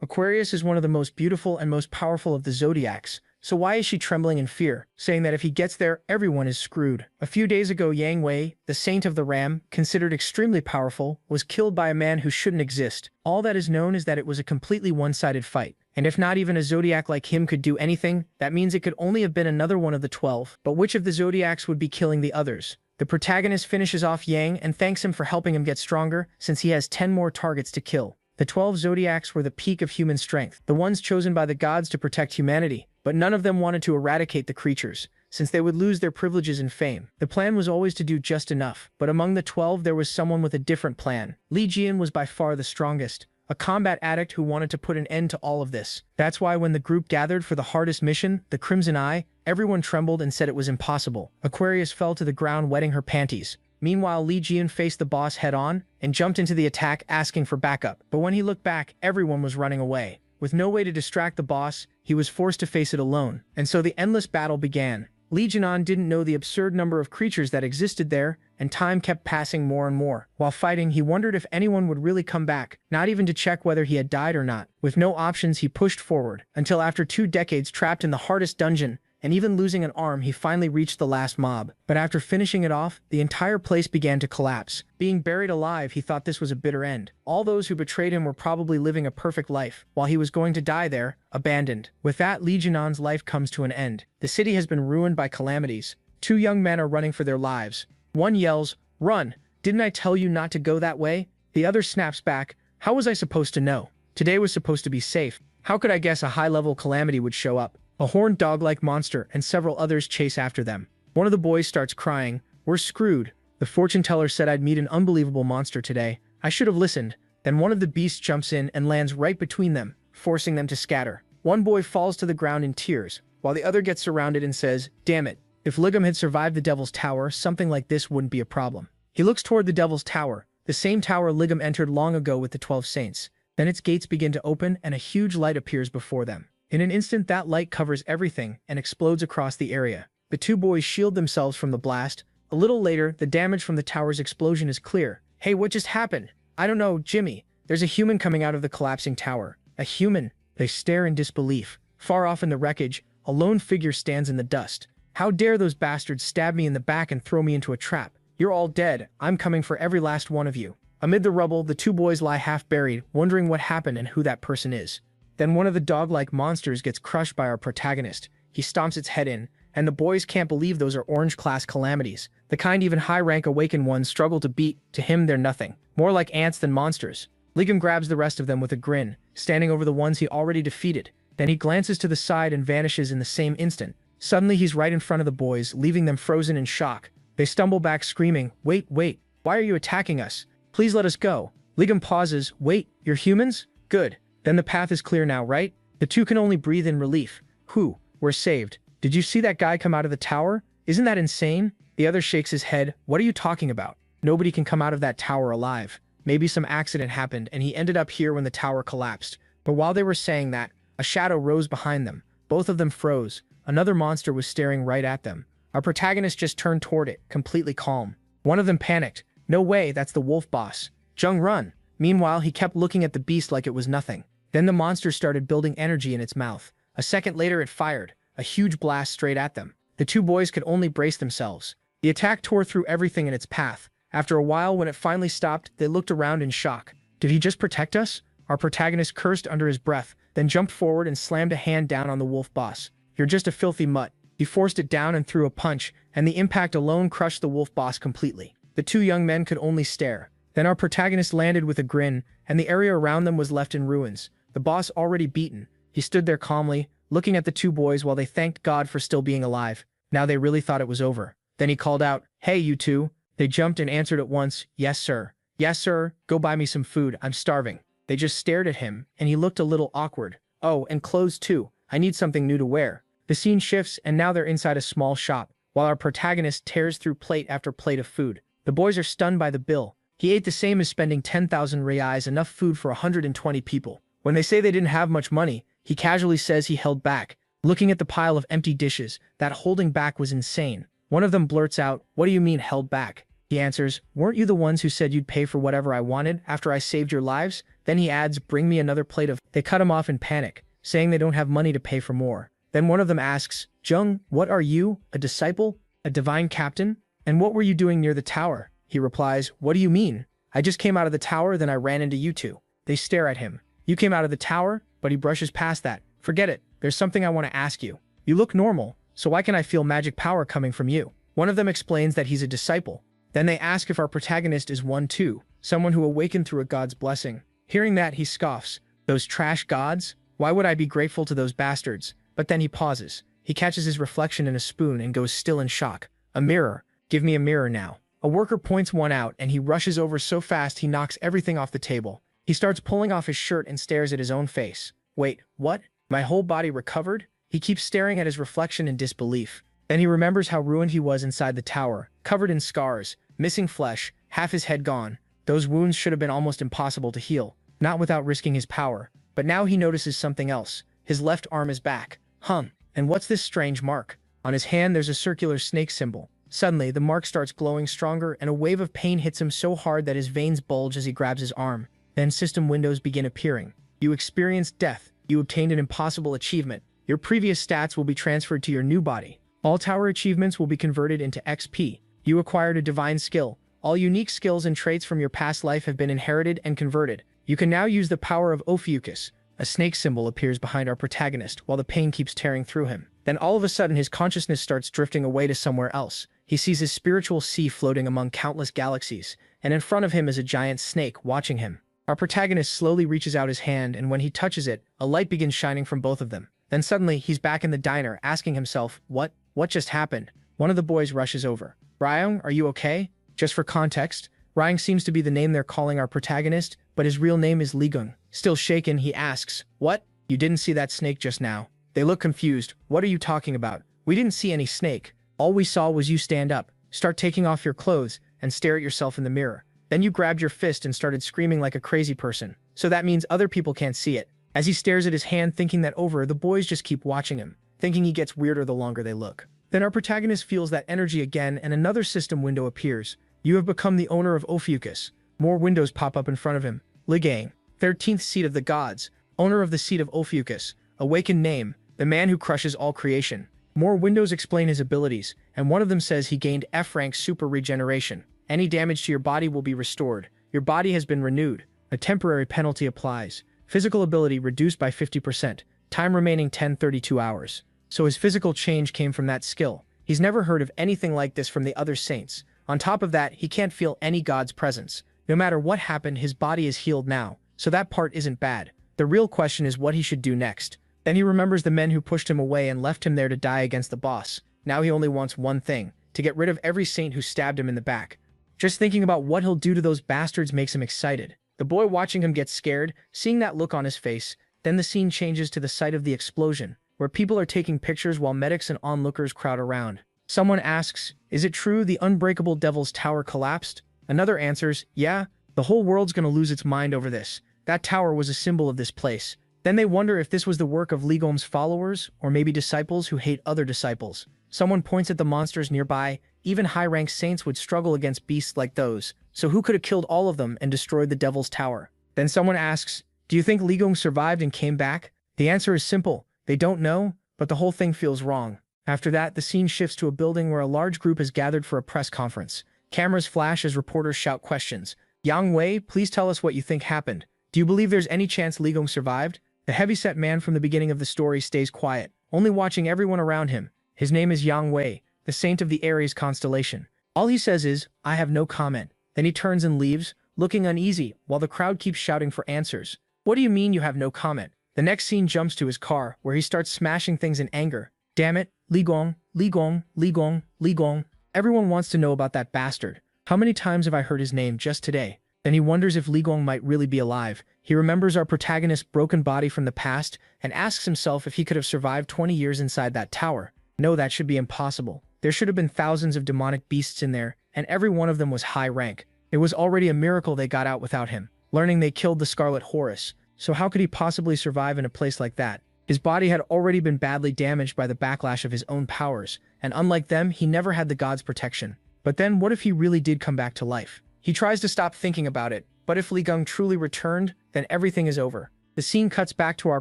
Aquarius is one of the most beautiful and most powerful of the zodiacs, so why is she trembling in fear, saying that if he gets there, everyone is screwed? A few days ago, Yang Wei, the saint of the ram, considered extremely powerful, was killed by a man who shouldn't exist. All that is known is that it was a completely one-sided fight. And if not even a zodiac like him could do anything, that means it could only have been another one of the 12. But which of the zodiacs would be killing the others? The protagonist finishes off Yang and thanks him for helping him get stronger, since he has 10 more targets to kill. The 12 zodiacs were the peak of human strength, the ones chosen by the gods to protect humanity, but none of them wanted to eradicate the creatures, since they would lose their privileges and fame. The plan was always to do just enough, but among the 12 there was someone with a different plan. Li Jian was by far the strongest, a combat addict who wanted to put an end to all of this. That's why when the group gathered for the hardest mission, the Crimson Eye, everyone trembled and said it was impossible. Aquarius fell to the ground wetting her panties. Meanwhile, Li Jian faced the boss head-on and jumped into the attack asking for backup. But when he looked back, everyone was running away. With no way to distract the boss, he was forced to face it alone. And so the endless battle began. Li Jian didn't know the absurd number of creatures that existed there, and time kept passing more and more. While fighting, he wondered if anyone would really come back, not even to check whether he had died or not. With no options, he pushed forward, until after 2 decades trapped in the hardest dungeon, and even losing an arm, he finally reached the last mob. But after finishing it off, the entire place began to collapse. Being buried alive, he thought this was a bitter end. All those who betrayed him were probably living a perfect life, while he was going to die there, abandoned. With that, Li Jinan's life comes to an end. The city has been ruined by calamities. 2 young men are running for their lives. One yells, "Run! Didn't I tell you not to go that way?" The other snaps back, "How was I supposed to know? Today was supposed to be safe. How could I guess a high-level calamity would show up?" A horned dog-like monster and several others chase after them. One of the boys starts crying, "We're screwed. The fortune teller said I'd meet an unbelievable monster today. I should have listened." Then one of the beasts jumps in and lands right between them, forcing them to scatter. One boy falls to the ground in tears, while the other gets surrounded and says, "Damn it. If Ligam had survived the Devil's Tower, something like this wouldn't be a problem." He looks toward the Devil's Tower, the same tower Ligam entered long ago with the 12 saints. Then its gates begin to open and a huge light appears before them. In an instant, that light covers everything and explodes across the area. The 2 boys shield themselves from the blast. A little later, the damage from the tower's explosion is clear. "Hey, what just happened?" "I don't know, Jimmy. There's a human coming out of the collapsing tower." "A human?" They stare in disbelief. Far off in the wreckage, a lone figure stands in the dust. "How dare those bastards stab me in the back and throw me into a trap? You're all dead. I'm coming for every last one of you." Amid the rubble, the 2 boys lie half-buried, wondering what happened and who that person is. Then one of the dog-like monsters gets crushed by our protagonist. He stomps its head in, and the boys can't believe those are orange-class calamities. The kind even high-rank awakened ones struggle to beat. To him, they're nothing. More like ants than monsters. Ligam grabs the rest of them with a grin, standing over the ones he already defeated. Then he glances to the side and vanishes in the same instant. Suddenly, he's right in front of the boys, leaving them frozen in shock. They stumble back screaming, wait, why are you attacking us? Please let us go." Ligam pauses, "Wait, you're humans? Good. Then the path is clear now, right?" The 2 can only breathe in relief. "Whew, we're saved. Did you see that guy come out of the tower? Isn't that insane?" The other shakes his head. "What are you talking about? Nobody can come out of that tower alive. Maybe some accident happened and he ended up here when the tower collapsed." But while they were saying that, a shadow rose behind them. Both of them froze. Another monster was staring right at them. Our protagonist just turned toward it, completely calm. One of them panicked. "No way, that's the wolf boss. Jung, run!" Meanwhile, he kept looking at the beast like it was nothing. Then the monster started building energy in its mouth. A second later, it fired, a huge blast straight at them. The 2 boys could only brace themselves. The attack tore through everything in its path. After a while, when it finally stopped, they looked around in shock. "Did he just protect us?" Our protagonist cursed under his breath, then jumped forward and slammed a hand down on the wolf boss. "You're just a filthy mutt." He forced it down and threw a punch, and the impact alone crushed the wolf boss completely. The 2 young men could only stare. Then our protagonist landed with a grin, and the area around them was left in ruins. The boss already beaten. He stood there calmly, looking at the 2 boys while they thanked God for still being alive. Now they really thought it was over. Then he called out, "Hey, you 2. They jumped and answered at once, "Yes, sir. Yes, sir. Go buy me some food. I'm starving." They just stared at him, and he looked a little awkward. "Oh, and clothes too. I need something new to wear." The scene shifts, and now they're inside a small shop, while our protagonist tears through plate after plate of food. The boys are stunned by the bill. He ate the same as spending 10,000 reais, enough food for 120 people. When they say they didn't have much money, he casually says he held back. Looking at the pile of empty dishes, that holding back was insane. One of them blurts out, "What do you mean held back?" He answers, "Weren't you the ones who said you'd pay for whatever I wanted after I saved your lives?" Then he adds, bring me another plate of... They cut him off in panic, saying they don't have money to pay for more. Then one of them asks, Jung, what are you? A disciple? A divine captain? And what were you doing near the tower? He replies, what do you mean? I just came out of the tower, then I ran into you two. They stare at him. You came out of the tower? But he brushes past that. Forget it. There's something I want to ask you. You look normal, so why can I feel magic power coming from you? One of them explains that he's a disciple. Then they ask if our protagonist is one too, someone who awakened through a god's blessing. Hearing that, he scoffs. Those trash gods? Why would I be grateful to those bastards? But then he pauses. He catches his reflection in a spoon and goes still in shock. A mirror. Give me a mirror now. A worker points one out and he rushes over so fast he knocks everything off the table. He starts pulling off his shirt and stares at his own face. Wait, what? My whole body recovered? He keeps staring at his reflection in disbelief. Then he remembers how ruined he was inside the tower, covered in scars, missing flesh, half his head gone. Those wounds should have been almost impossible to heal, not without risking his power. But now he notices something else. His left arm is back. And what's this strange mark? On his hand there's a circular snake symbol. Suddenly, the mark starts glowing stronger and a wave of pain hits him so hard that his veins bulge as he grabs his arm. Then system windows begin appearing. You experienced death. You obtained an impossible achievement. Your previous stats will be transferred to your new body. All tower achievements will be converted into XP. You acquired a divine skill. All unique skills and traits from your past life have been inherited and converted. You can now use the power of Ophiuchus. A snake symbol appears behind our protagonist while the pain keeps tearing through him. Then all of a sudden his consciousness starts drifting away to somewhere else. He sees his spiritual sea floating among countless galaxies, and in front of him is a giant snake watching him. Our protagonist slowly reaches out his hand, and when he touches it, a light begins shining from both of them. Then suddenly, he's back in the diner, asking himself, what just happened? One of the boys rushes over. Ryung, are you okay? Just for context, Ryung seems to be the name they're calling our protagonist, but his real name is Ligung. Still shaken, he asks, what? You didn't see that snake just now? They look confused. What are you talking about? We didn't see any snake. All we saw was you stand up, start taking off your clothes, and stare at yourself in the mirror. Then you grabbed your fist and started screaming like a crazy person. So that means other people can't see it. As he stares at his hand thinking that over, the boys just keep watching him, thinking he gets weirder the longer they look. Then our protagonist feels that energy again and another system window appears. You have become the owner of Ophiuchus. More windows pop up in front of him. Ligang, 13th seat of the gods, owner of the seat of Ophiuchus, awakened name, the man who crushes all creation. More windows explain his abilities, and one of them says he gained F rank super regeneration. Any damage to your body will be restored. Your body has been renewed. A temporary penalty applies. Physical ability reduced by 50%. Time remaining 1032 hours. So his physical change came from that skill. He's never heard of anything like this from the other saints. On top of that, he can't feel any god's presence. No matter what happened, his body is healed now, so that part isn't bad. The real question is what he should do next. Then he remembers the men who pushed him away and left him there to die against the boss. Now he only wants one thing, to get rid of every saint who stabbed him in the back. Just thinking about what he'll do to those bastards makes him excited. The boy watching him gets scared, seeing that look on his face. Then the scene changes to the site of the explosion, where people are taking pictures while medics and onlookers crowd around. Someone asks, is it true the unbreakable Devil's Tower collapsed? Another answers, yeah, the whole world's gonna lose its mind over this. That tower was a symbol of this place. Then they wonder if this was the work of Ligom's followers, or maybe disciples who hate other disciples. Someone points at the monsters nearby. Even high-ranked saints would struggle against beasts like those, so who could have killed all of them and destroyed the Devil's Tower? Then someone asks, do you think Ligong survived and came back? The answer is simple. They don't know, but the whole thing feels wrong. After that, the scene shifts to a building where a large group is gathered for a press conference. Cameras flash as reporters shout questions. Yang Wei, please tell us what you think happened. Do you believe there's any chance Ligong survived? The heavyset man from the beginning of the story stays quiet, only watching everyone around him. His name is Yang Wei, the saint of the Aries constellation. All he says is, I have no comment. Then he turns and leaves, looking uneasy, while the crowd keeps shouting for answers. What do you mean you have no comment? The next scene jumps to his car, where he starts smashing things in anger. Damn it, Ligong, Ligong, Ligong, Ligong. Everyone wants to know about that bastard. How many times have I heard his name just today? Then he wonders if Ligong might really be alive. He remembers our protagonist's broken body from the past and asks himself if he could have survived 20 years inside that tower. No, that should be impossible. There should have been thousands of demonic beasts in there, and every one of them was high rank. It was already a miracle they got out without him. Learning they killed the Scarlet Horus, so how could he possibly survive in a place like that? His body had already been badly damaged by the backlash of his own powers, and unlike them, he never had the god's protection. But then what if he really did come back to life? He tries to stop thinking about it, but if Ligong truly returned, then everything is over. The scene cuts back to our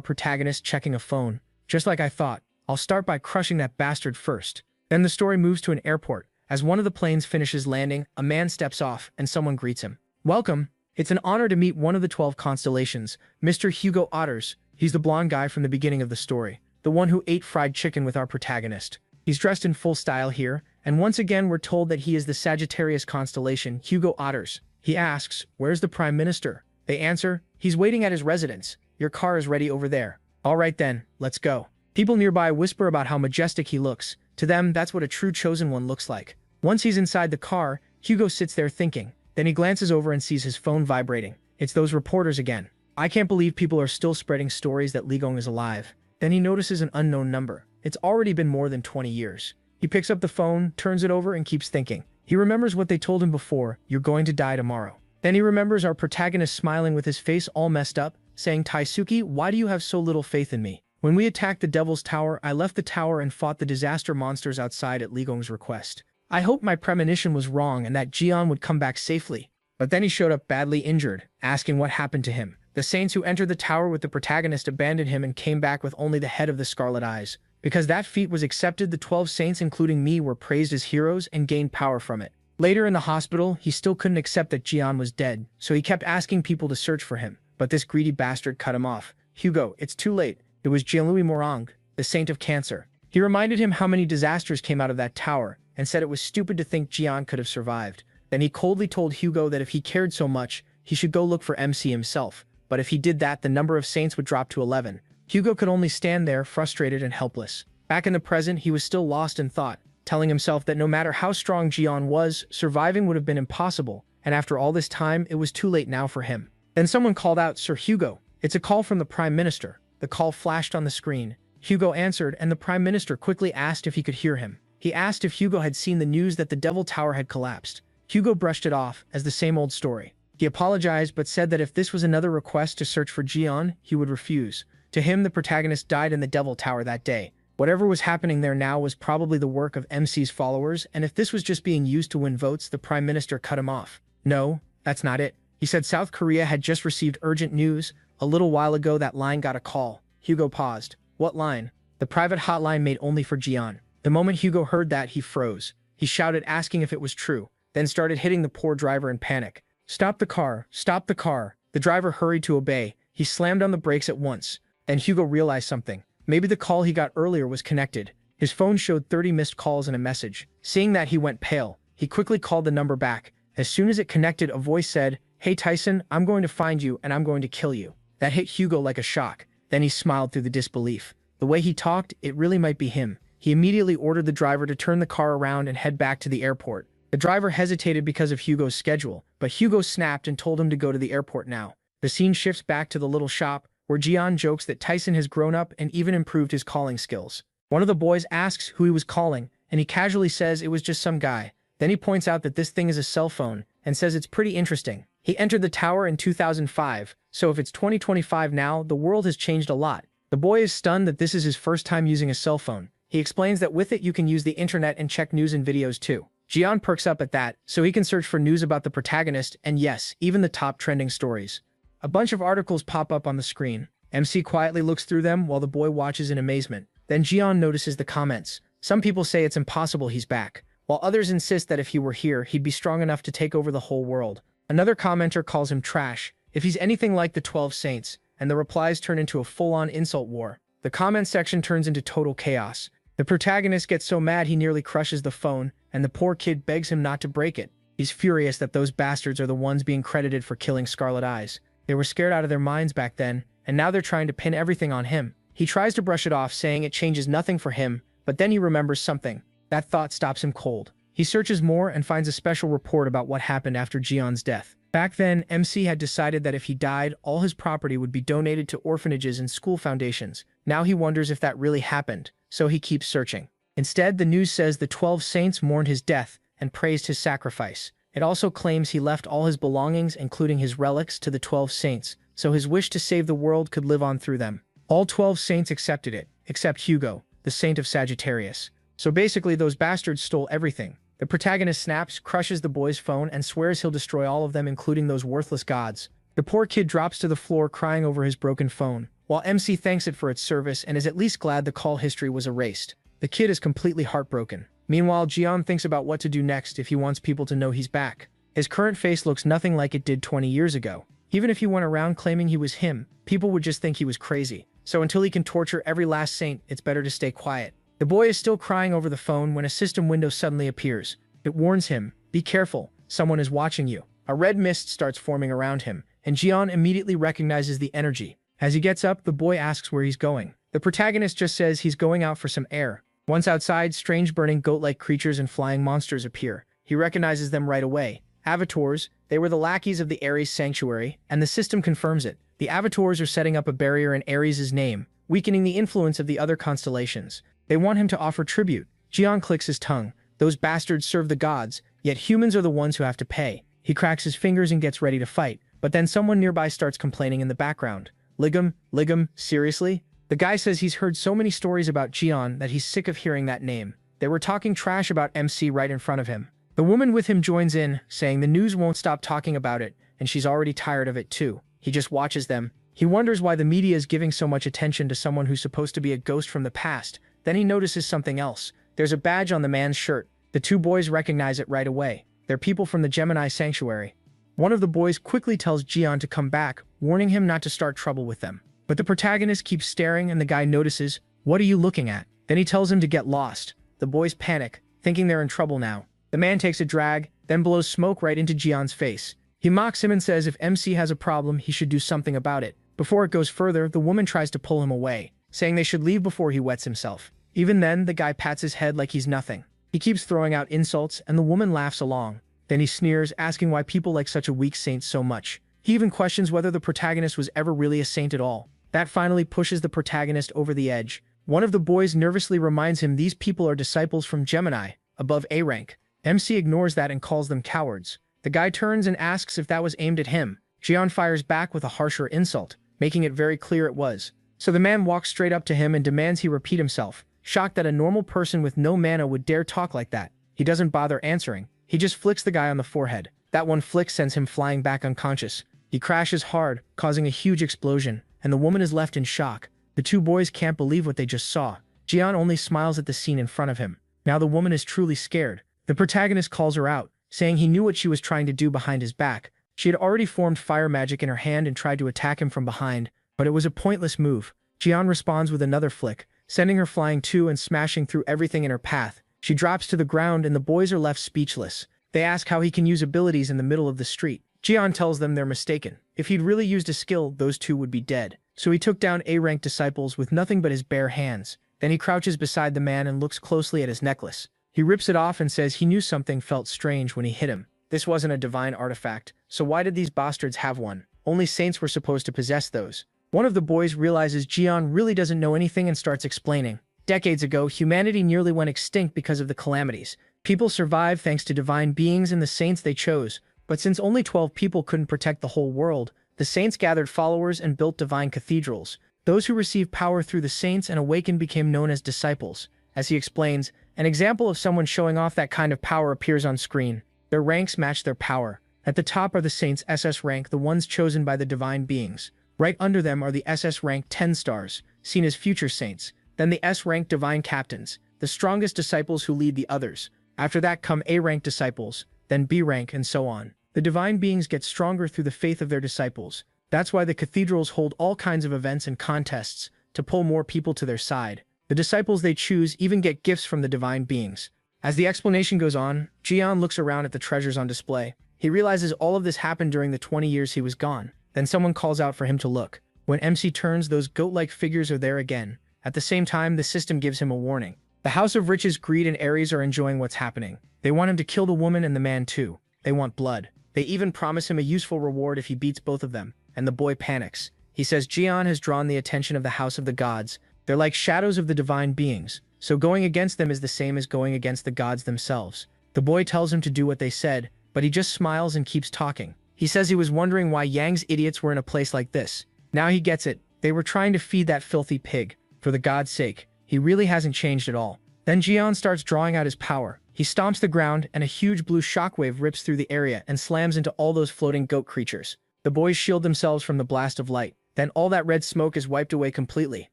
protagonist checking a phone. Just like I thought, I'll start by crushing that bastard first. Then the story moves to an airport. As one of the planes finishes landing, a man steps off and someone greets him. Welcome. It's an honor to meet one of the 12 constellations, Mr. Hugo Otters. He's the blonde guy from the beginning of the story, the one who ate fried chicken with our protagonist. He's dressed in full style here, and once again we're told that he is the Sagittarius constellation, Hugo Otters. He asks, "Where's the Prime Minister?" They answer, "He's waiting at his residence. Your car is ready over there." All right then, let's go. People nearby whisper about how majestic he looks. To them, that's what a true chosen one looks like. Once he's inside the car, Hugo sits there thinking. Then he glances over and sees his phone vibrating. It's those reporters again. I can't believe people are still spreading stories that Li Gong is alive. Then he notices an unknown number. It's already been more than 20 years. He picks up the phone, turns it over, and keeps thinking. He remembers what they told him before, "You're going to die tomorrow." Then he remembers our protagonist smiling with his face all messed up, saying, "Taisuke, why do you have so little faith in me? When we attacked the Devil's Tower, I left the tower and fought the disaster monsters outside at Li Gong's request. I hoped my premonition was wrong and that Jian would come back safely." But then he showed up badly injured, asking what happened to him. The saints who entered the tower with the protagonist abandoned him and came back with only the head of the Scarlet Eyes. Because that feat was accepted, the 12 saints, including me, were praised as heroes and gained power from it. Later in the hospital, he still couldn't accept that Jian was dead, so he kept asking people to search for him. But this greedy bastard cut him off. "Hugo, it's too late. It was Jean-Louis Morang, the saint of cancer." He reminded him how many disasters came out of that tower, and said it was stupid to think Jian could have survived. Then he coldly told Hugo that if he cared so much, he should go look for MC himself. But if he did that, the number of saints would drop to 11. Hugo could only stand there, frustrated and helpless. Back in the present, he was still lost in thought, telling himself that no matter how strong Jian was, surviving would have been impossible, and after all this time, it was too late now for him. Then someone called out, "Sir Hugo, it's a call from the Prime Minister." The call flashed on the screen. Hugo answered, and the Prime Minister quickly asked if he could hear him. He asked if Hugo had seen the news that the Devil Tower had collapsed. Hugo brushed it off as the same old story. He apologized but said that if this was another request to search for Jian, he would refuse. To him, the protagonist died in the Devil Tower that day. Whatever was happening there now was probably the work of MC's followers, and if this was just being used to win votes, the Prime Minister cut him off. "No, that's not it." He said South Korea had just received urgent news. A little while ago that line got a call. Hugo paused. "What line?" "The private hotline made only for Jian." The moment Hugo heard that, he froze. He shouted, asking if it was true, then started hitting the poor driver in panic. "Stop the car! Stop the car!" The driver hurried to obey. He slammed on the brakes at once. Then Hugo realized something. Maybe the call he got earlier was connected. His phone showed 30 missed calls and a message. Seeing that, he went pale. He quickly called the number back. As soon as it connected, a voice said, "Hey Tyson, I'm going to find you and I'm going to kill you." That hit Hugo like a shock. Then he smiled through the disbelief. The way he talked, it really might be him. He immediately ordered the driver to turn the car around and head back to the airport. The driver hesitated because of Hugo's schedule, but Hugo snapped and told him to go to the airport now. The scene shifts back to the little shop, where Jian jokes that Tyson has grown up and even improved his calling skills. One of the boys asks who he was calling, and he casually says it was just some guy. Then he points out that this thing is a cell phone, and says it's pretty interesting. He entered the tower in 2005, so if it's 2025 now, the world has changed a lot. The boy is stunned that this is his first time using a cell phone. He explains that with it you can use the internet and check news and videos too. Jian perks up at that, so he can search for news about the protagonist, and yes, even the top trending stories. A bunch of articles pop up on the screen. MC quietly looks through them while the boy watches in amazement. Then Jian notices the comments. Some people say it's impossible he's back, while others insist that if he were here, he'd be strong enough to take over the whole world. Another commenter calls him trash, if he's anything like the 12 Saints, and the replies turn into a full-on insult war. The comment section turns into total chaos. The protagonist gets so mad he nearly crushes the phone, and the poor kid begs him not to break it. He's furious that those bastards are the ones being credited for killing Scarlet Eyes. They were scared out of their minds back then, and now they're trying to pin everything on him. He tries to brush it off, saying it changes nothing for him, but then he remembers something. That thought stops him cold. He searches more and finds a special report about what happened after Jian's death. Back then, MC had decided that if he died, all his property would be donated to orphanages and school foundations. Now he wonders if that really happened, so he keeps searching. Instead, the news says the 12 Saints mourned his death and praised his sacrifice. It also claims he left all his belongings, including his relics, to the 12 Saints, so his wish to save the world could live on through them. All 12 Saints accepted it, except Hugo, the Saint of Sagittarius. So basically, those bastards stole everything. The protagonist snaps, crushes the boy's phone, and swears he'll destroy all of them, including those worthless gods. The poor kid drops to the floor crying over his broken phone, while MC thanks it for its service and is at least glad the call history was erased. The kid is completely heartbroken. Meanwhile, Jian thinks about what to do next if he wants people to know he's back. His current face looks nothing like it did 20 years ago. Even if he went around claiming he was him, people would just think he was crazy. So until he can torture every last saint, it's better to stay quiet. The boy is still crying over the phone when a system window suddenly appears. It warns him, "Be careful, someone is watching you." A red mist starts forming around him, and Jian immediately recognizes the energy. As he gets up, the boy asks where he's going. The protagonist just says he's going out for some air. Once outside, strange burning goat-like creatures and flying monsters appear. He recognizes them right away. Avatars, they were the lackeys of the Ares sanctuary, and the system confirms it. The Avatars are setting up a barrier in Ares' name, weakening the influence of the other constellations. They want him to offer tribute. Jian clicks his tongue. Those bastards serve the gods, yet humans are the ones who have to pay. He cracks his fingers and gets ready to fight, but then someone nearby starts complaining in the background. Ligum, seriously? The guy says he's heard so many stories about Jian that he's sick of hearing that name. They were talking trash about MC right in front of him. The woman with him joins in, saying the news won't stop talking about it, and she's already tired of it too. He just watches them. He wonders why the media is giving so much attention to someone who's supposed to be a ghost from the past. Then he notices something else. There's a badge on the man's shirt. The two boys recognize it right away. They're people from the Gemini sanctuary. One of the boys quickly tells Jian to come back, warning him not to start trouble with them. But the protagonist keeps staring and the guy notices, "What are you looking at?" Then he tells him to get lost. The boys panic, thinking they're in trouble now. The man takes a drag, then blows smoke right into Jian's face. He mocks him and says if MC has a problem, he should do something about it. Before it goes further, the woman tries to pull him away, saying they should leave before he wets himself. Even then, the guy pats his head like he's nothing. He keeps throwing out insults, and the woman laughs along. Then he sneers, asking why people like such a weak saint so much. He even questions whether the protagonist was ever really a saint at all. That finally pushes the protagonist over the edge. One of the boys nervously reminds him these people are disciples from Gemini, above A rank. MC ignores that and calls them cowards. The guy turns and asks if that was aimed at him. Jian fires back with a harsher insult, making it very clear it was. So the man walks straight up to him and demands he repeat himself, shocked that a normal person with no mana would dare talk like that. He doesn't bother answering. He just flicks the guy on the forehead. That one flick sends him flying back unconscious. He crashes hard, causing a huge explosion, and the woman is left in shock. The two boys can't believe what they just saw. Jian only smiles at the scene in front of him. Now the woman is truly scared. The protagonist calls her out, saying he knew what she was trying to do behind his back. She had already formed fire magic in her hand and tried to attack him from behind, but it was a pointless move. Jian responds with another flick, sending her flying too and smashing through everything in her path. She drops to the ground and the boys are left speechless. They ask how he can use abilities in the middle of the street. Jian tells them they're mistaken. If he'd really used a skill, those two would be dead. So he took down A-rank disciples with nothing but his bare hands. Then he crouches beside the man and looks closely at his necklace. He rips it off and says he knew something felt strange when he hit him. This wasn't a divine artifact, so why did these bastards have one? Only saints were supposed to possess those. One of the boys realizes Jian really doesn't know anything and starts explaining. Decades ago, humanity nearly went extinct because of the calamities. People survived thanks to divine beings and the saints they chose. But since only 12 people couldn't protect the whole world, the saints gathered followers and built divine cathedrals. Those who received power through the saints and awakened became known as disciples. As he explains, an example of someone showing off that kind of power appears on screen. Their ranks match their power. At the top are the saints' SS rank, the ones chosen by the divine beings. Right under them are the SS rank 10 stars, seen as future saints. Then the S rank divine captains, the strongest disciples who lead the others. After that come A rank disciples, then B rank, and so on. The divine beings get stronger through the faith of their disciples. That's why the cathedrals hold all kinds of events and contests to pull more people to their side. The disciples they choose even get gifts from the divine beings. As the explanation goes on, Jian looks around at the treasures on display. He realizes all of this happened during the 20 years he was gone. Then someone calls out for him to look. When MC turns, those goat-like figures are there again. At the same time, the system gives him a warning. The House of Riches, Greed, and Ares are enjoying what's happening. They want him to kill the woman and the man too. They want blood. They even promise him a useful reward if he beats both of them. And the boy panics. He says Jian has drawn the attention of the House of the Gods. They're like shadows of the divine beings, so going against them is the same as going against the gods themselves. The boy tells him to do what they said, but he just smiles and keeps talking. He says he was wondering why Yang's idiots were in a place like this. Now he gets it. They were trying to feed that filthy pig. For the god's sake, he really hasn't changed at all. Then Jian starts drawing out his power. He stomps the ground, and a huge blue shockwave rips through the area and slams into all those floating goat creatures. The boys shield themselves from the blast of light. Then all that red smoke is wiped away completely.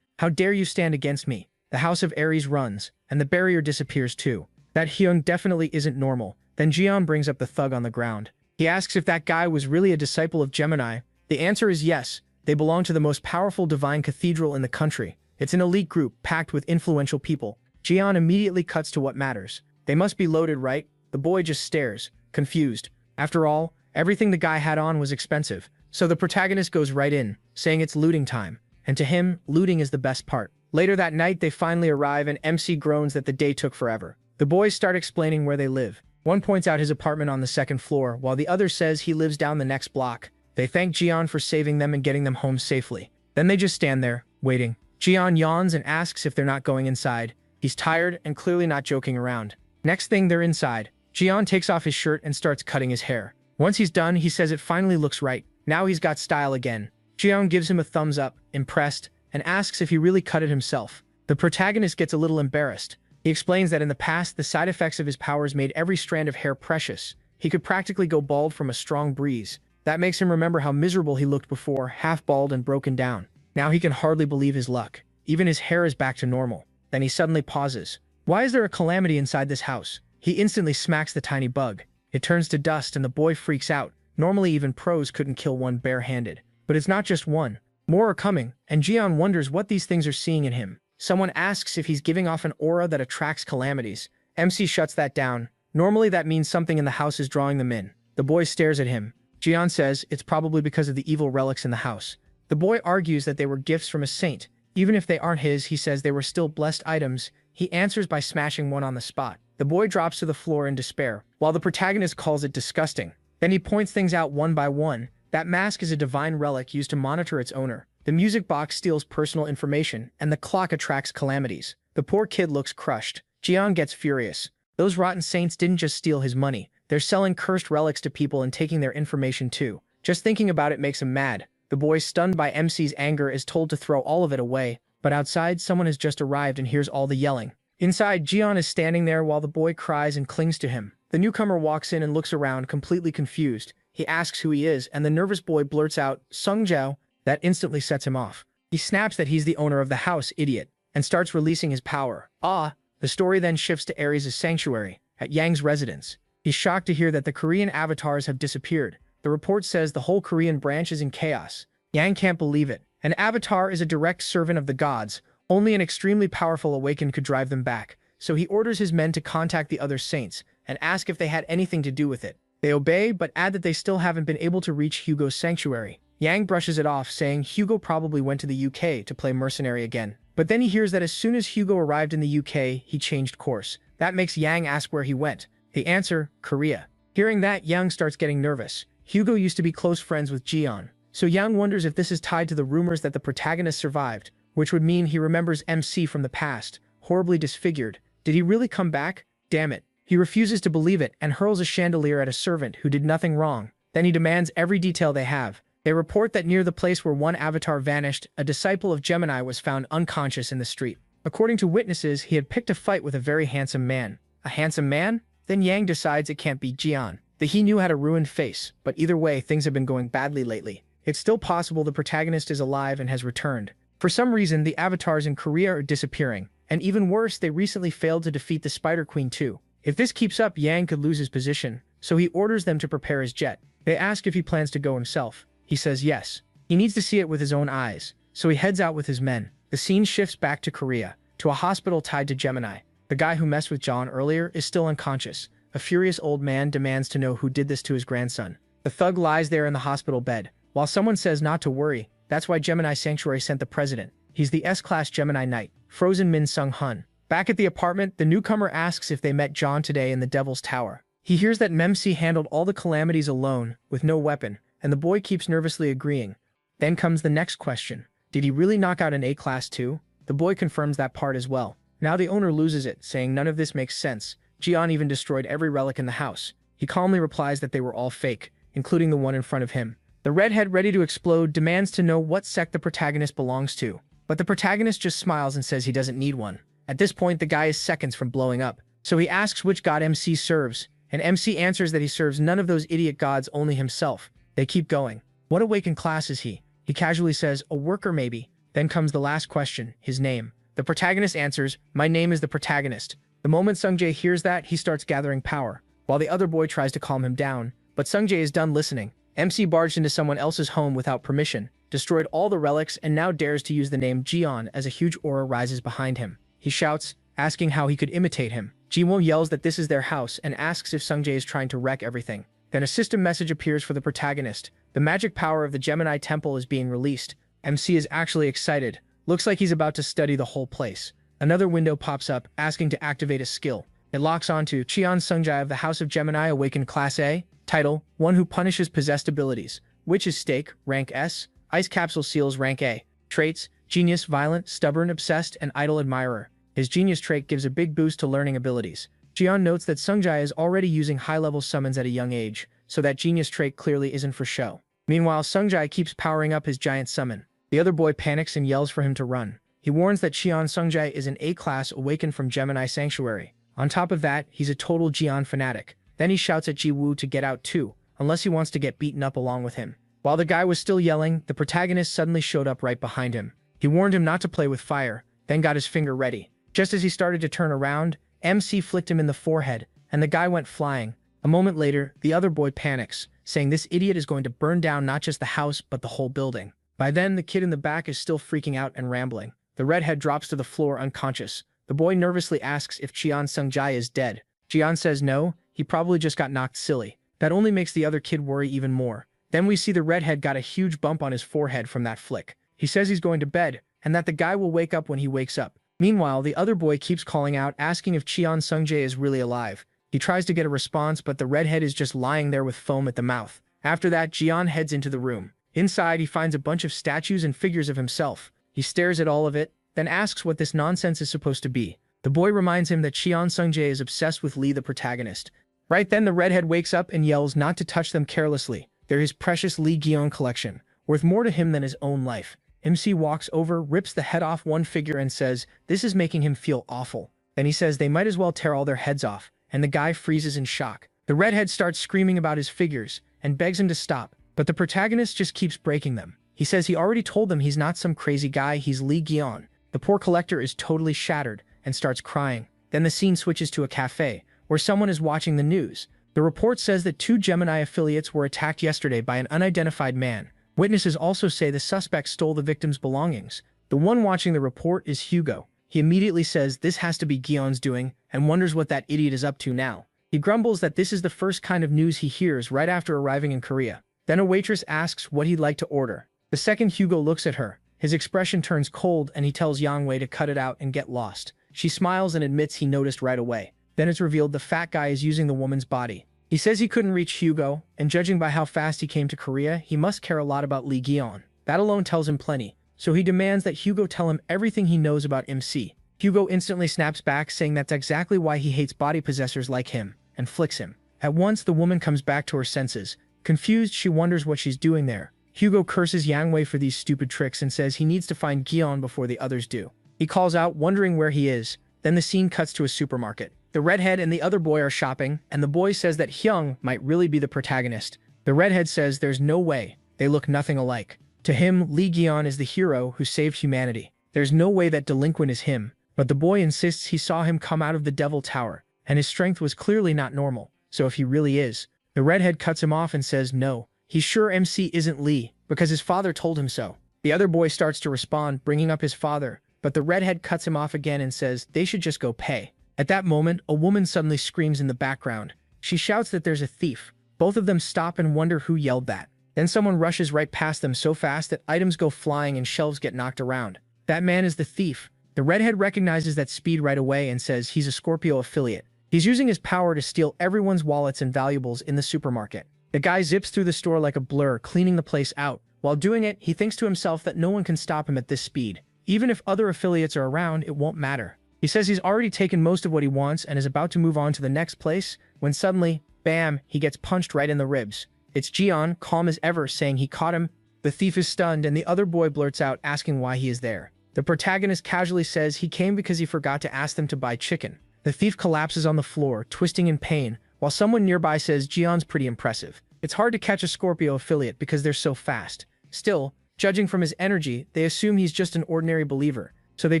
How dare you stand against me? The House of Ares runs, and the barrier disappears too. That Hyung definitely isn't normal. Then Jian brings up the thug on the ground. He asks if that guy was really a disciple of Gemini. The answer is yes. They belong to the most powerful divine cathedral in the country. It's an elite group packed with influential people. Jian immediately cuts to what matters. They must be loaded, right? The boy just stares, confused. After all, everything the guy had on was expensive. So the protagonist goes right in, saying it's looting time. And to him, looting is the best part. Later that night, they finally arrive and MC groans that the day took forever. The boys start explaining where they live. One points out his apartment on the second floor, while the other says he lives down the next block. They thank Jian for saving them and getting them home safely. Then they just stand there, waiting. Jian yawns and asks if they're not going inside. He's tired and clearly not joking around. Next thing, they're inside. Jian takes off his shirt and starts cutting his hair. Once he's done, he says it finally looks right. Now he's got style again. Jian gives him a thumbs up, impressed, and asks if he really cut it himself. The protagonist gets a little embarrassed. He explains that in the past, the side effects of his powers made every strand of hair precious. He could practically go bald from a strong breeze. That makes him remember how miserable he looked before, half bald and broken down. Now he can hardly believe his luck. Even his hair is back to normal. Then he suddenly pauses. Why is there a calamity inside this house? He instantly smacks the tiny bug. It turns to dust and the boy freaks out. Normally even pros couldn't kill one bare-handed. But it's not just one. More are coming, and Jian wonders what these things are seeing in him. Someone asks if he's giving off an aura that attracts calamities. MC shuts that down. Normally that means something in the house is drawing them in. The boy stares at him. Jian says it's probably because of the evil relics in the house. The boy argues that they were gifts from a saint. Even if they aren't his, he says they were still blessed items. He answers by smashing one on the spot. The boy drops to the floor in despair, while the protagonist calls it disgusting. Then he points things out one by one. That mask is a divine relic used to monitor its owner. The music box steals personal information, and the clock attracts calamities. The poor kid looks crushed. Jian gets furious. Those rotten saints didn't just steal his money. They're selling cursed relics to people and taking their information too. Just thinking about it makes him mad. The boy, stunned by MC's anger, is told to throw all of it away. But outside, someone has just arrived and hears all the yelling. Inside, Jian is standing there while the boy cries and clings to him. The newcomer walks in and looks around, completely confused. He asks who he is, and the nervous boy blurts out, "Sungjiao." That instantly sets him off. He snaps that he's the owner of the house, idiot, and starts releasing his power. The story then shifts to Ares' sanctuary, at Yang's residence. He's shocked to hear that the Korean avatars have disappeared. The report says the whole Korean branch is in chaos. Yang can't believe it. An avatar is a direct servant of the gods. Only an extremely powerful awakened could drive them back. So he orders his men to contact the other saints and ask if they had anything to do with it. They obey, but add that they still haven't been able to reach Hugo's sanctuary. Yang brushes it off, saying Hugo probably went to the UK to play mercenary again. But then he hears that as soon as Hugo arrived in the UK, he changed course. That makes Yang ask where he went. The answer, Korea. Hearing that, Yang starts getting nervous. Hugo used to be close friends with Jian. So Yang wonders if this is tied to the rumors that the protagonist survived, which would mean he remembers MC from the past, horribly disfigured. Did he really come back? Damn it. He refuses to believe it and hurls a chandelier at a servant who did nothing wrong. Then he demands every detail they have. They report that near the place where one avatar vanished, a disciple of Gemini was found unconscious in the street. According to witnesses, he had picked a fight with a very handsome man. A handsome man? Then Yang decides it can't be Jian. That he knew had a ruined face, but either way, things have been going badly lately. It's still possible the protagonist is alive and has returned. For some reason, the avatars in Korea are disappearing. And even worse, they recently failed to defeat the Spider Queen too. If this keeps up, Yang could lose his position, so he orders them to prepare his jet. They ask if he plans to go himself. He says yes. He needs to see it with his own eyes, so he heads out with his men. The scene shifts back to Korea, to a hospital tied to Gemini. The guy who messed with John earlier is still unconscious. A furious old man demands to know who did this to his grandson. The thug lies there in the hospital bed, while someone says not to worry. That's why Gemini Sanctuary sent the president. He's the S-Class Gemini Knight, Frozen Min Sung Hun. Back at the apartment, the newcomer asks if they met John today in the Devil's Tower. He hears that Memsi handled all the calamities alone, with no weapon, and the boy keeps nervously agreeing. Then comes the next question. Did he really knock out an A-Class too? The boy confirms that part as well. Now the owner loses it, saying none of this makes sense. Jian even destroyed every relic in the house. He calmly replies that they were all fake, including the one in front of him. The redhead, ready to explode, demands to know what sect the protagonist belongs to. But the protagonist just smiles and says he doesn't need one. At this point, the guy is seconds from blowing up. So he asks which god MC serves, and MC answers that he serves none of those idiot gods, only himself. They keep going. What awakened class is he? He casually says, a worker maybe. Then comes the last question, his name. The protagonist answers, my name is the protagonist. The moment Sungjae hears that, he starts gathering power, while the other boy tries to calm him down. But Sungjae is done listening. MC barged into someone else's home without permission, destroyed all the relics, and now dares to use the name Jian as a huge aura rises behind him. He shouts, asking how he could imitate him. Jiwon yells that this is their house and asks if Sungjae is trying to wreck everything. Then a system message appears for the protagonist. The magic power of the Gemini Temple is being released. MC is actually excited. Looks like he's about to study the whole place. Another window pops up, asking to activate a skill. It locks onto Cheon Sungjae of the House of Gemini Awakened Class A. Title, One Who Punishes Possessed Abilities. Witch's Stake, Rank S. Ice Capsule Seals, Rank A. Traits, Genius, Violent, Stubborn, Obsessed, and Idle Admirer. His Genius trait gives a big boost to learning abilities. Jian notes that Sungjae is already using high-level summons at a young age, so that Genius trait clearly isn't for show. Meanwhile, Sungjae keeps powering up his giant summon. The other boy panics and yells for him to run. He warns that Cheon Sungjae is an A-class awakened from Gemini Sanctuary. On top of that, he's a total Jian fanatic. Then he shouts at Ji-woo to get out too, unless he wants to get beaten up along with him. While the guy was still yelling, the protagonist suddenly showed up right behind him. He warned him not to play with fire, then got his finger ready. Just as he started to turn around, MC flicked him in the forehead, and the guy went flying. A moment later, the other boy panics, saying this idiot is going to burn down not just the house, but the whole building. By then, the kid in the back is still freaking out and rambling. The redhead drops to the floor unconscious. The boy nervously asks if Cheon Sungjae is dead. Jian says no, he probably just got knocked silly. That only makes the other kid worry even more. Then we see the redhead got a huge bump on his forehead from that flick. He says he's going to bed, and that the guy will wake up when he wakes up. Meanwhile, the other boy keeps calling out, asking if Cheon Sungjae is really alive. He tries to get a response, but the redhead is just lying there with foam at the mouth. After that, Jian heads into the room. Inside, he finds a bunch of statues and figures of himself. He stares at all of it, then asks what this nonsense is supposed to be. The boy reminds him that Cheon Sungjae is obsessed with Lee, the protagonist. Right then, the redhead wakes up and yells not to touch them carelessly. They're his precious Lee Gyeon collection, worth more to him than his own life. MC walks over, rips the head off one figure and says, this is making him feel awful. Then he says they might as well tear all their heads off, and the guy freezes in shock. The redhead starts screaming about his figures, and begs him to stop, but the protagonist just keeps breaking them. He says he already told them he's not some crazy guy, he's Lee Gyeon. The poor collector is totally shattered, and starts crying. Then the scene switches to a cafe, where someone is watching the news. The report says that 2 Gemini affiliates were attacked yesterday by an unidentified man. Witnesses also say the suspect stole the victim's belongings. The one watching the report is Hugo. He immediately says this has to be Gyeon's doing, and wonders what that idiot is up to now. He grumbles that this is the first kind of news he hears right after arriving in Korea. Then a waitress asks what he'd like to order. The second Hugo looks at her. His expression turns cold and he tells Yang Wei to cut it out and get lost. She smiles and admits he noticed right away. Then it's revealed the fat guy is using the woman's body. He says he couldn't reach Hugo, and judging by how fast he came to Korea, he must care a lot about Lee Gyeon. That alone tells him plenty. So he demands that Hugo tell him everything he knows about MC. Hugo instantly snaps back, saying that's exactly why he hates body possessors like him, and flicks him. At once, the woman comes back to her senses. Confused, she wonders what she's doing there. Hugo curses Yang Wei for these stupid tricks and says he needs to find Gyeon before the others do. He calls out, wondering where he is. Then the scene cuts to a supermarket. The redhead and the other boy are shopping, and the boy says that Hyung might really be the protagonist. The redhead says there's no way. They look nothing alike. To him, Lee Gyeon is the hero who saved humanity. There's no way that delinquent is him. But the boy insists he saw him come out of the Devil Tower, and his strength was clearly not normal. So if he really is, the redhead cuts him off and says no. He's sure MC isn't Lee, because his father told him so. The other boy starts to respond, bringing up his father, but the redhead cuts him off again and says they should just go pay. At that moment, a woman suddenly screams in the background. She shouts that there's a thief. Both of them stop and wonder who yelled that. Then someone rushes right past them so fast that items go flying and shelves get knocked around. That man is the thief. The redhead recognizes that speed right away and says he's a Scorpio affiliate. He's using his power to steal everyone's wallets and valuables in the supermarket. The guy zips through the store like a blur, cleaning the place out. While doing it, he thinks to himself that no one can stop him at this speed. Even if other affiliates are around, it won't matter. He says he's already taken most of what he wants and is about to move on to the next place, when suddenly, bam, he gets punched right in the ribs. It's Jian, calm as ever, saying he caught him. The thief is stunned and the other boy blurts out, asking why he is there. The protagonist casually says he came because he forgot to ask them to buy chicken. The thief collapses on the floor, twisting in pain, while someone nearby says Jian's pretty impressive. It's hard to catch a Scorpio affiliate because they're so fast. Still, judging from his energy, they assume he's just an ordinary believer, so they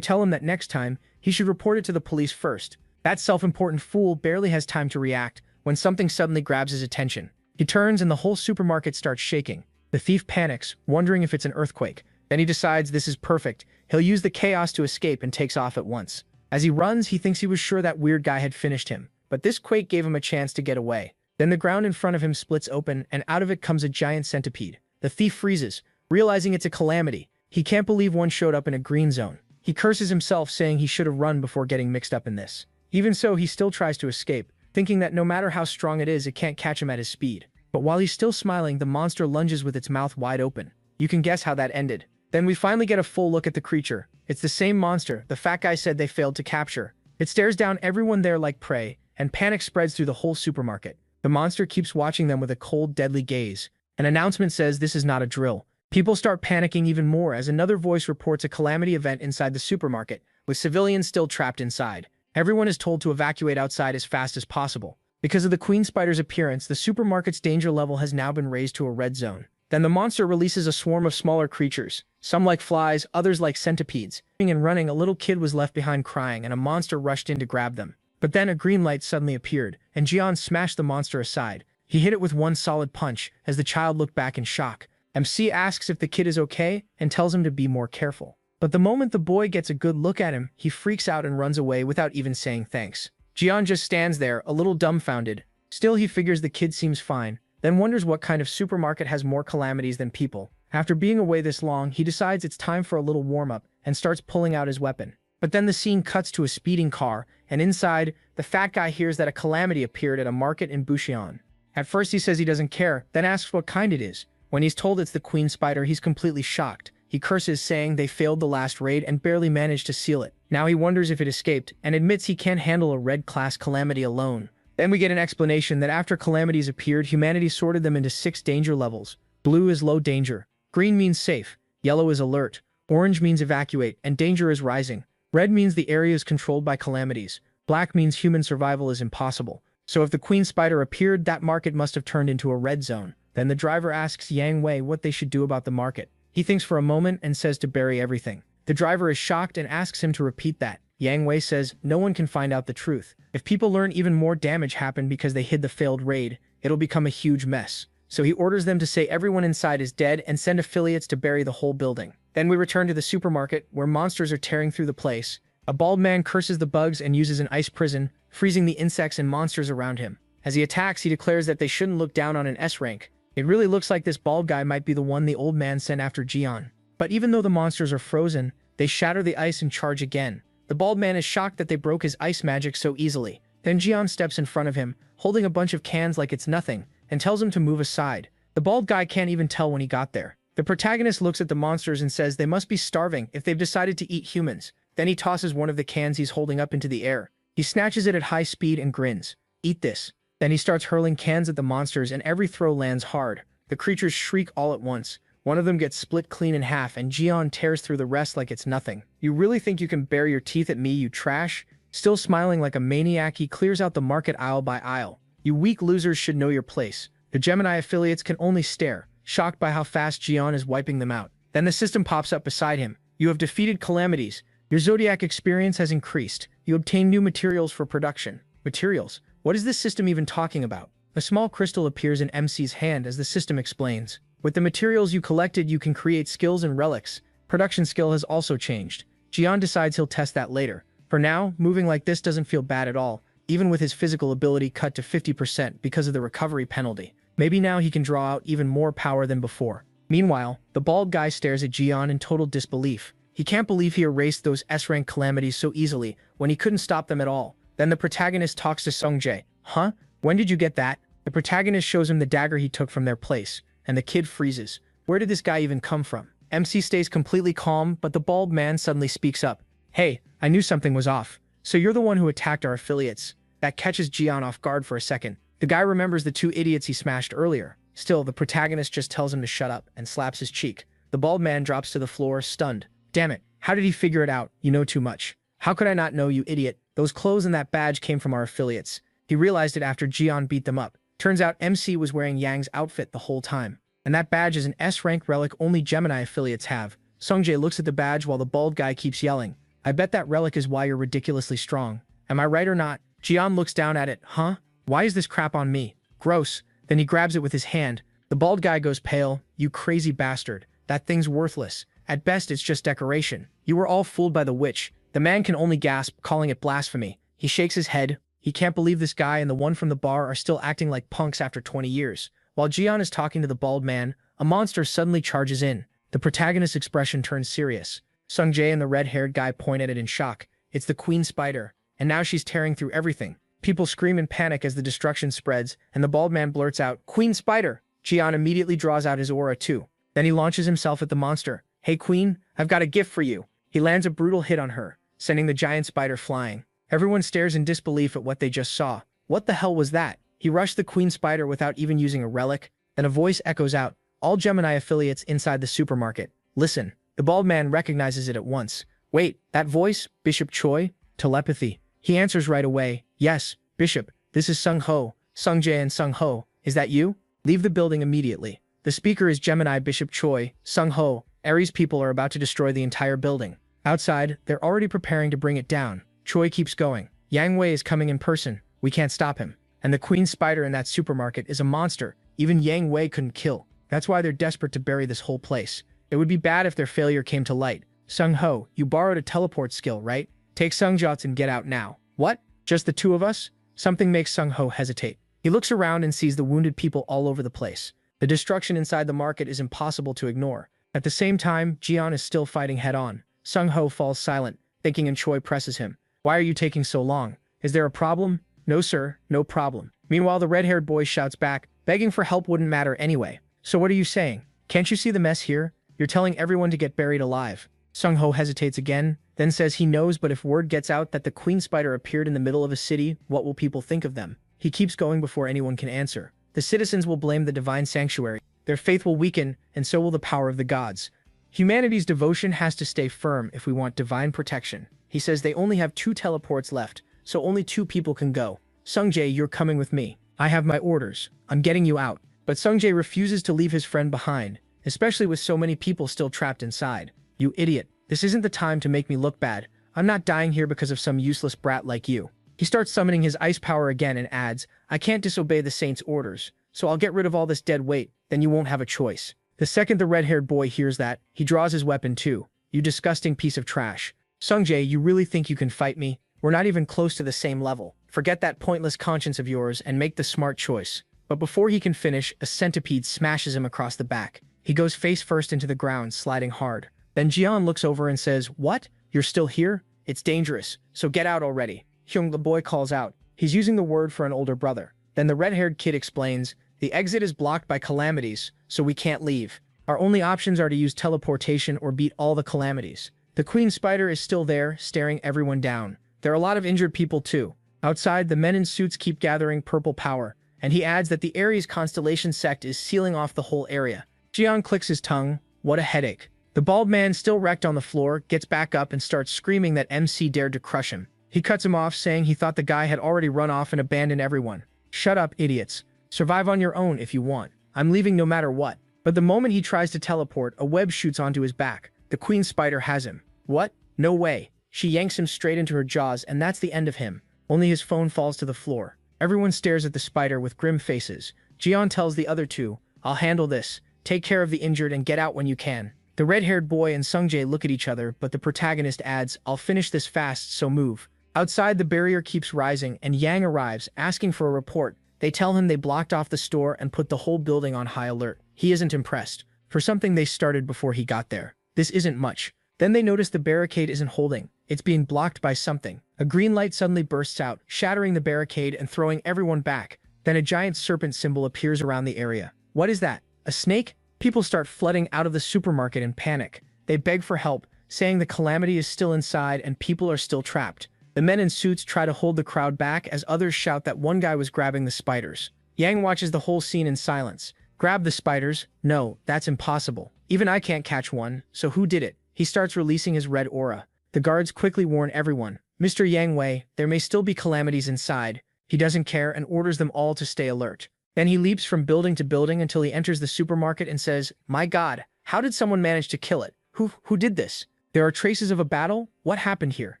tell him that next time, he should report it to the police first. That self-important fool barely has time to react when something suddenly grabs his attention. He turns and the whole supermarket starts shaking. The thief panics, wondering if it's an earthquake. Then he decides this is perfect. He'll use the chaos to escape and takes off at once. As he runs, he thinks he was sure that weird guy had finished him, but this quake gave him a chance to get away. Then the ground in front of him splits open, and out of it comes a giant centipede. The thief freezes, realizing it's a calamity. He can't believe one showed up in a green zone. He curses himself, saying he should have run before getting mixed up in this. Even so, he still tries to escape, thinking that no matter how strong it is, it can't catch him at his speed. But while he's still smiling, the monster lunges with its mouth wide open. You can guess how that ended. Then we finally get a full look at the creature. It's the same monster the fat guy said they failed to capture. It stares down everyone there like prey, and panic spreads through the whole supermarket. The monster keeps watching them with a cold, deadly gaze. An announcement says this is not a drill. People start panicking even more as another voice reports a calamity event inside the supermarket, with civilians still trapped inside. Everyone is told to evacuate outside as fast as possible. Because of the queen spider's appearance, the supermarket's danger level has now been raised to a red zone. Then the monster releases a swarm of smaller creatures, some like flies, others like centipedes. And running, a little kid was left behind crying, and a monster rushed in to grab them. But then a green light suddenly appeared, and Jian smashed the monster aside. He hit it with one solid punch, as the child looked back in shock. MC asks if the kid is okay, and tells him to be more careful. But the moment the boy gets a good look at him, he freaks out and runs away without even saying thanks. Jian just stands there, a little dumbfounded. Still, he figures the kid seems fine, then wonders what kind of supermarket has more calamities than people. After being away this long, he decides it's time for a little warm-up, and starts pulling out his weapon. But then the scene cuts to a speeding car, and inside, the fat guy hears that a calamity appeared at a market in Bushian. At first he says he doesn't care, then asks what kind it is. When he's told it's the queen spider, he's completely shocked. He curses, saying they failed the last raid and barely managed to seal it. Now he wonders if it escaped, and admits he can't handle a red-class calamity alone. Then we get an explanation that after calamities appeared, humanity sorted them into 6 danger levels. Blue is low danger, green means safe, yellow is alert, orange means evacuate, and danger is rising. Red means the area is controlled by calamities. Black means human survival is impossible. So if the queen spider appeared, that market must have turned into a red zone. Then the driver asks Yang Wei what they should do about the market. He thinks for a moment and says to bury everything. The driver is shocked and asks him to repeat that. Yang Wei says no one can find out the truth. If people learn, even more damage happened because they hid the failed raid, it'll become a huge mess. So he orders them to say everyone inside is dead and send affiliates to bury the whole building. Then we return to the supermarket, where monsters are tearing through the place. A bald man curses the bugs and uses an ice prison, freezing the insects and monsters around him. As he attacks, he declares that they shouldn't look down on an S rank. It really looks like this bald guy might be the one the old man sent after Jian. But even though the monsters are frozen, they shatter the ice and charge again. The bald man is shocked that they broke his ice magic so easily. Then Jian steps in front of him, holding a bunch of cans like it's nothing, and tells him to move aside. The bald guy can't even tell when he got there. The protagonist looks at the monsters and says they must be starving if they've decided to eat humans. Then he tosses one of the cans he's holding up into the air. He snatches it at high speed and grins. Eat this. Then he starts hurling cans at the monsters, and every throw lands hard. The creatures shriek all at once. One of them gets split clean in half, and Jian tears through the rest like it's nothing. You really think you can bare your teeth at me, you trash? Still smiling like a maniac, he clears out the market aisle by aisle. You weak losers should know your place. The Gemini affiliates can only stare, shocked by how fast Jian is wiping them out. Then the system pops up beside him. You have defeated calamities. Your zodiac experience has increased. You obtain new materials for production. Materials? What is this system even talking about? A small crystal appears in MC's hand as the system explains. With the materials you collected, you can create skills and relics. Production skill has also changed. Jian decides he'll test that later. For now, moving like this doesn't feel bad at all, even with his physical ability cut to 50% because of the recovery penalty. Maybe now he can draw out even more power than before. Meanwhile, the bald guy stares at Jian in total disbelief. He can't believe he erased those S-rank calamities so easily when he couldn't stop them at all. Then the protagonist talks to Sungjae. Huh? When did you get that? The protagonist shows him the dagger he took from their place, and the kid freezes. Where did this guy even come from? MC stays completely calm, but the bald man suddenly speaks up. Hey, I knew something was off. So you're the one who attacked our affiliates. That catches Jian off guard for a second. The guy remembers the 2 idiots he smashed earlier. Still, the protagonist just tells him to shut up and slaps his cheek. The bald man drops to the floor, stunned. Damn it, how did he figure it out? You know too much. How could I not know, you idiot? Those clothes and that badge came from our affiliates. He realized it after Jian beat them up. Turns out MC was wearing Yang's outfit the whole time. And that badge is an S-rank relic only Gemini affiliates have. Sungjae looks at the badge while the bald guy keeps yelling, "I bet that relic is why you're ridiculously strong. Am I right or not?" Jian looks down at it. Huh? Why is this crap on me? Gross. Then he grabs it with his hand. The bald guy goes pale. "You crazy bastard. That thing's worthless. At best, it's just decoration. You were all fooled by the witch." The man can only gasp, calling it blasphemy. He shakes his head. He can't believe this guy and the one from the bar are still acting like punks after 20 years. While Jian is talking to the bald man, a monster suddenly charges in. The protagonist's expression turns serious. Sungjae and the red-haired guy point at it in shock. It's the queen spider, and now she's tearing through everything. People scream in panic as the destruction spreads, and the bald man blurts out, "Queen spider!" Jian immediately draws out his aura too. Then he launches himself at the monster. "Hey queen, I've got a gift for you." He lands a brutal hit on her, sending the giant spider flying. Everyone stares in disbelief at what they just saw. What the hell was that? He rushed the queen spider without even using a relic. Then a voice echoes out, "All Gemini affiliates inside the supermarket. Listen." The bald man recognizes it at once. "Wait, that voice? Bishop Choi? Telepathy." He answers right away, "Yes, Bishop, this is Sung Ho. Sungjae and Sung Ho. Is that you? Leave the building immediately." The speaker is Gemini Bishop Choi. "Sung Ho, Aries people are about to destroy the entire building." Outside, they're already preparing to bring it down. Choi keeps going. "Yang Wei is coming in person. We can't stop him. And the queen spider in that supermarket is a monster even Yang Wei couldn't kill. That's why they're desperate to bury this whole place. It would be bad if their failure came to light. Sung Ho, you borrowed a teleport skill, right? Take Sung Jots and get out now." "What? Just the two of us?" Something makes Sung Ho hesitate. He looks around and sees the wounded people all over the place. The destruction inside the market is impossible to ignore. At the same time, Jian is still fighting head-on. Sung Ho falls silent, thinking, and Choi presses him. "Why are you taking so long? Is there a problem?" "No sir, no problem." Meanwhile, the red-haired boy shouts back, "Begging for help wouldn't matter anyway. So what are you saying? Can't you see the mess here? You're telling everyone to get buried alive." Sung Ho hesitates again, then says he knows, but if word gets out that the queen spider appeared in the middle of a city, what will people think of them? He keeps going before anyone can answer. The citizens will blame the divine sanctuary. Their faith will weaken, and so will the power of the gods. Humanity's devotion has to stay firm if we want divine protection. He says they only have 2 teleports left, so only 2 people can go. "Sungjae, you're coming with me. I have my orders. I'm getting you out." But Sungjae refuses to leave his friend behind, especially with so many people still trapped inside. "You idiot. This isn't the time to make me look bad. I'm not dying here because of some useless brat like you." He starts summoning his ice power again and adds, "I can't disobey the saint's orders, so I'll get rid of all this dead weight, then you won't have a choice." The second the red-haired boy hears that, he draws his weapon too. "You disgusting piece of trash. Sungjae, you really think you can fight me? We're not even close to the same level. Forget that pointless conscience of yours and make the smart choice." But before he can finish, a centipede smashes him across the back. He goes face first into the ground, sliding hard. Then Jian looks over and says, "What? You're still here? It's dangerous, so get out already." Hyung, the boy, calls out. He's using the word for an older brother. Then the red-haired kid explains, "The exit is blocked by calamities, so we can't leave. Our only options are to use teleportation or beat all the calamities." The queen spider is still there, staring everyone down. There are a lot of injured people too. Outside, the men in suits keep gathering purple power, and he adds that the Aries constellation sect is sealing off the whole area. Jian clicks his tongue. What a headache. The bald man, still wrecked on the floor, gets back up and starts screaming that MC dared to crush him. He cuts him off, saying he thought the guy had already run off and abandoned everyone. "Shut up, idiots. Survive on your own if you want. I'm leaving no matter what." But the moment he tries to teleport, a web shoots onto his back. The queen spider has him. "What? No way." She yanks him straight into her jaws, and that's the end of him. Only his phone falls to the floor. Everyone stares at the spider with grim faces. Jian tells the other two, "I'll handle this. Take care of the injured and get out when you can." The red-haired boy and Sungjae look at each other, but the protagonist adds, "I'll finish this fast, so move." Outside, the barrier keeps rising, and Yang arrives, asking for a report. They tell him they blocked off the store and put the whole building on high alert. He isn't impressed. For something they started before he got there. This isn't much. Then they notice the barricade isn't holding. It's being blocked by something. A green light suddenly bursts out, shattering the barricade and throwing everyone back. Then a giant serpent symbol appears around the area. What is that? A snake? People start flooding out of the supermarket in panic. They beg for help, saying the calamity is still inside and people are still trapped. The men in suits try to hold the crowd back as others shout that one guy was grabbing the spiders. Yang watches the whole scene in silence. Grab the spiders? No, that's impossible. Even I can't catch one, so who did it? He starts releasing his red aura. The guards quickly warn everyone. Mr. Yang Wei, there may still be calamities inside. He doesn't care and orders them all to stay alert. Then he leaps from building to building until he enters the supermarket and says, "My God, how did someone manage to kill it? Who did this? There are traces of a battle? What happened here?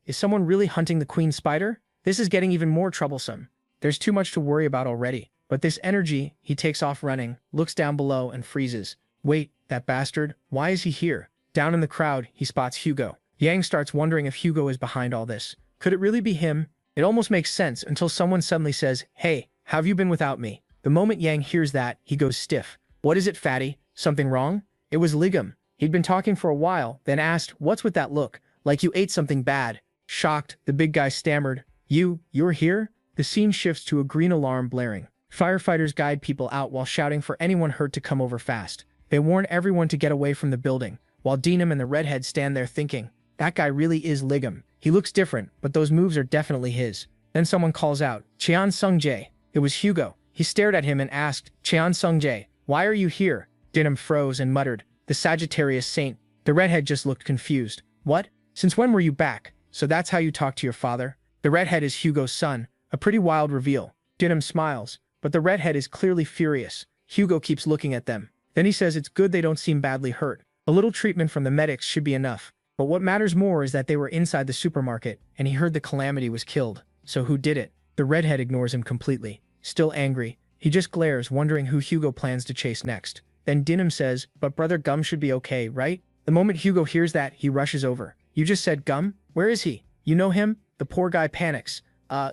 Is someone really hunting the queen spider? This is getting even more troublesome. There's too much to worry about already." But this energy, he takes off running, looks down below and freezes. Wait, that bastard, why is he here? Down in the crowd, he spots Hugo. Yang starts wondering if Hugo is behind all this. Could it really be him? It almost makes sense until someone suddenly says, "Hey, how have you been without me?" The moment Yang hears that, he goes stiff. "What is it, fatty? Something wrong?" It was Ligum. He'd been talking for a while, then asked, "What's with that look? Like you ate something bad." Shocked, the big guy stammered, You're here?" The scene shifts to a green alarm blaring. Firefighters guide people out while shouting for anyone hurt to come over fast. They warn everyone to get away from the building, while Dinam and the redhead stand there thinking, that guy really is Ligum. He looks different, but those moves are definitely his. Then someone calls out, "Cheon Sung-jae." It was Hugo. He stared at him and asked, "Cheon Sung-jae, why are you here?" Dinam froze and muttered, "The Sagittarius Saint." The redhead just looked confused. "What? Since when were you back? So that's how you talk to your father?" The redhead is Hugo's son, a pretty wild reveal. Dinam smiles, but the redhead is clearly furious. Hugo keeps looking at them. Then he says it's good they don't seem badly hurt. A little treatment from the medics should be enough. But what matters more is that they were inside the supermarket, and he heard the Calamity was killed. So who did it? The redhead ignores him completely. Still angry, he just glares, wondering who Hugo plans to chase next. Then Dinam says, "But Brother Gum should be okay, right?" The moment Hugo hears that, he rushes over. "You just said Gum? Where is he? You know him?" The poor guy panics.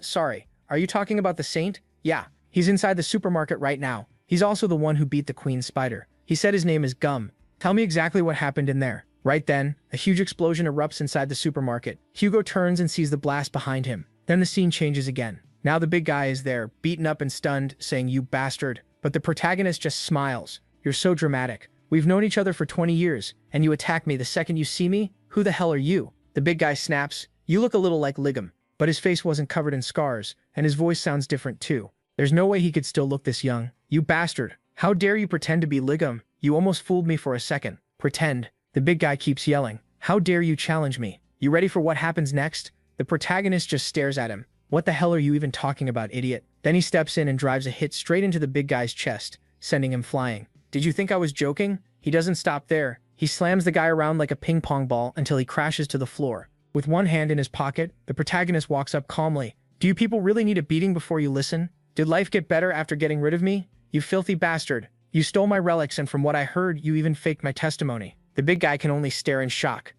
Sorry. Are you talking about the Saint?" "Yeah. He's inside the supermarket right now. He's also the one who beat the queen spider. He said his name is Gum. Tell me exactly what happened in there." Right then, a huge explosion erupts inside the supermarket. Hugo turns and sees the blast behind him. Then the scene changes again. Now the big guy is there, beaten up and stunned, saying, "You bastard." But the protagonist just smiles. "You're so dramatic. We've known each other for 20 years, and you attack me the second you see me? Who the hell are you?" The big guy snaps, "You look a little like Ligum." But his face wasn't covered in scars, and his voice sounds different too. There's no way he could still look this young. "You bastard. How dare you pretend to be Ligum? You almost fooled me for a second." "Pretend." The big guy keeps yelling. "How dare you challenge me? You ready for what happens next?" The protagonist just stares at him. "What the hell are you even talking about, idiot?" Then he steps in and drives a hit straight into the big guy's chest, sending him flying. "Did you think I was joking?" He doesn't stop there. He slams the guy around like a ping pong ball until he crashes to the floor. With one hand in his pocket, the protagonist walks up calmly. "Do you people really need a beating before you listen? Did life get better after getting rid of me? You filthy bastard. You stole my relics, and from what I heard, you even faked my testimony." The big guy can only stare in shock.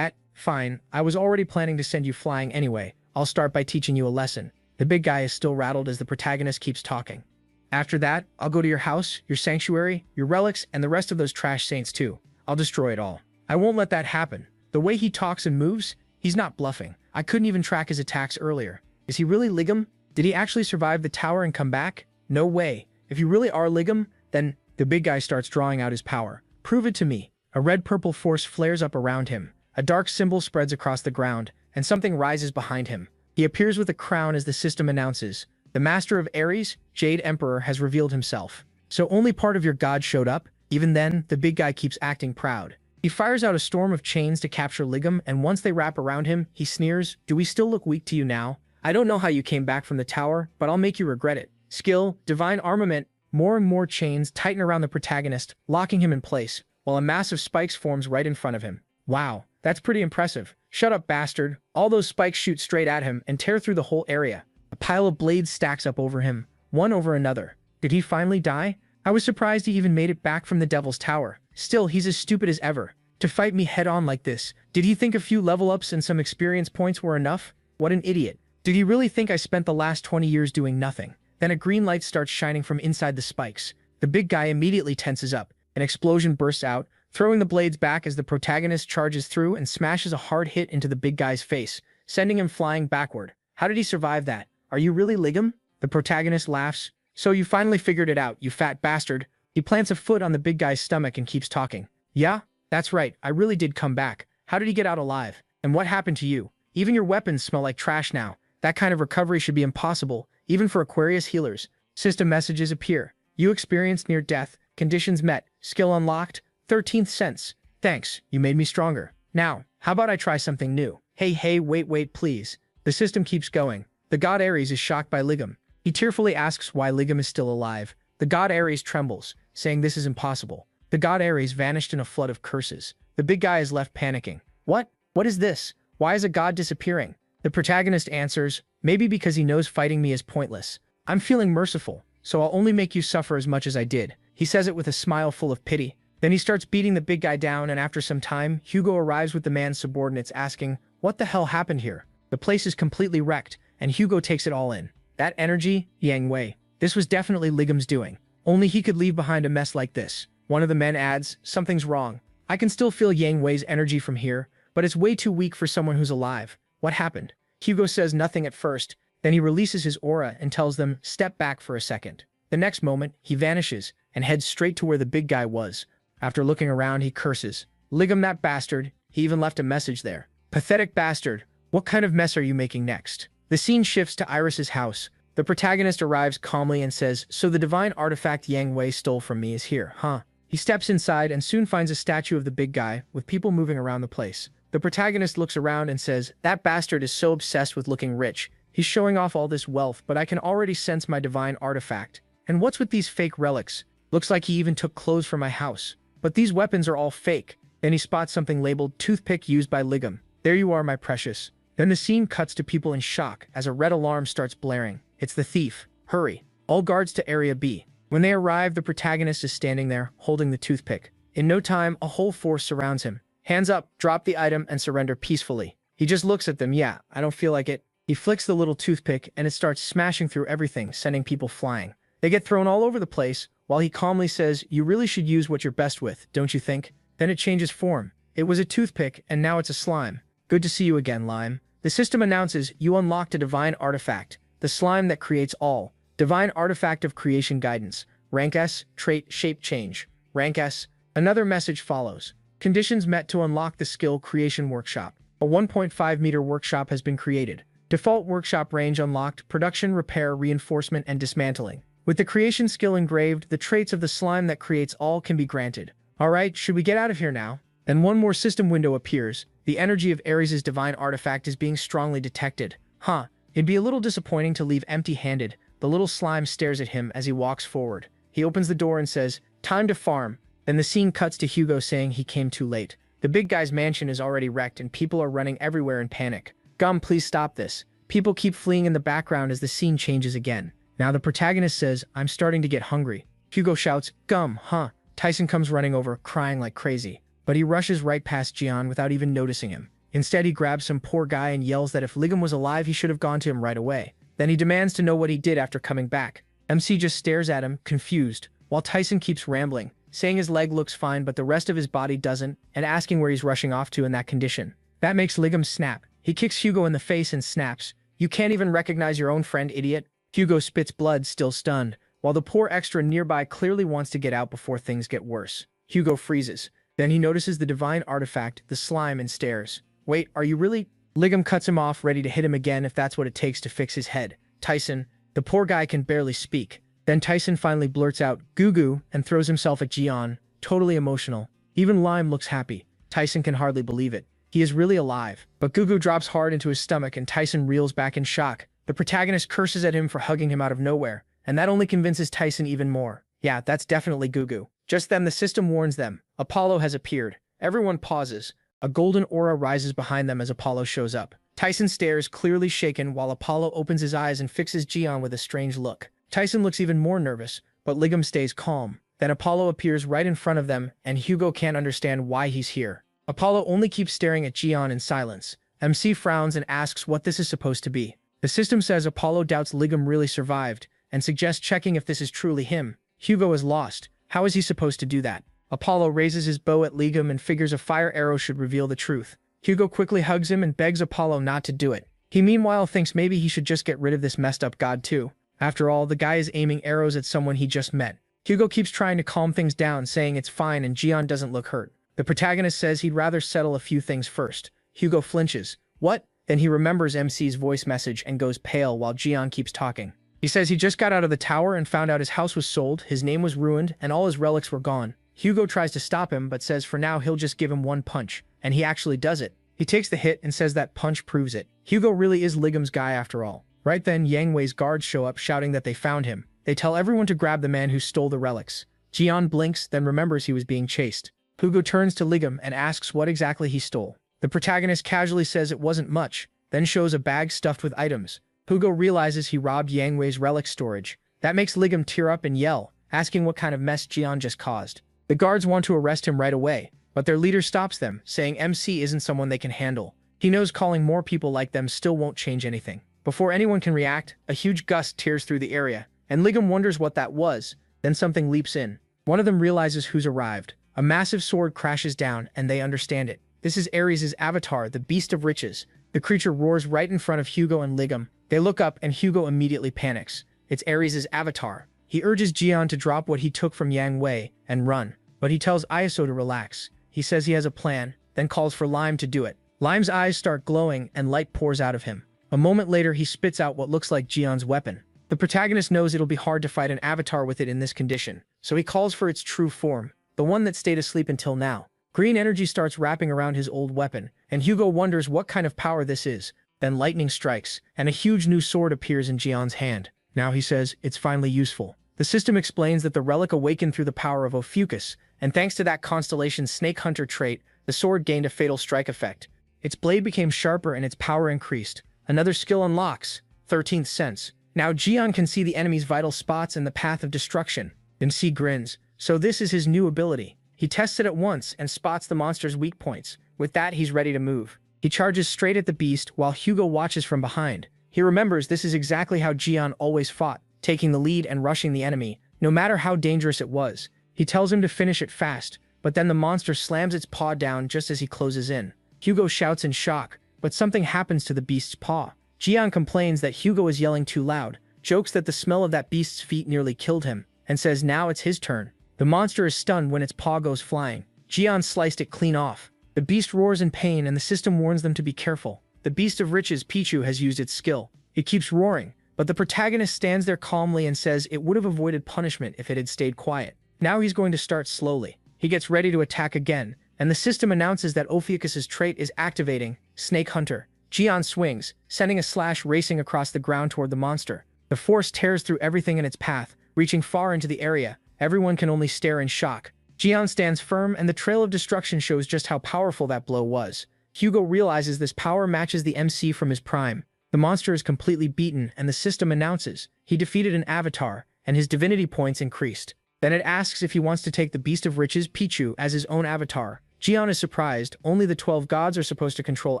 Fine. I was already planning to send you flying anyway. I'll start by teaching you a lesson." The big guy is still rattled as the protagonist keeps talking. "After that, I'll go to your house, your sanctuary, your relics, and the rest of those trash saints too. I'll destroy it all. I won't let that happen." The way he talks and moves, he's not bluffing. I couldn't even track his attacks earlier. Is he really Ligum? Did he actually survive the tower and come back? No way. If you really are Ligum, then the big guy starts drawing out his power. "Prove it to me." A red-purple force flares up around him. A dark symbol spreads across the ground, and something rises behind him. He appears with a crown as the system announces, "The Master of Ares, Jade Emperor, has revealed himself." So only part of your god showed up? Even then, the big guy keeps acting proud. He fires out a storm of chains to capture Ligum, and once they wrap around him, he sneers, "Do we still look weak to you now? I don't know how you came back from the tower, but I'll make you regret it." Skill, divine armament, more and more chains tighten around the protagonist, locking him in place, while a massive spikes forms right in front of him. "Wow, that's pretty impressive." "Shut up, bastard." All those spikes shoot straight at him and tear through the whole area. A pile of blades stacks up over him, one over another. Did he finally die? I was surprised he even made it back from the Devil's Tower. Still, he's as stupid as ever. To fight me head-on like this. Did he think a few level-ups and some experience points were enough? What an idiot. Did he really think I spent the last 20 years doing nothing? Then a green light starts shining from inside the spikes. The big guy immediately tenses up. An explosion bursts out, throwing the blades back as the protagonist charges through and smashes a hard hit into the big guy's face, sending him flying backward. "How did he survive that? Are you really Ligum?" The protagonist laughs. "So you finally figured it out, you fat bastard." He plants a foot on the big guy's stomach and keeps talking. "Yeah, that's right, I really did come back. How did he get out alive? And what happened to you? Even your weapons smell like trash now. That kind of recovery should be impossible, even for Aquarius healers." System messages appear. "You experienced near death. Conditions met. Skill unlocked. 13th sense. Thanks, you made me stronger. Now, how about I try something new?" Hey, wait, please." The system keeps going. The god Ares is shocked by Ligum. He tearfully asks why Ligum is still alive. The god Ares trembles, saying this is impossible. The god Ares vanished in a flood of curses. The big guy is left panicking. What? What is this? Why is a god disappearing? The protagonist answers, maybe because he knows fighting me is pointless. I'm feeling merciful, so I'll only make you suffer as much as I did. He says it with a smile full of pity. Then he starts beating the big guy down, and after some time, Hugo arrives with the man's subordinates asking, what the hell happened here? The place is completely wrecked, and Hugo takes it all in. That energy, Yang Wei. This was definitely Ligam's doing. Only he could leave behind a mess like this. One of the men adds, something's wrong. I can still feel Yang Wei's energy from here, but it's way too weak for someone who's alive. What happened? Hugo says nothing at first, then he releases his aura and tells them, step back for a second. The next moment, he vanishes and heads straight to where the big guy was. After looking around, he curses. Ligam, that bastard. He even left a message there. Pathetic bastard. What kind of mess are you making next? The scene shifts to Iris's house. The protagonist arrives calmly and says, so the divine artifact Yang Wei stole from me is here, huh? He steps inside and soon finds a statue of the big guy, with people moving around the place. The protagonist looks around and says, that bastard is so obsessed with looking rich. He's showing off all this wealth, but I can already sense my divine artifact. And what's with these fake relics? Looks like he even took clothes from my house. But these weapons are all fake. Then he spots something labeled toothpick used by Ligam. There you are, my precious. Then the scene cuts to people in shock as a red alarm starts blaring. It's the thief. Hurry. All guards to Area B. When they arrive, the protagonist is standing there, holding the toothpick. In no time, a whole force surrounds him. Hands up, drop the item, and surrender peacefully. He just looks at them. Yeah, I don't feel like it. He flicks the little toothpick, and it starts smashing through everything, sending people flying. They get thrown all over the place, while he calmly says, you really should use what you're best with, don't you think? Then it changes form. It was a toothpick, and now it's a slime. Good to see you again, Lime. The system announces you unlocked a divine artifact, the slime that creates all. Divine artifact of creation guidance. Rank S, trait, shape change. Rank S. Another message follows. Conditions met to unlock the skill creation workshop. A 1.5 meter workshop has been created. Default workshop range unlocked, production, repair, reinforcement, and dismantling. With the creation skill engraved, the traits of the slime that creates all can be granted. Alright, should we get out of here now? Then one more system window appears. The energy of Ares' divine artifact is being strongly detected. Huh, it'd be a little disappointing to leave empty-handed. The little slime stares at him as he walks forward. He opens the door and says, time to farm. Then the scene cuts to Hugo saying he came too late. The big guy's mansion is already wrecked and people are running everywhere in panic. Gum, please stop this. People keep fleeing in the background as the scene changes again. Now the protagonist says, I'm starting to get hungry. Hugo shouts, Gum, huh? Tyson comes running over, crying like crazy. But he rushes right past Jian without even noticing him. Instead, he grabs some poor guy and yells that if Ligam was alive, he should have gone to him right away. Then he demands to know what he did after coming back. MC just stares at him, confused, while Tyson keeps rambling, saying his leg looks fine but the rest of his body doesn't, and asking where he's rushing off to in that condition. That makes Ligam snap. He kicks Hugo in the face and snaps, you can't even recognize your own friend, idiot. Hugo spits blood, still stunned, while the poor extra nearby clearly wants to get out before things get worse. Hugo freezes. Then he notices the divine artifact, the slime, and stares. Wait, are you really? Ligam cuts him off, ready to hit him again if that's what it takes to fix his head. Tyson. The poor guy can barely speak. Then Tyson finally blurts out, Goo Goo, and throws himself at Jian, totally emotional. Even Lime looks happy. Tyson can hardly believe it. He is really alive. But Goo Goo drops hard into his stomach and Tyson reels back in shock. The protagonist curses at him for hugging him out of nowhere, and that only convinces Tyson even more. Yeah, that's definitely Goo Goo. Just then the system warns them. Apollo has appeared. Everyone pauses. A golden aura rises behind them as Apollo shows up. Tyson stares, clearly shaken, while Apollo opens his eyes and fixes Jian with a strange look. Tyson looks even more nervous, but Ligam stays calm. Then Apollo appears right in front of them, and Hugo can't understand why he's here. Apollo only keeps staring at Jian in silence. MC frowns and asks what this is supposed to be. The system says Apollo doubts Ligam really survived, and suggests checking if this is truly him. Hugo is lost. How is he supposed to do that? Apollo raises his bow at Ligam and figures a fire arrow should reveal the truth. Hugo quickly hugs him and begs Apollo not to do it. He meanwhile thinks maybe he should just get rid of this messed up god too. After all, the guy is aiming arrows at someone he just met. Hugo keeps trying to calm things down, saying it's fine and Jian doesn't look hurt. The protagonist says he'd rather settle a few things first. Hugo flinches. What? Then he remembers MC's voice message and goes pale while Jian keeps talking. He says he just got out of the tower and found out his house was sold, his name was ruined, and all his relics were gone. Hugo tries to stop him but says for now he'll just give him one punch, and he actually does it. He takes the hit and says that punch proves it. Hugo really is Ligam's guy after all. Right then, Yang Wei's guards show up shouting that they found him. They tell everyone to grab the man who stole the relics. Jian blinks, then remembers he was being chased. Hugo turns to Ligam and asks what exactly he stole. The protagonist casually says it wasn't much, then shows a bag stuffed with items. Hugo realizes he robbed Yang Wei's relic storage. That makes Ligam tear up and yell, asking what kind of mess Jian just caused. The guards want to arrest him right away, but their leader stops them, saying MC isn't someone they can handle. He knows calling more people like them still won't change anything. Before anyone can react, a huge gust tears through the area, and Ligam wonders what that was. Then something leaps in. One of them realizes who's arrived. A massive sword crashes down, and they understand it. This is Ares' avatar, the Beast of Riches. The creature roars right in front of Hugo and Ligam. They look up, and Hugo immediately panics. It's Ares' avatar. He urges Jian to drop what he took from Yang Wei and run, but he tells Ayaso to relax. He says he has a plan, then calls for Lime to do it. Lime's eyes start glowing, and light pours out of him. A moment later, he spits out what looks like Jian's weapon. The protagonist knows it'll be hard to fight an avatar with it in this condition, so he calls for its true form, the one that stayed asleep until now. Green energy starts wrapping around his old weapon, and Hugo wonders what kind of power this is. Then lightning strikes, and a huge new sword appears in Jian's hand. Now he says, it's finally useful. The system explains that the relic awakened through the power of Ophiuchus, and thanks to that constellation's Snake Hunter trait, the sword gained a fatal strike effect. Its blade became sharper and its power increased. Another skill unlocks, 13th sense. Now Jian can see the enemy's vital spots and the path of destruction. MC grins. So this is his new ability. He tests it at once and spots the monster's weak points. With that, he's ready to move. He charges straight at the beast while Hugo watches from behind. He remembers this is exactly how Jian always fought, taking the lead and rushing the enemy, no matter how dangerous it was. He tells him to finish it fast, but then the monster slams its paw down just as he closes in. Hugo shouts in shock, but something happens to the beast's paw. Jian complains that Hugo is yelling too loud, jokes that the smell of that beast's feet nearly killed him, and says now it's his turn. The monster is stunned when its paw goes flying. Jian sliced it clean off. The beast roars in pain and the system warns them to be careful. The Beast of Riches, Pichu, has used its skill. It keeps roaring, but the protagonist stands there calmly and says it would have avoided punishment if it had stayed quiet. Now he's going to start slowly. He gets ready to attack again, and the system announces that Ophiuchus' trait is activating, Snake Hunter. Jian swings, sending a slash racing across the ground toward the monster. The force tears through everything in its path, reaching far into the area. Everyone can only stare in shock. Jian stands firm, and the trail of destruction shows just how powerful that blow was. Hugo realizes this power matches the MC from his prime. The monster is completely beaten, and the system announces he defeated an avatar, and his divinity points increased. Then it asks if he wants to take the Beast of Riches, Pichu, as his own avatar. Jian is surprised. Only the 12 gods are supposed to control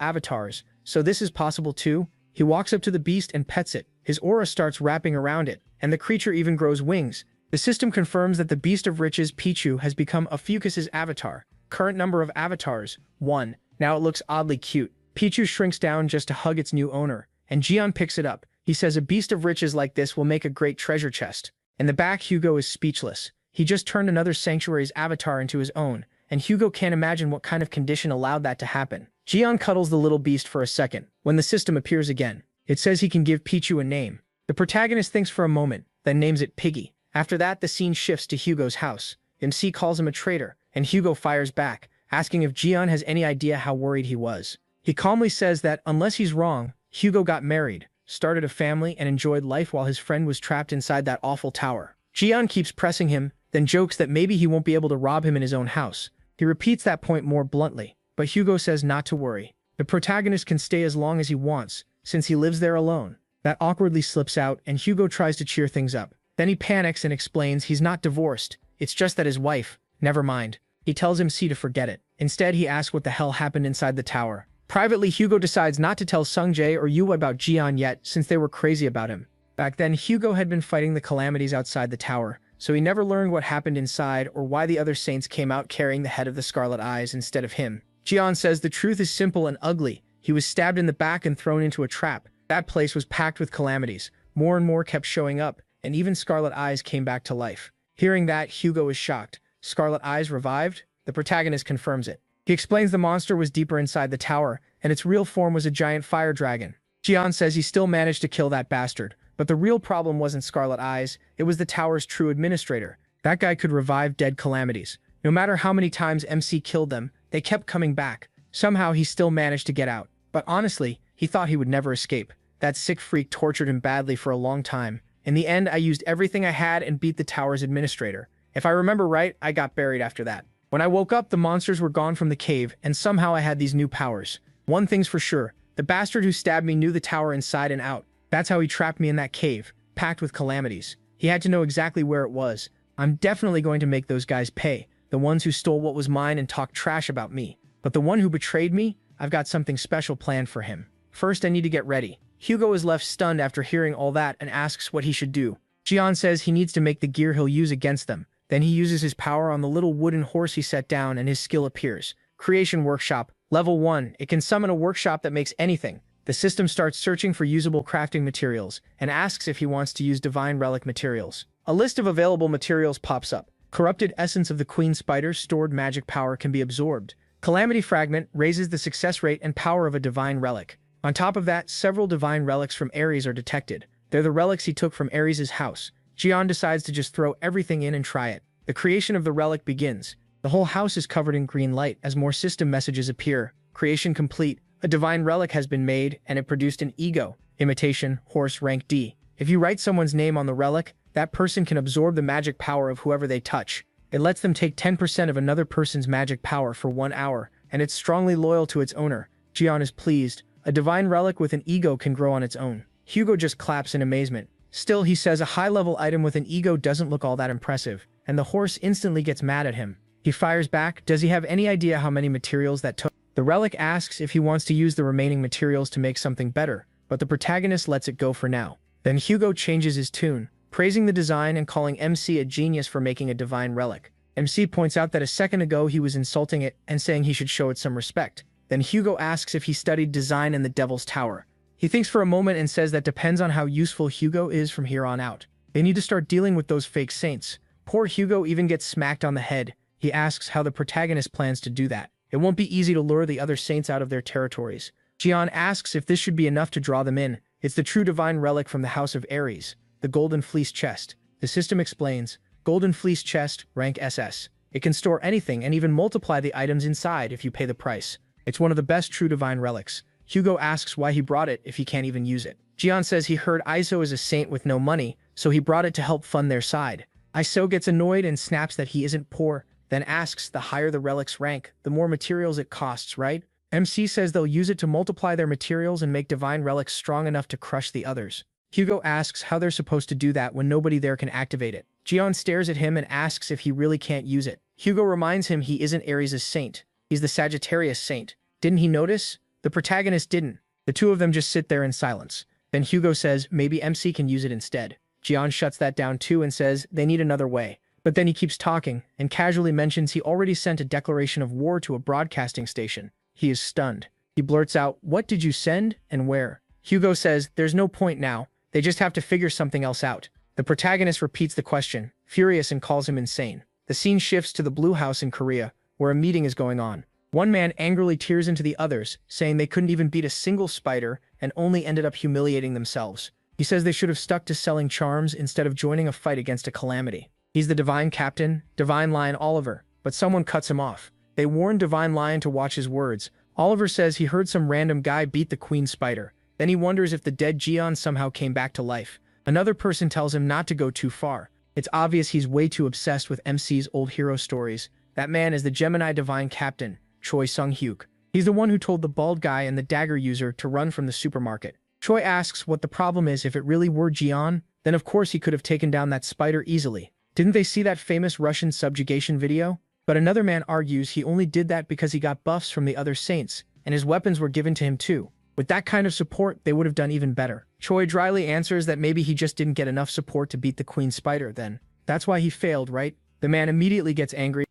avatars, so this is possible too? He walks up to the beast and pets it. His aura starts wrapping around it, and the creature even grows wings. The system confirms that the Beast of Riches, Pichu, has become Ophiuchus' avatar. Current number of avatars, 1. Now it looks oddly cute. Pichu shrinks down just to hug its new owner, and Jian picks it up. He says a beast of riches like this will make a great treasure chest. In the back, Hugo is speechless. He just turned another sanctuary's avatar into his own, and Hugo can't imagine what kind of condition allowed that to happen. Jian cuddles the little beast for a second, when the system appears again. It says he can give Pichu a name. The protagonist thinks for a moment, then names it Piggy. After that, the scene shifts to Hugo's house. MC calls him a traitor, and Hugo fires back, asking if Jian has any idea how worried he was. He calmly says that, unless he's wrong, Hugo got married, started a family, and enjoyed life while his friend was trapped inside that awful tower. Jian keeps pressing him, then jokes that maybe he won't be able to rob him in his own house. He repeats that point more bluntly, but Hugo says not to worry. The protagonist can stay as long as he wants, since he lives there alone. That awkwardly slips out, and Hugo tries to cheer things up. Then he panics and explains he's not divorced, it's just that his wife, never mind. He tells MC to forget it. Instead, he asks what the hell happened inside the tower. Privately, Hugo decides not to tell Sungjae or Yue about Jian yet, since they were crazy about him. Back then, Hugo had been fighting the calamities outside the tower, so he never learned what happened inside or why the other saints came out carrying the head of the Scarlet Eyes instead of him. Jian says the truth is simple and ugly. He was stabbed in the back and thrown into a trap. That place was packed with calamities. More and more kept showing up, and even Scarlet Eyes came back to life. Hearing that, Hugo is shocked. Scarlet Eyes revived? The protagonist confirms it. He explains the monster was deeper inside the tower, and its real form was a giant fire dragon. Jian says he still managed to kill that bastard, but the real problem wasn't Scarlet Eyes, it was the tower's true administrator. That guy could revive dead calamities. No matter how many times MC killed them, they kept coming back. Somehow he still managed to get out. But honestly, he thought he would never escape. That sick freak tortured him badly for a long time. In the end, I used everything I had and beat the tower's administrator. If I remember right, I got buried after that. When I woke up, the monsters were gone from the cave, and somehow I had these new powers. One thing's for sure, the bastard who stabbed me knew the tower inside and out. That's how he trapped me in that cave, packed with calamities. He had to know exactly where it was. I'm definitely going to make those guys pay, the ones who stole what was mine and talked trash about me. But the one who betrayed me, I've got something special planned for him. First, I need to get ready. Hugo is left stunned after hearing all that and asks what he should do. Jian says he needs to make the gear he'll use against them. Then he uses his power on the little wooden horse he set down and his skill appears. Creation Workshop. Level 1. It can summon a workshop that makes anything. The system starts searching for usable crafting materials and asks if he wants to use divine relic materials. A list of available materials pops up. Corrupted essence of the queen spider's stored magic power can be absorbed. Calamity Fragment raises the success rate and power of a divine relic. On top of that, several divine relics from Ares are detected. They're the relics he took from Ares' house. Jian decides to just throw everything in and try it. The creation of the relic begins. The whole house is covered in green light as more system messages appear. Creation complete. A divine relic has been made, and it produced an ego. Imitation, horse, rank D. If you write someone's name on the relic, that person can absorb the magic power of whoever they touch. It lets them take 10% of another person's magic power for 1 hour, and it's strongly loyal to its owner. Jian is pleased. A divine relic with an ego can grow on its own. Hugo just claps in amazement. Still, he says a high-level item with an ego doesn't look all that impressive, and the horse instantly gets mad at him. He fires back. Does he have any idea how many materials that took? The relic asks if he wants to use the remaining materials to make something better, but the protagonist lets it go for now. Then Hugo changes his tune, praising the design and calling MC a genius for making a divine relic. MC points out that a second ago he was insulting it and saying he should show it some respect. Then Hugo asks if he studied design in the Devil's Tower. He thinks for a moment and says that depends on how useful Hugo is from here on out. They need to start dealing with those fake saints. Poor Hugo even gets smacked on the head. He asks how the protagonist plans to do that. It won't be easy to lure the other saints out of their territories. Jian asks if this should be enough to draw them in. It's the true divine relic from the House of Ares, the Golden Fleece Chest. The system explains, Golden Fleece Chest, rank SS. It can store anything and even multiply the items inside if you pay the price. It's one of the best true divine relics. Hugo asks why he brought it if he can't even use it. Jian says he heard Iso is a saint with no money, so he brought it to help fund their side. Iso gets annoyed and snaps that he isn't poor, then asks the higher the relic's rank, the more materials it costs, right? MC says they'll use it to multiply their materials and make divine relics strong enough to crush the others. Hugo asks how they're supposed to do that when nobody there can activate it. Jian stares at him and asks if he really can't use it. Hugo reminds him he isn't Ares' saint. He's the Sagittarius saint. Didn't he notice? The protagonist didn't. The two of them just sit there in silence. Then Hugo says maybe MC can use it instead. Jian shuts that down too and says they need another way. But then he keeps talking and casually mentions he already sent a declaration of war to a broadcasting station. He is stunned. He blurts out, "What did you send and where?" Hugo says there's no point now. They just have to figure something else out. The protagonist repeats the question, furious, and calls him insane. The scene shifts to the Blue House in Korea, where a meeting is going on. One man angrily tears into the others, saying they couldn't even beat a single spider and only ended up humiliating themselves. He says they should have stuck to selling charms instead of joining a fight against a calamity. He's the Divine Captain, Divine Lion Oliver, but someone cuts him off. They warn Divine Lion to watch his words. Oliver says he heard some random guy beat the Queen Spider. Then he wonders if the dead Jian somehow came back to life. Another person tells him not to go too far. It's obvious he's way too obsessed with MC's old hero stories. That man is the Gemini Divine Captain, Choi Sung-hyuk. He's the one who told the bald guy and the dagger user to run from the supermarket. Choi asks what the problem is if it really were Jian, then of course he could have taken down that spider easily. Didn't they see that famous Russian subjugation video? But another man argues he only did that because he got buffs from the other saints, and his weapons were given to him too. With that kind of support, they would have done even better. Choi dryly answers that maybe he just didn't get enough support to beat the Queen Spider then. That's why he failed, right? The man immediately gets angry.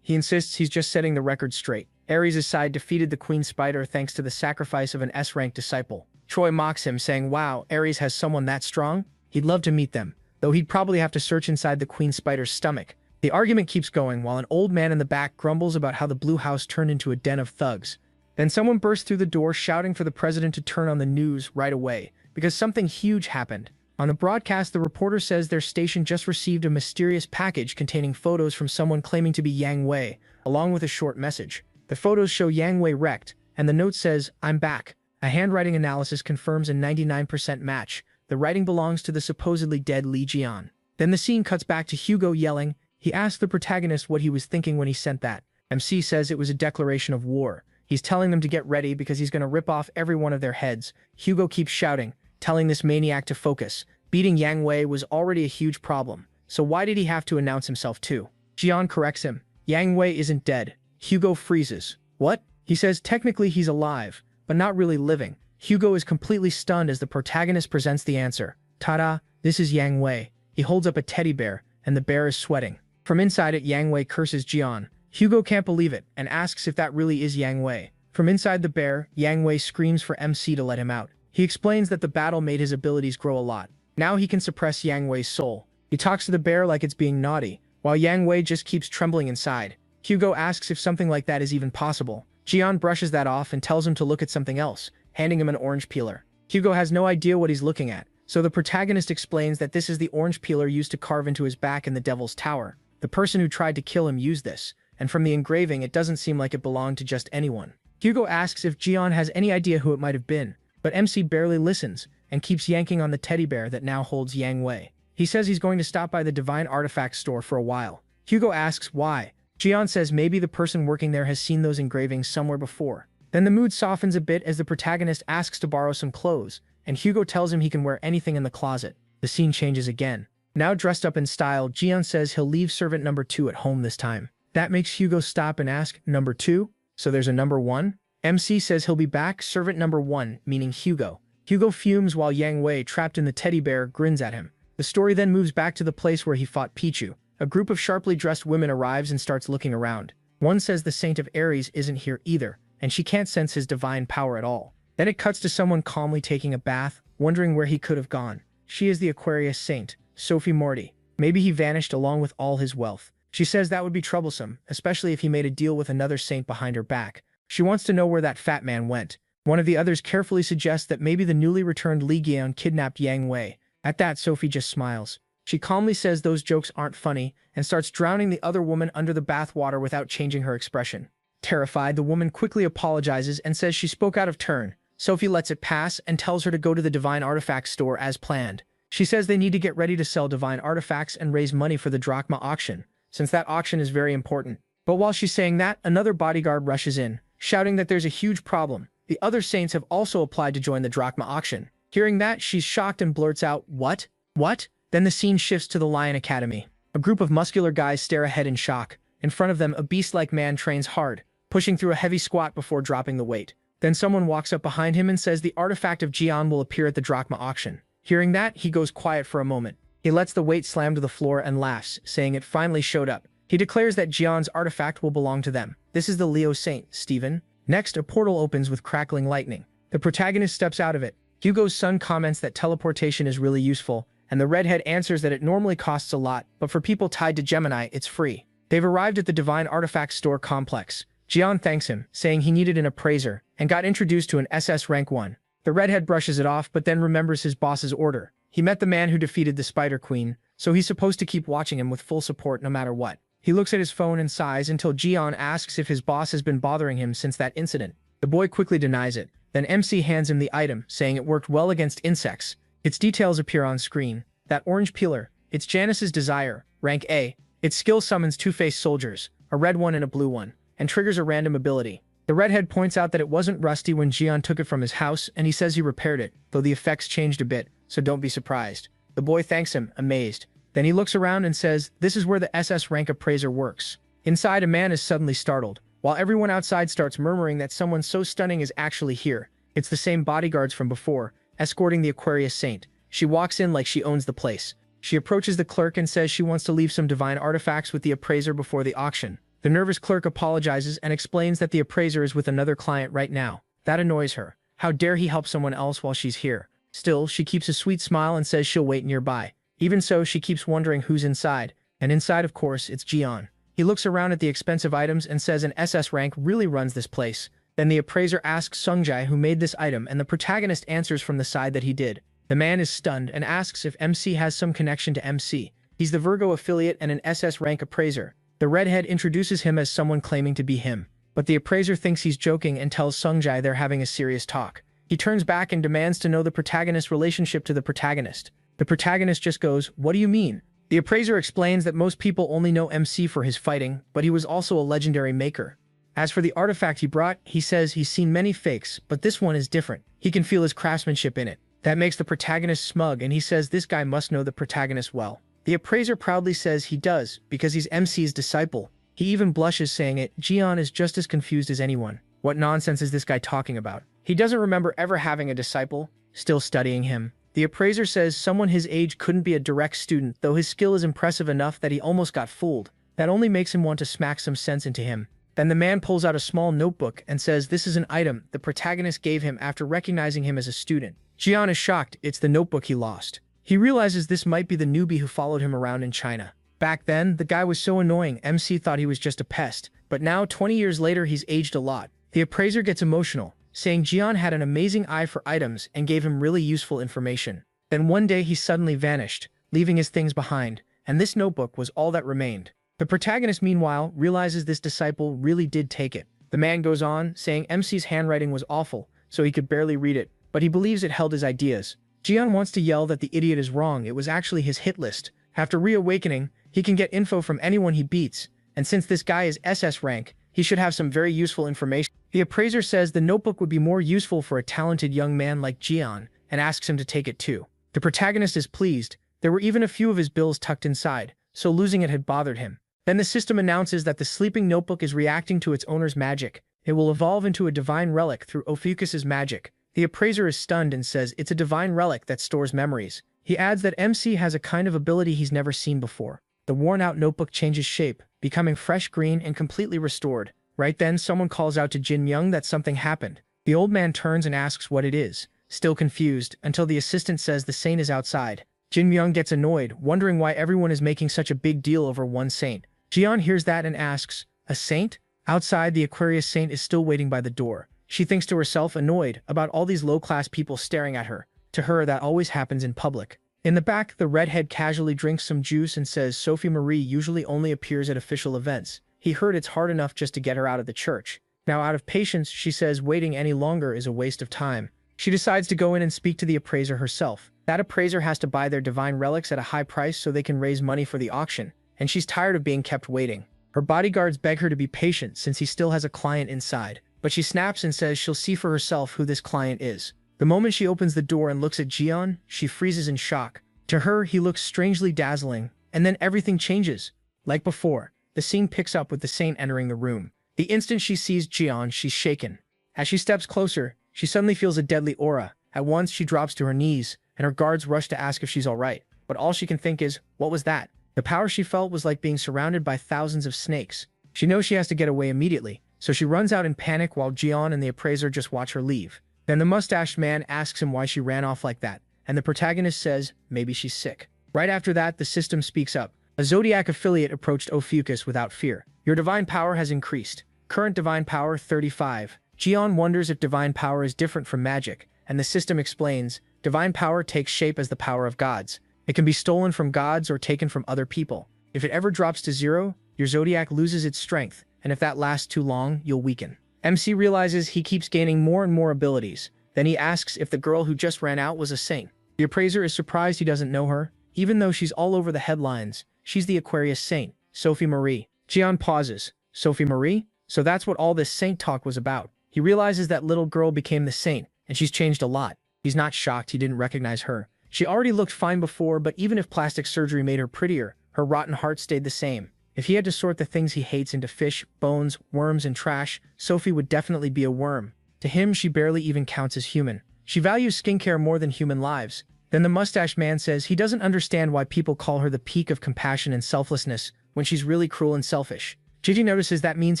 He insists he's just setting the record straight. Ares' side defeated the Queen Spider thanks to the sacrifice of an S-rank disciple. Choi mocks him, saying, "Wow, Ares has someone that strong? He'd love to meet them, though he'd probably have to search inside the Queen Spider's stomach." The argument keeps going while an old man in the back grumbles about how the Blue House turned into a den of thugs. Then someone bursts through the door shouting for the president to turn on the news right away, because something huge happened. On the broadcast, the reporter says their station just received a mysterious package containing photos from someone claiming to be Yang Wei, along with a short message. The photos show Yang Wei wrecked, and the note says, "I'm back." A handwriting analysis confirms a 99% match. The writing belongs to the supposedly dead Li Jian. Then the scene cuts back to Hugo yelling. He asks the protagonist what he was thinking when he sent that. MC says it was a declaration of war. He's telling them to get ready because he's going to rip off every one of their heads. Hugo keeps shouting, telling this maniac to focus. Beating Yang Wei was already a huge problem, so why did he have to announce himself too? Jian corrects him. Yang Wei isn't dead. Hugo freezes. What? He says technically he's alive, but not really living. Hugo is completely stunned as the protagonist presents the answer. Ta-da, this is Yang Wei. He holds up a teddy bear, and the bear is sweating. From inside it, Yang Wei curses Jian. Hugo can't believe it, and asks if that really is Yang Wei. From inside the bear, Yang Wei screams for MC to let him out. He explains that the battle made his abilities grow a lot. Now he can suppress Yang Wei's soul. He talks to the bear like it's being naughty, while Yang Wei just keeps trembling inside. Hugo asks if something like that is even possible. Jian brushes that off and tells him to look at something else, handing him an orange peeler. Hugo has no idea what he's looking at, so the protagonist explains that this is the orange peeler used to carve into his back in the Devil's Tower. The person who tried to kill him used this, and from the engraving it doesn't seem like it belonged to just anyone. Hugo asks if Jian has any idea who it might have been, but MC barely listens and keeps yanking on the teddy bear that now holds Yang Wei. He says he's going to stop by the Divine Artifact store for a while. Hugo asks why. Jian says maybe the person working there has seen those engravings somewhere before. Then the mood softens a bit as the protagonist asks to borrow some clothes, and Hugo tells him he can wear anything in the closet. The scene changes again. Now dressed up in style, Jian says he'll leave servant number 2 at home this time. That makes Hugo stop and ask, number 2? So there's a number 1? MC says he'll be back, servant number 1, meaning Hugo. Hugo fumes while Yang Wei, trapped in the teddy bear, grins at him. The story then moves back to the place where he fought Pichu. A group of sharply dressed women arrives and starts looking around. One says the Saint of Ares isn't here either, and she can't sense his divine power at all. Then it cuts to someone calmly taking a bath, wondering where he could have gone. She is the Aquarius Saint, Sophie Morty. Maybe he vanished along with all his wealth. She says that would be troublesome, especially if he made a deal with another saint behind her back. She wants to know where that fat man went. One of the others carefully suggests that maybe the newly returned Li Jian kidnapped Yang Wei. At that, Sophie just smiles. She calmly says those jokes aren't funny and starts drowning the other woman under the bathwater without changing her expression. Terrified, the woman quickly apologizes and says she spoke out of turn. Sophie lets it pass and tells her to go to the Divine Artifact store as planned. She says they need to get ready to sell divine artifacts and raise money for the drachma auction, since that auction is very important. But while she's saying that, another bodyguard rushes in, shouting that there's a huge problem. The other saints have also applied to join the drachma auction. Hearing that, she's shocked and blurts out, "What? What?" Then the scene shifts to the Lion Academy. A group of muscular guys stare ahead in shock. In front of them, a beast-like man trains hard, pushing through a heavy squat before dropping the weight. Then someone walks up behind him and says the artifact of Jian will appear at the drachma auction. Hearing that, he goes quiet for a moment. He lets the weight slam to the floor and laughs, saying it finally showed up. He declares that Jian's artifact will belong to them. This is the Leo Saint, Stephen. Next, a portal opens with crackling lightning. The protagonist steps out of it. Hugo's son comments that teleportation is really useful, and the redhead answers that it normally costs a lot, but for people tied to Gemini, it's free. They've arrived at the Divine Artifact store complex. Jian thanks him, saying he needed an appraiser, and got introduced to an SS rank 1. The redhead brushes it off but then remembers his boss's order. He met the man who defeated the Spider Queen, so he's supposed to keep watching him with full support no matter what. He looks at his phone and sighs until Jian asks if his boss has been bothering him since that incident. The boy quickly denies it. Then MC hands him the item, saying it worked well against insects. Its details appear on screen. That orange peeler, it's Janice's desire, rank A. Its skill summons 2-faced soldiers, a red one and a blue one, and triggers a random ability. The redhead points out that it wasn't rusty when Jian took it from his house, and he says he repaired it, though the effects changed a bit, so don't be surprised. The boy thanks him, amazed. Then he looks around and says, this is where the SS rank appraiser works. Inside, a man is suddenly startled, while everyone outside starts murmuring that someone so stunning is actually here. It's the same bodyguards from before, escorting the Aquarius Saint. She walks in like she owns the place. She approaches the clerk and says she wants to leave some divine artifacts with the appraiser before the auction. The nervous clerk apologizes and explains that the appraiser is with another client right now. That annoys her. How dare he help someone else while she's here? Still, she keeps a sweet smile and says she'll wait nearby. Even so, she keeps wondering who's inside. And inside, of course, it's Jian. He looks around at the expensive items and says an SS rank really runs this place. Then the appraiser asks Sungjai who made this item, and the protagonist answers from the side that he did. The man is stunned and asks if MC has some connection to MC. He's the Virgo affiliate and an SS rank appraiser. The redhead introduces him as someone claiming to be him. But the appraiser thinks he's joking and tells Sungjai they're having a serious talk. He turns back and demands to know the protagonist's relationship to the protagonist. The protagonist just goes, "What do you mean?" The appraiser explains that most people only know MC for his fighting, but he was also a legendary maker. As for the artifact he brought, he says he's seen many fakes, but this one is different. He can feel his craftsmanship in it. That makes the protagonist smug, and he says this guy must know the protagonist well. The appraiser proudly says he does, because he's MC's disciple. He even blushes saying it. Jian is just as confused as anyone. What nonsense is this guy talking about? He doesn't remember ever having a disciple, still studying him. The appraiser says someone his age couldn't be a direct student, though his skill is impressive enough that he almost got fooled. That only makes him want to smack some sense into him. Then the man pulls out a small notebook and says this is an item the protagonist gave him after recognizing him as a student. Jian is shocked. It's the notebook he lost. He realizes this might be the newbie who followed him around in China. Back then, the guy was so annoying, MC thought he was just a pest. But now, 20 years later, he's aged a lot. The appraiser gets emotional, saying Jian had an amazing eye for items and gave him really useful information. Then one day he suddenly vanished, leaving his things behind, and this notebook was all that remained. The protagonist, meanwhile, realizes this disciple really did take it. The man goes on, saying MC's handwriting was awful, so he could barely read it, but he believes it held his ideas. Jian wants to yell that the idiot is wrong. It was actually his hit list. After reawakening, he can get info from anyone he beats, and since this guy is SS rank, he should have some very useful information. The appraiser says the notebook would be more useful for a talented young man like Jian, and asks him to take it too. The protagonist is pleased. There were even a few of his bills tucked inside, so losing it had bothered him. Then the system announces that the sleeping notebook is reacting to its owner's magic. It will evolve into a divine relic through Ophiuchus's magic. The appraiser is stunned and says it's a divine relic that stores memories. He adds that MC has a kind of ability he's never seen before. The worn-out notebook changes shape, becoming fresh green and completely restored. Right then, someone calls out to Jin Myung that something happened. The old man turns and asks what it is, still confused, until the assistant says the saint is outside. Jin Myung gets annoyed, wondering why everyone is making such a big deal over one saint. Jian hears that and asks, "A saint?" Outside, the Aquarius saint is still waiting by the door. She thinks to herself, annoyed about all these low-class people staring at her. To her, that always happens in public. In the back, the redhead casually drinks some juice and says Sophie Marie usually only appears at official events. He heard it's hard enough just to get her out of the church. Now, out of patience, she says waiting any longer is a waste of time. She decides to go in and speak to the appraiser herself. That appraiser has to buy their divine relics at a high price so they can raise money for the auction, and she's tired of being kept waiting. Her bodyguards beg her to be patient since he still has a client inside, but she snaps and says she'll see for herself who this client is. The moment she opens the door and looks at Jian, she freezes in shock. To her, he looks strangely dazzling, and then everything changes. Like before, the scene picks up with the saint entering the room. The instant she sees Jian, she's shaken. As she steps closer, she suddenly feels a deadly aura. At once, she drops to her knees, and her guards rush to ask if she's alright. But all she can think is, what was that? The power she felt was like being surrounded by thousands of snakes. She knows she has to get away immediately, so she runs out in panic while Jian and the appraiser just watch her leave. Then the mustached man asks him why she ran off like that, and the protagonist says maybe she's sick. Right after that, the system speaks up. A Zodiac affiliate approached Ophiuchus without fear. Your divine power has increased. Current divine power 35. Jian wonders if divine power is different from magic, and the system explains, divine power takes shape as the power of gods. It can be stolen from gods or taken from other people. If it ever drops to 0, your Zodiac loses its strength, and if that lasts too long, you'll weaken. MC realizes he keeps gaining more and more abilities. Then he asks if the girl who just ran out was a saint. The appraiser is surprised he doesn't know her, even though she's all over the headlines. She's the Aquarius saint, Sophie Marie. Jian pauses. Sophie Marie? So that's what all this saint talk was about. He realizes that little girl became the saint, and she's changed a lot. He's not shocked he didn't recognize her. She already looked fine before, but even if plastic surgery made her prettier, her rotten heart stayed the same. If he had to sort the things he hates into fish, bones, worms, and trash, Sophie would definitely be a worm. To him, she barely even counts as human. She values skincare more than human lives. Then the mustache man says he doesn't understand why people call her the peak of compassion and selflessness when she's really cruel and selfish. Gigi notices that means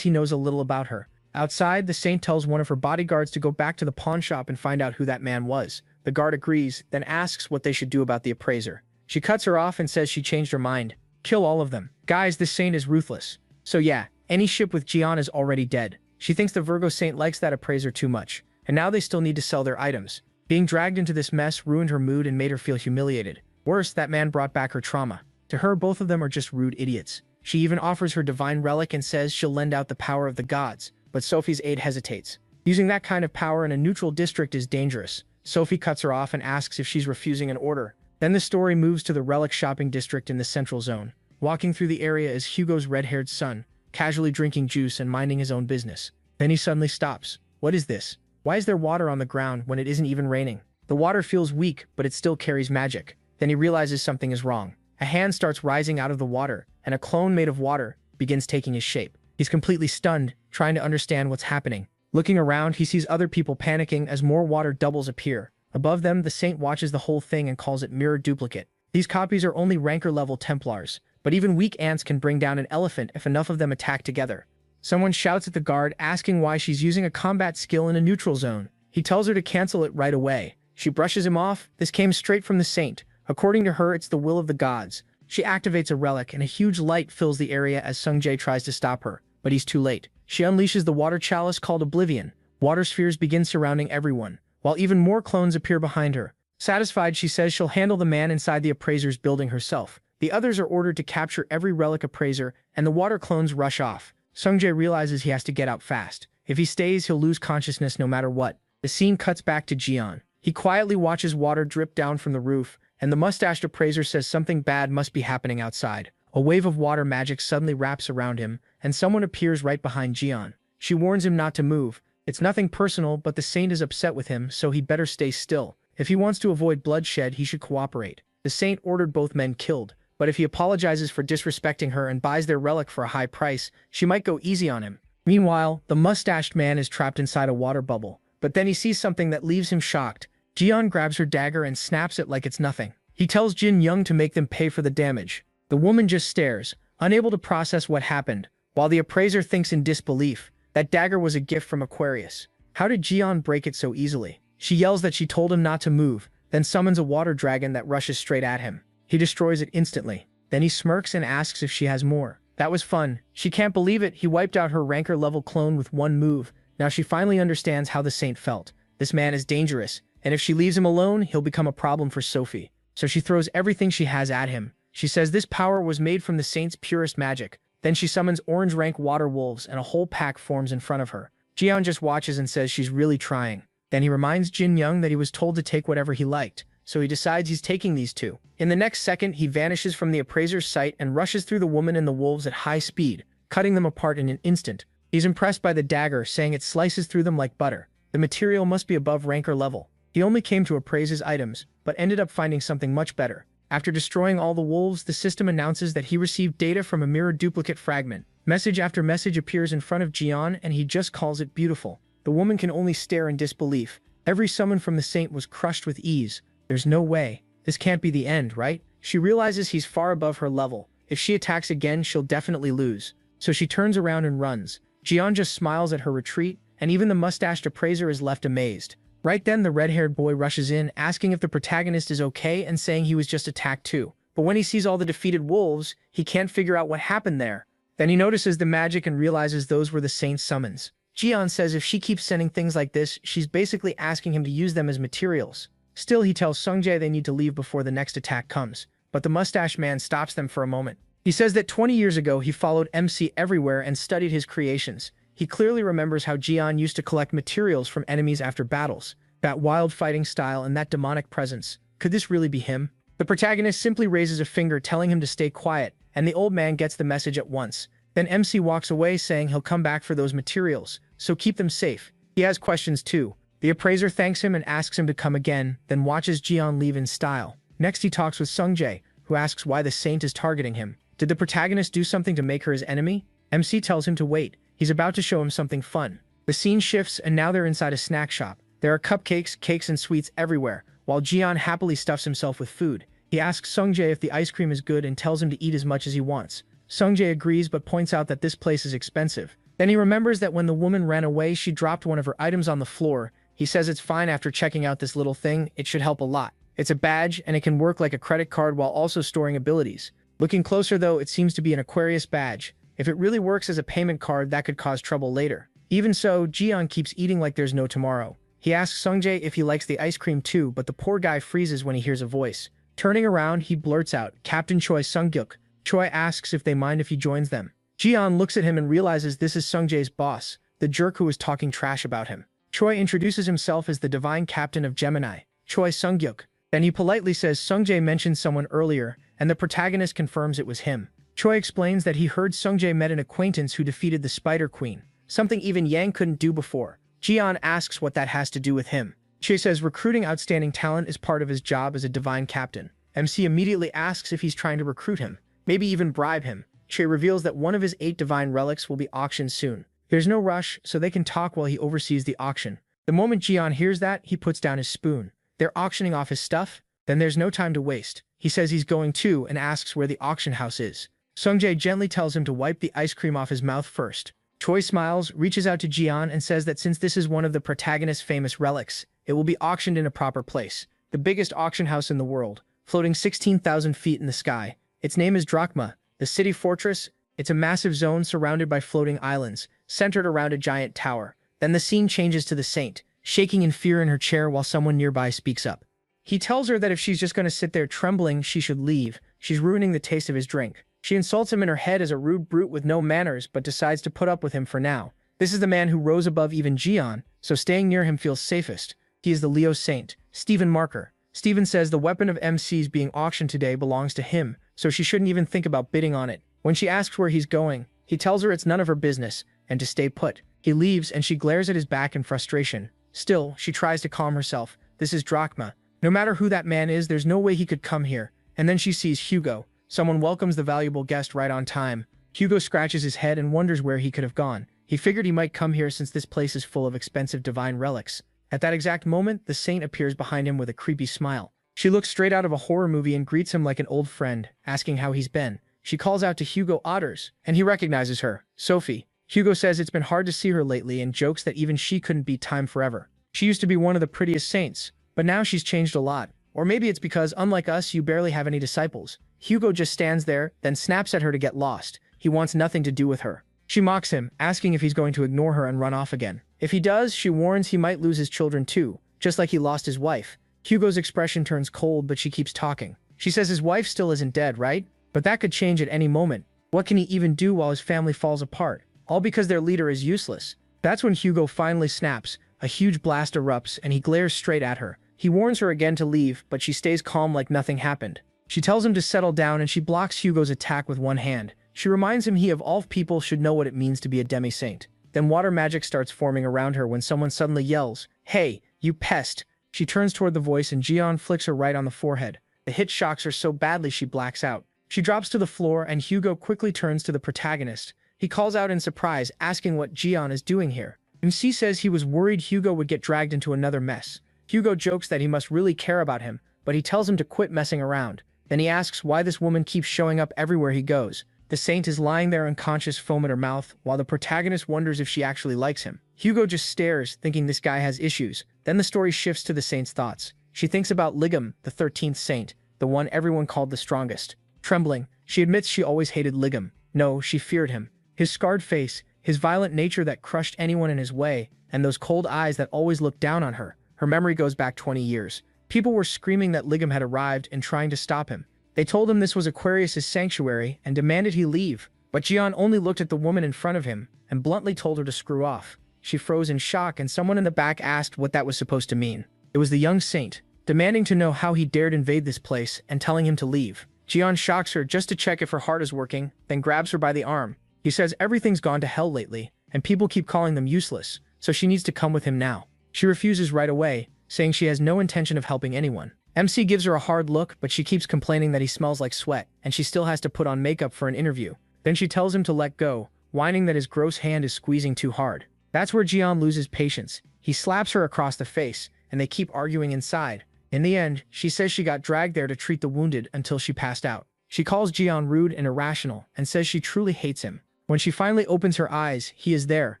he knows a little about her. Outside, the saint tells one of her bodyguards to go back to the pawn shop and find out who that man was. The guard agrees, then asks what they should do about the appraiser. She cuts her off and says she changed her mind. Kill all of them. Guys, this saint is ruthless. So yeah, any ship with Jian is already dead. She thinks the Virgo saint likes that appraiser too much, and now they still need to sell their items. Being dragged into this mess ruined her mood and made her feel humiliated. Worse, that man brought back her trauma. To her, both of them are just rude idiots. She even offers her divine relic and says she'll lend out the power of the gods, but Sophie's aide hesitates. Using that kind of power in a neutral district is dangerous. Sophie cuts her off and asks if she's refusing an order. Then the story moves to the relic shopping district in the central zone. Walking through the area is Hugo's red-haired son, casually drinking juice and minding his own business. Then he suddenly stops. What is this? Why is there water on the ground when it isn't even raining? The water feels weak, but it still carries magic. Then he realizes something is wrong. A hand starts rising out of the water, and a clone made of water begins taking his shape. He's completely stunned, trying to understand what's happening. Looking around, he sees other people panicking as more water doubles appear. Above them, the saint watches the whole thing and calls it mirror duplicate. These copies are only ranker-level Templars, but even weak ants can bring down an elephant if enough of them attack together. Someone shouts at the guard, asking why she's using a combat skill in a neutral zone. He tells her to cancel it right away. She brushes him off. This came straight from the saint. According to her, it's the will of the gods. She activates a relic, and a huge light fills the area as Sungjae tries to stop her, but he's too late. She unleashes the water chalice called Oblivion. Water spheres begin surrounding everyone, while even more clones appear behind her. Satisfied, she says she'll handle the man inside the appraiser's building herself. The others are ordered to capture every relic appraiser, and the water clones rush off. Sungjae realizes he has to get out fast. If he stays, he'll lose consciousness no matter what. The scene cuts back to Jian. He quietly watches water drip down from the roof, and the mustached appraiser says something bad must be happening outside. A wave of water magic suddenly wraps around him, and someone appears right behind Jian. She warns him not to move. It's nothing personal, but the saint is upset with him, so he better stay still. If he wants to avoid bloodshed, he should cooperate. The saint ordered both men killed, but if he apologizes for disrespecting her and buys their relic for a high price, she might go easy on him. Meanwhile, the mustached man is trapped inside a water bubble, but then he sees something that leaves him shocked. Jian grabs her dagger and snaps it like it's nothing. He tells Jin Young to make them pay for the damage. The woman just stares, unable to process what happened, while the appraiser thinks in disbelief. That dagger was a gift from Aquarius. How did Jian break it so easily? She yells that she told him not to move, then summons a water dragon that rushes straight at him. He destroys it instantly. Then he smirks and asks if she has more. That was fun. She can't believe it. He wiped out her ranker-level clone with one move. Now she finally understands how the saint felt. This man is dangerous, and if she leaves him alone, he'll become a problem for Sophie. So she throws everything she has at him. She says this power was made from the saint's purest magic. Then she summons orange rank water wolves and a whole pack forms in front of her. Jian just watches and says she's really trying. Then he reminds Jin Young that he was told to take whatever he liked, so he decides he's taking these two. In the next second, he vanishes from the appraiser's sight and rushes through the woman and the wolves at high speed, cutting them apart in an instant. He's impressed by the dagger, saying it slices through them like butter. The material must be above ranker level. He only came to appraise his items, but ended up finding something much better. After destroying all the wolves, the system announces that he received data from a mirror duplicate fragment. Message after message appears in front of Jian, and he just calls it beautiful. The woman can only stare in disbelief. Every summon from the saint was crushed with ease. There's no way. This can't be the end, right? She realizes he's far above her level. If she attacks again, she'll definitely lose. So she turns around and runs. Jian just smiles at her retreat, and even the mustached appraiser is left amazed. Right then, the red-haired boy rushes in, asking if the protagonist is okay and saying he was just attacked too. But when he sees all the defeated wolves, he can't figure out what happened there. Then he notices the magic and realizes those were the saint's summons. Jian says if she keeps sending things like this, she's basically asking him to use them as materials. Still, he tells Sungjae they need to leave before the next attack comes. But the mustache man stops them for a moment. He says that 20 years ago he followed MC everywhere and studied his creations. He clearly remembers how Jian used to collect materials from enemies after battles. That wild fighting style and that demonic presence. Could this really be him? The protagonist simply raises a finger telling him to stay quiet, and the old man gets the message at once. Then MC walks away saying he'll come back for those materials, so keep them safe. He has questions too. The appraiser thanks him and asks him to come again, then watches Jian leave in style. Next he talks with Sungjae, who asks why the saint is targeting him. Did the protagonist do something to make her his enemy? MC tells him to wait. He's about to show him something fun. The scene shifts and now they're inside a snack shop. There are cupcakes, cakes, and sweets everywhere, while Jian happily stuffs himself with food. He asks Sungjae if the ice cream is good and tells him to eat as much as he wants. Sungjae agrees but points out that this place is expensive. Then he remembers that when the woman ran away, she dropped one of her items on the floor. He says it's fine after checking out this little thing, it should help a lot. It's a badge, and it can work like a credit card while also storing abilities. Looking closer though, it seems to be an Aquarius badge. If it really works as a payment card, that could cause trouble later. Even so, Jian keeps eating like there's no tomorrow. He asks Sungjae if he likes the ice cream too, but the poor guy freezes when he hears a voice. Turning around, he blurts out, "Captain Choi Sunggyuk." Choi asks if they mind if he joins them. Jian looks at him and realizes this is Sungjae's boss, the jerk who was talking trash about him. Choi introduces himself as the divine captain of Gemini, Choi Sunggyuk. Then he politely says Sungjae mentioned someone earlier, and the protagonist confirms it was him. Choi explains that he heard Sungjae met an acquaintance who defeated the Spider Queen, something even Yang couldn't do before. Jian asks what that has to do with him. Choi says recruiting outstanding talent is part of his job as a divine captain. MC immediately asks if he's trying to recruit him, maybe even bribe him. Choi reveals that one of his 8 divine relics will be auctioned soon. There's no rush, so they can talk while he oversees the auction. The moment Jian hears that, he puts down his spoon. They're auctioning off his stuff? Then there's no time to waste. He says he's going too and asks where the auction house is. Sungjae gently tells him to wipe the ice cream off his mouth first. Choi smiles, reaches out to Jian, and says that since this is one of the protagonist's famous relics, it will be auctioned in a proper place. The biggest auction house in the world, floating 16,000 feet in the sky. Its name is Drachma, the city fortress. It's a massive zone surrounded by floating islands, centered around a giant tower. Then the scene changes to the saint, shaking in fear in her chair while someone nearby speaks up. He tells her that if she's just going to sit there trembling, she should leave. She's ruining the taste of his drink. She insults him in her head as a rude brute with no manners, but decides to put up with him for now. This is the man who rose above even Jian, so staying near him feels safest. He is the Leo Saint, Stephen Marker. Stephen says the weapon of MC's being auctioned today belongs to him, so she shouldn't even think about bidding on it. When she asks where he's going, he tells her it's none of her business, and to stay put. He leaves and she glares at his back in frustration. Still, she tries to calm herself. This is Drachma. No matter who that man is, there's no way he could come here. And then she sees Hugo. Someone welcomes the valuable guest right on time. Hugo scratches his head and wonders where he could have gone. He figured he might come here since this place is full of expensive divine relics. At that exact moment, the saint appears behind him with a creepy smile. She looks straight out of a horror movie and greets him like an old friend, asking how he's been. She calls out to Hugo Otters, and he recognizes her, Sophie. Hugo says it's been hard to see her lately and jokes that even she couldn't beat time forever. She used to be one of the prettiest saints, but now she's changed a lot. Or maybe it's because, unlike us, you barely have any disciples. Hugo just stands there, then snaps at her to get lost. He wants nothing to do with her. She mocks him, asking if he's going to ignore her and run off again. If he does, she warns he might lose his children too, just like he lost his wife. Hugo's expression turns cold, but she keeps talking. She says his wife still isn't dead, right? But that could change at any moment. What can he even do while his family falls apart? All because their leader is useless. That's when Hugo finally snaps. A huge blast erupts, and he glares straight at her. He warns her again to leave, but she stays calm like nothing happened. She tells him to settle down, and she blocks Hugo's attack with one hand. She reminds him he of all people should know what it means to be a demi-saint. Then water magic starts forming around her when someone suddenly yells, "Hey, you pest!" She turns toward the voice and Jian flicks her right on the forehead. The hit shocks her so badly she blacks out. She drops to the floor and Hugo quickly turns to the protagonist. He calls out in surprise, asking what Jian is doing here. MC says he was worried Hugo would get dragged into another mess. Hugo jokes that he must really care about him, but he tells him to quit messing around. Then he asks why this woman keeps showing up everywhere he goes. The saint is lying there unconscious, foam at her mouth, while the protagonist wonders if she actually likes him. Hugo just stares, thinking this guy has issues. Then the story shifts to the saint's thoughts. She thinks about Ligam, the 13th saint, the one everyone called the strongest. Trembling, she admits she always hated Ligam. No, she feared him. His scarred face, his violent nature that crushed anyone in his way, and those cold eyes that always looked down on her. Her memory goes back 20 years. People were screaming that Ligam had arrived and trying to stop him. They told him this was Aquarius's sanctuary and demanded he leave. But Jian only looked at the woman in front of him and bluntly told her to screw off. She froze in shock and someone in the back asked what that was supposed to mean. It was the young saint, demanding to know how he dared invade this place and telling him to leave. Jian shocks her just to check if her heart is working, then grabs her by the arm. He says everything's gone to hell lately, and people keep calling them useless, so she needs to come with him now. She refuses right away, saying she has no intention of helping anyone. MC gives her a hard look, but she keeps complaining that he smells like sweat, and she still has to put on makeup for an interview. Then she tells him to let go, whining that his gross hand is squeezing too hard. That's where Jian loses patience. He slaps her across the face, and they keep arguing inside. In the end, she says she got dragged there to treat the wounded until she passed out. She calls Jian rude and irrational, and says she truly hates him. When she finally opens her eyes, he is there,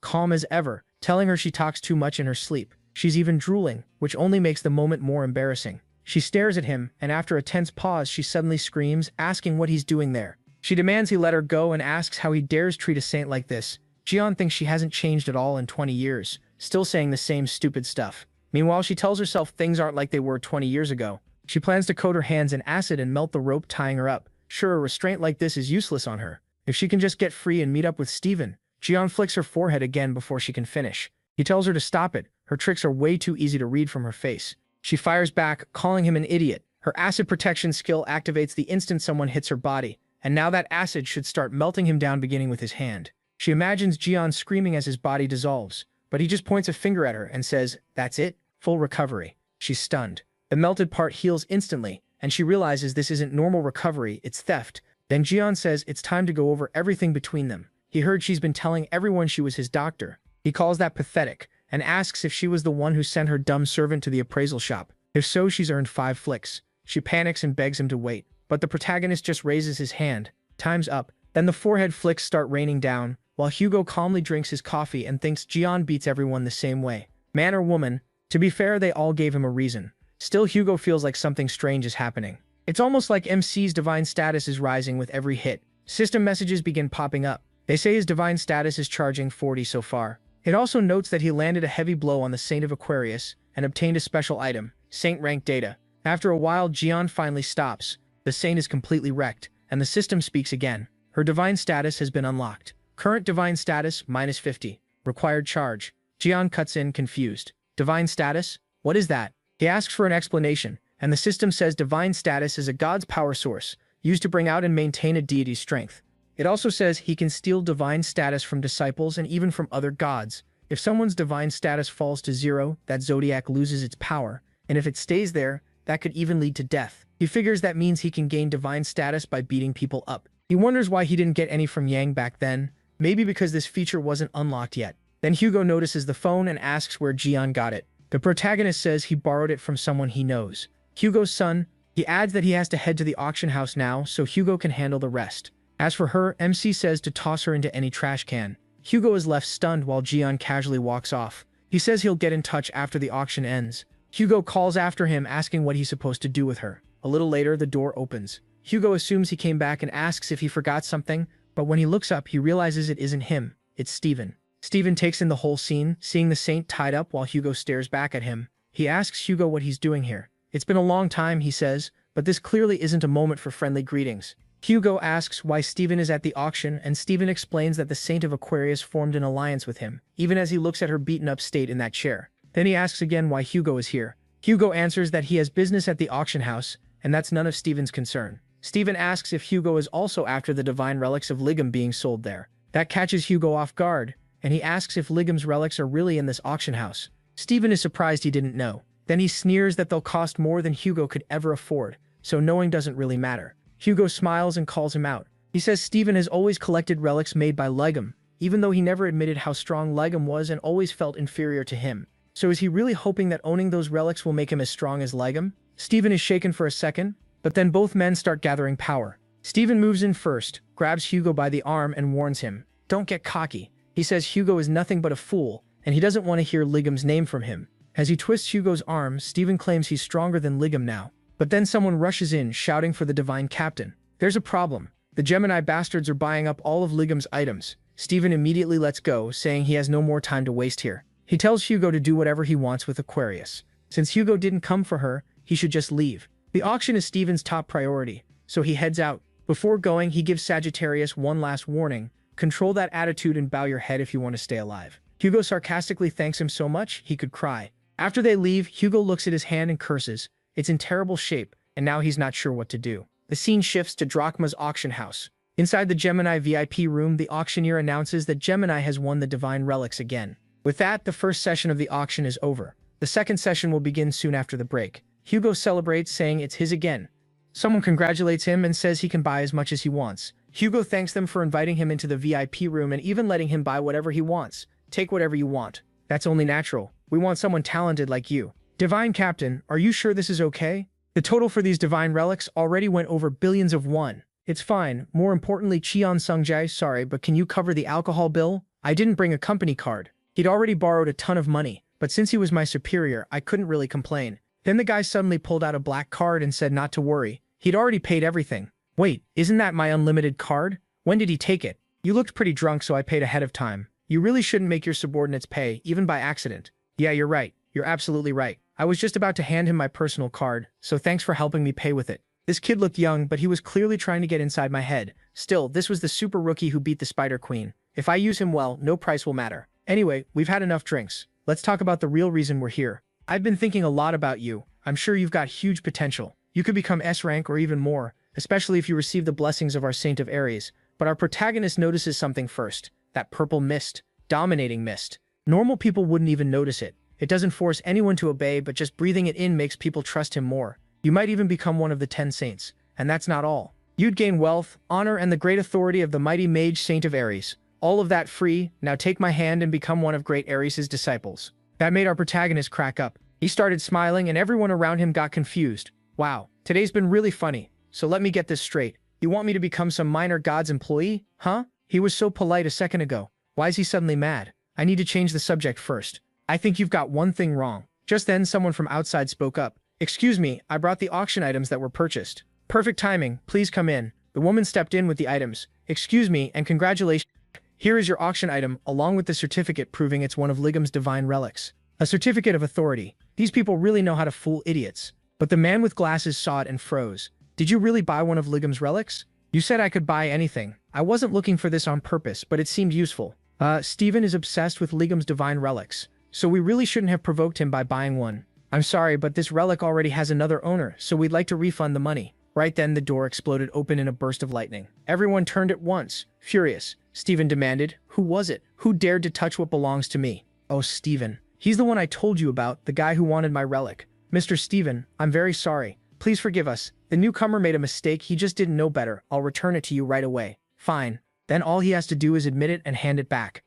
calm as ever, telling her she talks too much in her sleep. She's even drooling, which only makes the moment more embarrassing. She stares at him, and after a tense pause, she suddenly screams, asking what he's doing there. She demands he let her go and asks how he dares treat a saint like this. Jian thinks she hasn't changed at all in 20 years, still saying the same stupid stuff. Meanwhile, she tells herself things aren't like they were 20 years ago. She plans to coat her hands in acid and melt the rope tying her up. Sure, a restraint like this is useless on her. If she can just get free and meet up with Steven. Jian flicks her forehead again before she can finish. He tells her to stop it. Her tricks are way too easy to read from her face. She fires back, calling him an idiot. Her acid protection skill activates the instant someone hits her body, and now that acid should start melting him down, beginning with his hand. She imagines Jian screaming as his body dissolves, but he just points a finger at her and says, "That's it? Full recovery." She's stunned. The melted part heals instantly, and she realizes this isn't normal recovery, it's theft. Then Jian says it's time to go over everything between them. He heard she's been telling everyone she was his doctor. He calls that pathetic, and asks if she was the one who sent her dumb servant to the appraisal shop. If so, she's earned 5 flicks. She panics and begs him to wait, but the protagonist just raises his hand. Time's up. Then the forehead flicks start raining down, while Hugo calmly drinks his coffee and thinks Jian beats everyone the same way. Man or woman, to be fair, they all gave him a reason. Still, Hugo feels like something strange is happening. It's almost like MC's divine status is rising with every hit. System messages begin popping up. They say his divine status is charging 40 so far. It also notes that he landed a heavy blow on the Saint of Aquarius and obtained a special item, Saint rank data. After a while, Jian finally stops. The Saint is completely wrecked, and the system speaks again. Her divine status has been unlocked. Current divine status, -50. Required charge. Jian cuts in, confused. Divine status? What is that? He asks for an explanation, and the system says divine status is a god's power source, used to bring out and maintain a deity's strength. It also says he can steal divine status from disciples and even from other gods. If someone's divine status falls to 0, that zodiac loses its power, and if it stays there, that could even lead to death. He figures that means he can gain divine status by beating people up. He wonders why he didn't get any from Yang back then, maybe because this feature wasn't unlocked yet. Then Hugo notices the phone and asks where Jian got it. The protagonist says he borrowed it from someone he knows. Hugo's son. He adds that he has to head to the auction house now so Hugo can handle the rest. As for her, MC says to toss her into any trash can. Hugo is left stunned while Jian casually walks off. He says he'll get in touch after the auction ends. Hugo calls after him asking what he's supposed to do with her. A little later, the door opens. Hugo assumes he came back and asks if he forgot something, but when he looks up, he realizes it isn't him. It's Steven. Steven takes in the whole scene, seeing the Saint tied up while Hugo stares back at him. He asks Hugo what he's doing here. It's been a long time, he says, but this clearly isn't a moment for friendly greetings. Hugo asks why Steven is at the auction, and Steven explains that the Saint of Aquarius formed an alliance with him, even as he looks at her beaten-up state in that chair. Then he asks again why Hugo is here. Hugo answers that he has business at the auction house, and that's none of Steven's concern. Steven asks if Hugo is also after the divine relics of Ligum being sold there. That catches Hugo off guard, and he asks if Ligum's relics are really in this auction house. Steven is surprised he didn't know. Then he sneers that they'll cost more than Hugo could ever afford, so knowing doesn't really matter. Hugo smiles and calls him out. He says Steven has always collected relics made by Ligum, even though he never admitted how strong Ligum was and always felt inferior to him. So is he really hoping that owning those relics will make him as strong as Ligum? Steven is shaken for a second, but then both men start gathering power. Steven moves in first, grabs Hugo by the arm and warns him, "Don't get cocky." He says Hugo is nothing but a fool, and he doesn't want to hear Ligum's name from him. As he twists Hugo's arm, Steven claims he's stronger than Ligum now. But then someone rushes in, shouting for the Divine Captain. There's a problem. The Gemini bastards are buying up all of Ligum's items. Steven immediately lets go, saying he has no more time to waste here. He tells Hugo to do whatever he wants with Aquarius. Since Hugo didn't come for her, he should just leave. The auction is Steven's top priority, so he heads out. Before going, he gives Sagittarius one last warning. Control that attitude and bow your head if you want to stay alive. Hugo sarcastically thanks him so much, he could cry. After they leave, Hugo looks at his hand and curses. It's in terrible shape, and now he's not sure what to do. The scene shifts to Drachma's auction house. Inside the Gemini VIP room, the auctioneer announces that Gemini has won the divine relics again. With that, the first session of the auction is over. The second session will begin soon after the break. Hugo celebrates, saying it's his again. Someone congratulates him and says he can buy as much as he wants. Hugo thanks them for inviting him into the VIP room and even letting him buy whatever he wants. Take whatever you want. That's only natural. We want someone talented like you. Divine Captain, are you sure this is okay? The total for these divine relics already went over billions of won. It's fine. More importantly, Cheon Sungjai, sorry, but can you cover the alcohol bill? I didn't bring a company card. He'd already borrowed a ton of money, but since he was my superior, I couldn't really complain. Then the guy suddenly pulled out a black card and said not to worry. He'd already paid everything. Wait, isn't that my unlimited card? When did he take it? You looked pretty drunk, so I paid ahead of time. You really shouldn't make your subordinates pay, even by accident. Yeah, you're right. You're absolutely right. I was just about to hand him my personal card, so thanks for helping me pay with it. This kid looked young, but he was clearly trying to get inside my head. Still, this was the super rookie who beat the Spider Queen. If I use him well, no price will matter. Anyway, we've had enough drinks. let's talk about the real reason we're here. I've been thinking a lot about you. I'm sure you've got huge potential. You could become S rank or even more, especially if you receive the blessings of our Saint of Ares. But our protagonist notices something first. That purple mist. Dominating mist. Normal people wouldn't even notice it. It doesn't force anyone to obey, but just breathing it in makes people trust him more. You might even become one of the 10 saints. And that's not all. You'd gain wealth, honor, and the great authority of the mighty mage Saint of Ares. All of that free. Now take my hand and become one of great Ares' disciples. That made our protagonist crack up. He started smiling and everyone around him got confused. Wow, today's been really funny. So let me get this straight. You want me to become some minor god's employee? Huh? He was so polite a second ago. Why is he suddenly mad? I need to change the subject first. I think you've got one thing wrong. Just then someone from outside spoke up. Excuse me, I brought the auction items that were purchased. Perfect timing, please come in. The woman stepped in with the items. Excuse me and congratulations. Here is your auction item, along with the certificate proving it's one of Ligam's divine relics. A certificate of authority. These people really know how to fool idiots. But the man with glasses saw it and froze. Did you really buy one of Ligam's relics? You said I could buy anything. I wasn't looking for this on purpose, but it seemed useful. Steven is obsessed with Ligam's divine relics. So we really shouldn't have provoked him by buying one. I'm sorry, but this relic already has another owner, so we'd like to refund the money. Right then, the door exploded open in a burst of lightning. Everyone turned at once, furious. Steven demanded, "Who was it? Who dared to touch what belongs to me?" "Oh, Steven. He's the one I told you about, the guy who wanted my relic." "Mr. Steven, I'm very sorry. Please forgive us. The newcomer made a mistake, he just didn't know better. I'll return it to you right away." "Fine. Then all he has to do is admit it and hand it back."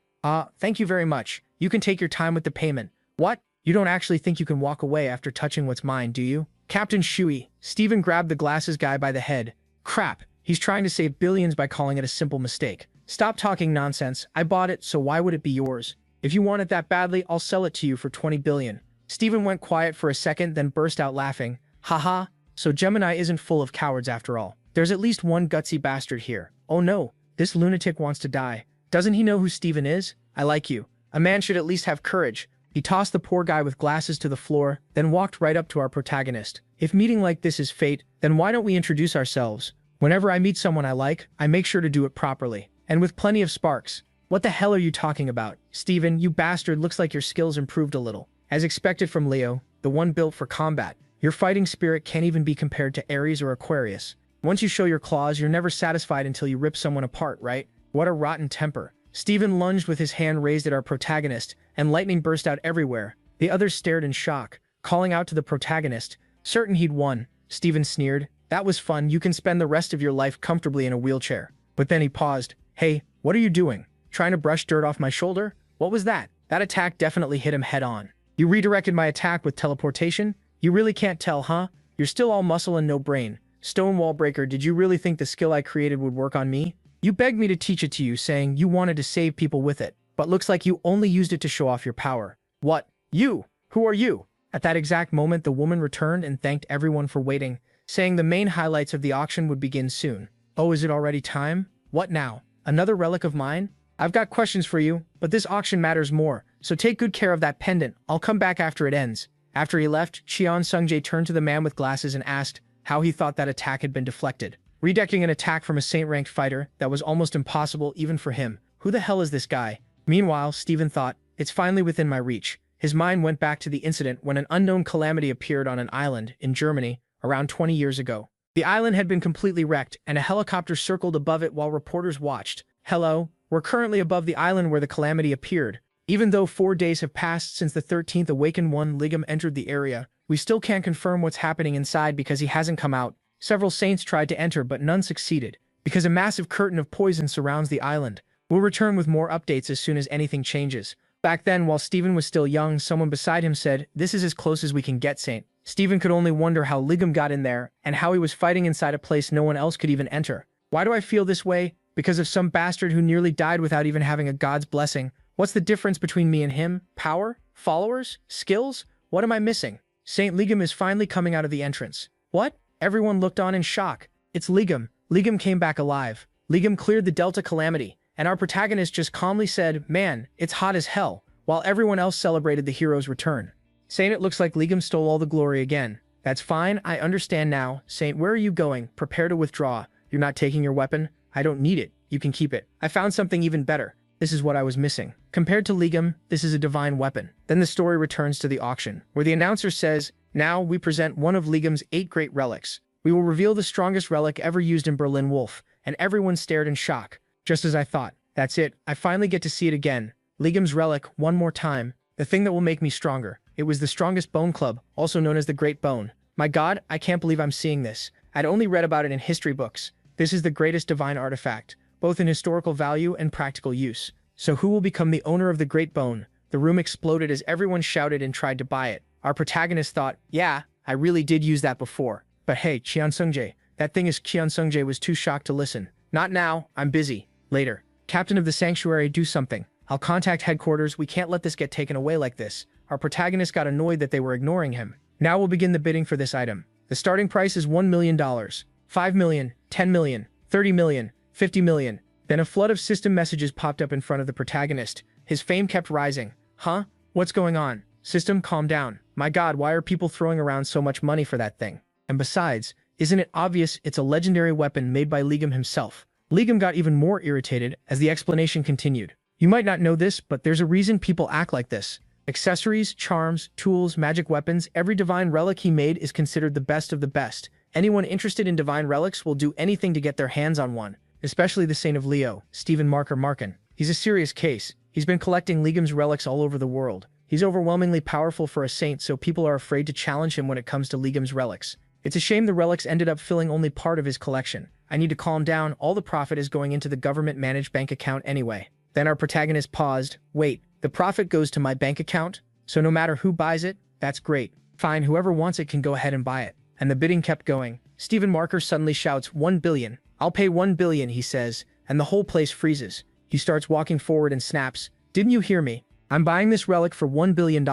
Thank you very much. You can take your time with the payment." "What? You don't actually think you can walk away after touching what's mine, do you?" "Captain Shui." Steven grabbed the glasses guy by the head. "Crap. He's trying to save billions by calling it a simple mistake. Stop talking nonsense. I bought it, so why would it be yours? If you want it that badly, I'll sell it to you for 20 billion. Steven went quiet for a second, then burst out laughing. Haha, so Gemini isn't full of cowards after all. There's at least one gutsy bastard here. Oh no, this lunatic wants to die. Doesn't he know who Steven is? I like you. A man should at least have courage. He tossed the poor guy with glasses to the floor, then walked right up to our protagonist. If meeting like this is fate, then why don't we introduce ourselves? Whenever I meet someone I like, I make sure to do it properly. And with plenty of sparks. What the hell are you talking about? Steven, you bastard, looks like your skills improved a little. As expected from Leo, the one built for combat, your fighting spirit can't even be compared to Aries or Aquarius. Once you show your claws, you're never satisfied until you rip someone apart, right? What a rotten temper. Steven lunged with his hand raised at our protagonist, and lightning burst out everywhere. The others stared in shock, calling out to the protagonist, certain he'd won. Steven sneered, that was fun, you can spend the rest of your life comfortably in a wheelchair. But then he paused. Hey, what are you doing? Trying to brush dirt off my shoulder? What was that? That attack definitely hit him head on. You redirected my attack with teleportation? You really can't tell, huh? You're still all muscle and no brain. Stone wall breaker, did you really think the skill I created would work on me? You begged me to teach it to you, saying you wanted to save people with it, but looks like you only used it to show off your power. What? You? Who are you? At that exact moment, the woman returned and thanked everyone for waiting, saying the main highlights of the auction would begin soon. Oh, is it already time? What now? Another relic of mine? I've got questions for you, but this auction matters more, so take good care of that pendant. I'll come back after it ends. After he left, Cheon Sungjae turned to the man with glasses and asked how he thought that attack had been deflected. Redirecting an attack from a saint-ranked fighter, that was almost impossible even for him. Who the hell is this guy? Meanwhile, Steven thought, it's finally within my reach. His mind went back to the incident when an unknown calamity appeared on an island in Germany around 20 years ago. The island had been completely wrecked, and a helicopter circled above it while reporters watched. Hello, we're currently above the island where the calamity appeared. Even though 4 days have passed since the 13th Awakened One Ligam entered the area, we still can't confirm what's happening inside because he hasn't come out. Several saints tried to enter, but none succeeded, because a massive curtain of poison surrounds the island. We'll return with more updates as soon as anything changes. Back then, while Steven was still young, someone beside him said, this is as close as we can get, Saint. Steven could only wonder how Ligam got in there, and how he was fighting inside a place no one else could even enter. Why do I feel this way? Because of some bastard who nearly died without even having a god's blessing. What's the difference between me and him? Power? Followers? Skills? What am I missing? Saint Ligam is finally coming out of the entrance. What? Everyone looked on in shock. It's Ligam. Ligam came back alive. Ligam cleared the Delta calamity, and our protagonist just calmly said, man, it's hot as hell, while everyone else celebrated the hero's return. Saint, it looks like Ligam stole all the glory again. That's fine, I understand now. Saint, where are you going? Prepare to withdraw. You're not taking your weapon? I don't need it. You can keep it. I found something even better. this is what I was missing. Compared to Legum, this is a divine weapon. Then the story returns to the auction, where the announcer says, now we present one of Legum's 8 great relics. We will reveal the strongest relic ever used in Berlin Wolf, and everyone stared in shock. Just as I thought. That's it, I finally get to see it again. Legum's relic, one more time. The thing that will make me stronger. It was the strongest bone club, also known as the Great Bone. My god, I can't believe I'm seeing this. I'd only read about it in history books. This is the greatest divine artifact, both in historical value and practical use. So who will become the owner of the Great Bone? The room exploded as everyone shouted and tried to buy it. Our protagonist thought, yeah, I really did use that before. But hey, Cheon Sungjae, that thing is Cheon Sungjae was too shocked to listen. Not now, I'm busy. Later. Captain of the Sanctuary, do something. I'll contact headquarters, we can't let this get taken away like this. Our protagonist got annoyed that they were ignoring him. Now we'll begin the bidding for this item. The starting price is $1 million, $5 million, $10 million, $30 million, $50 million. Then a flood of system messages popped up in front of the protagonist. His fame kept rising. Huh? What's going on? System, calm down. My god, why are people throwing around so much money for that thing? And besides, isn't it obvious it's a legendary weapon made by Legum himself? Legum got even more irritated as the explanation continued. You might not know this, but there's a reason people act like this. Accessories, charms, tools, magic weapons, every divine relic he made is considered the best of the best. Anyone interested in divine relics will do anything to get their hands on one, especially the Saint of Leo, Stephen Marker Markin. He's a serious case. He's been collecting Legum's relics all over the world. He's overwhelmingly powerful for a saint, so people are afraid to challenge him when it comes to Legum's relics. It's a shame the relics ended up filling only part of his collection. I need to calm down, all the profit is going into the government-managed bank account anyway. Then our protagonist paused. Wait, the profit goes to my bank account? So no matter who buys it, that's great. Fine, whoever wants it can go ahead and buy it. And the bidding kept going. Stephen Marker suddenly shouts, 1 billion. I'll pay 1 billion, he says, and the whole place freezes. He starts walking forward and snaps. Didn't you hear me? I'm buying this relic for $1 billion.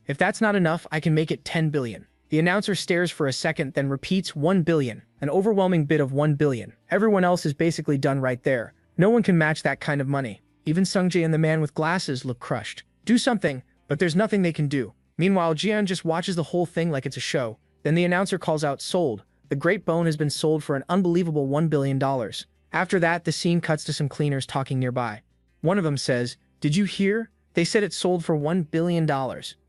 If that's not enough, I can make it 10 billion. The announcer stares for a second, then repeats 1 billion, an overwhelming bid of 1 billion. Everyone else is basically done right there. No one can match that kind of money. Even Sungjae and the man with glasses look crushed. Do something, but there's nothing they can do. Meanwhile, Jian just watches the whole thing like it's a show. Then the announcer calls out, sold. The Great Bone has been sold for an unbelievable $1 billion. After that, the scene cuts to some cleaners talking nearby. One of them says, did you hear? They said it sold for $1 billion.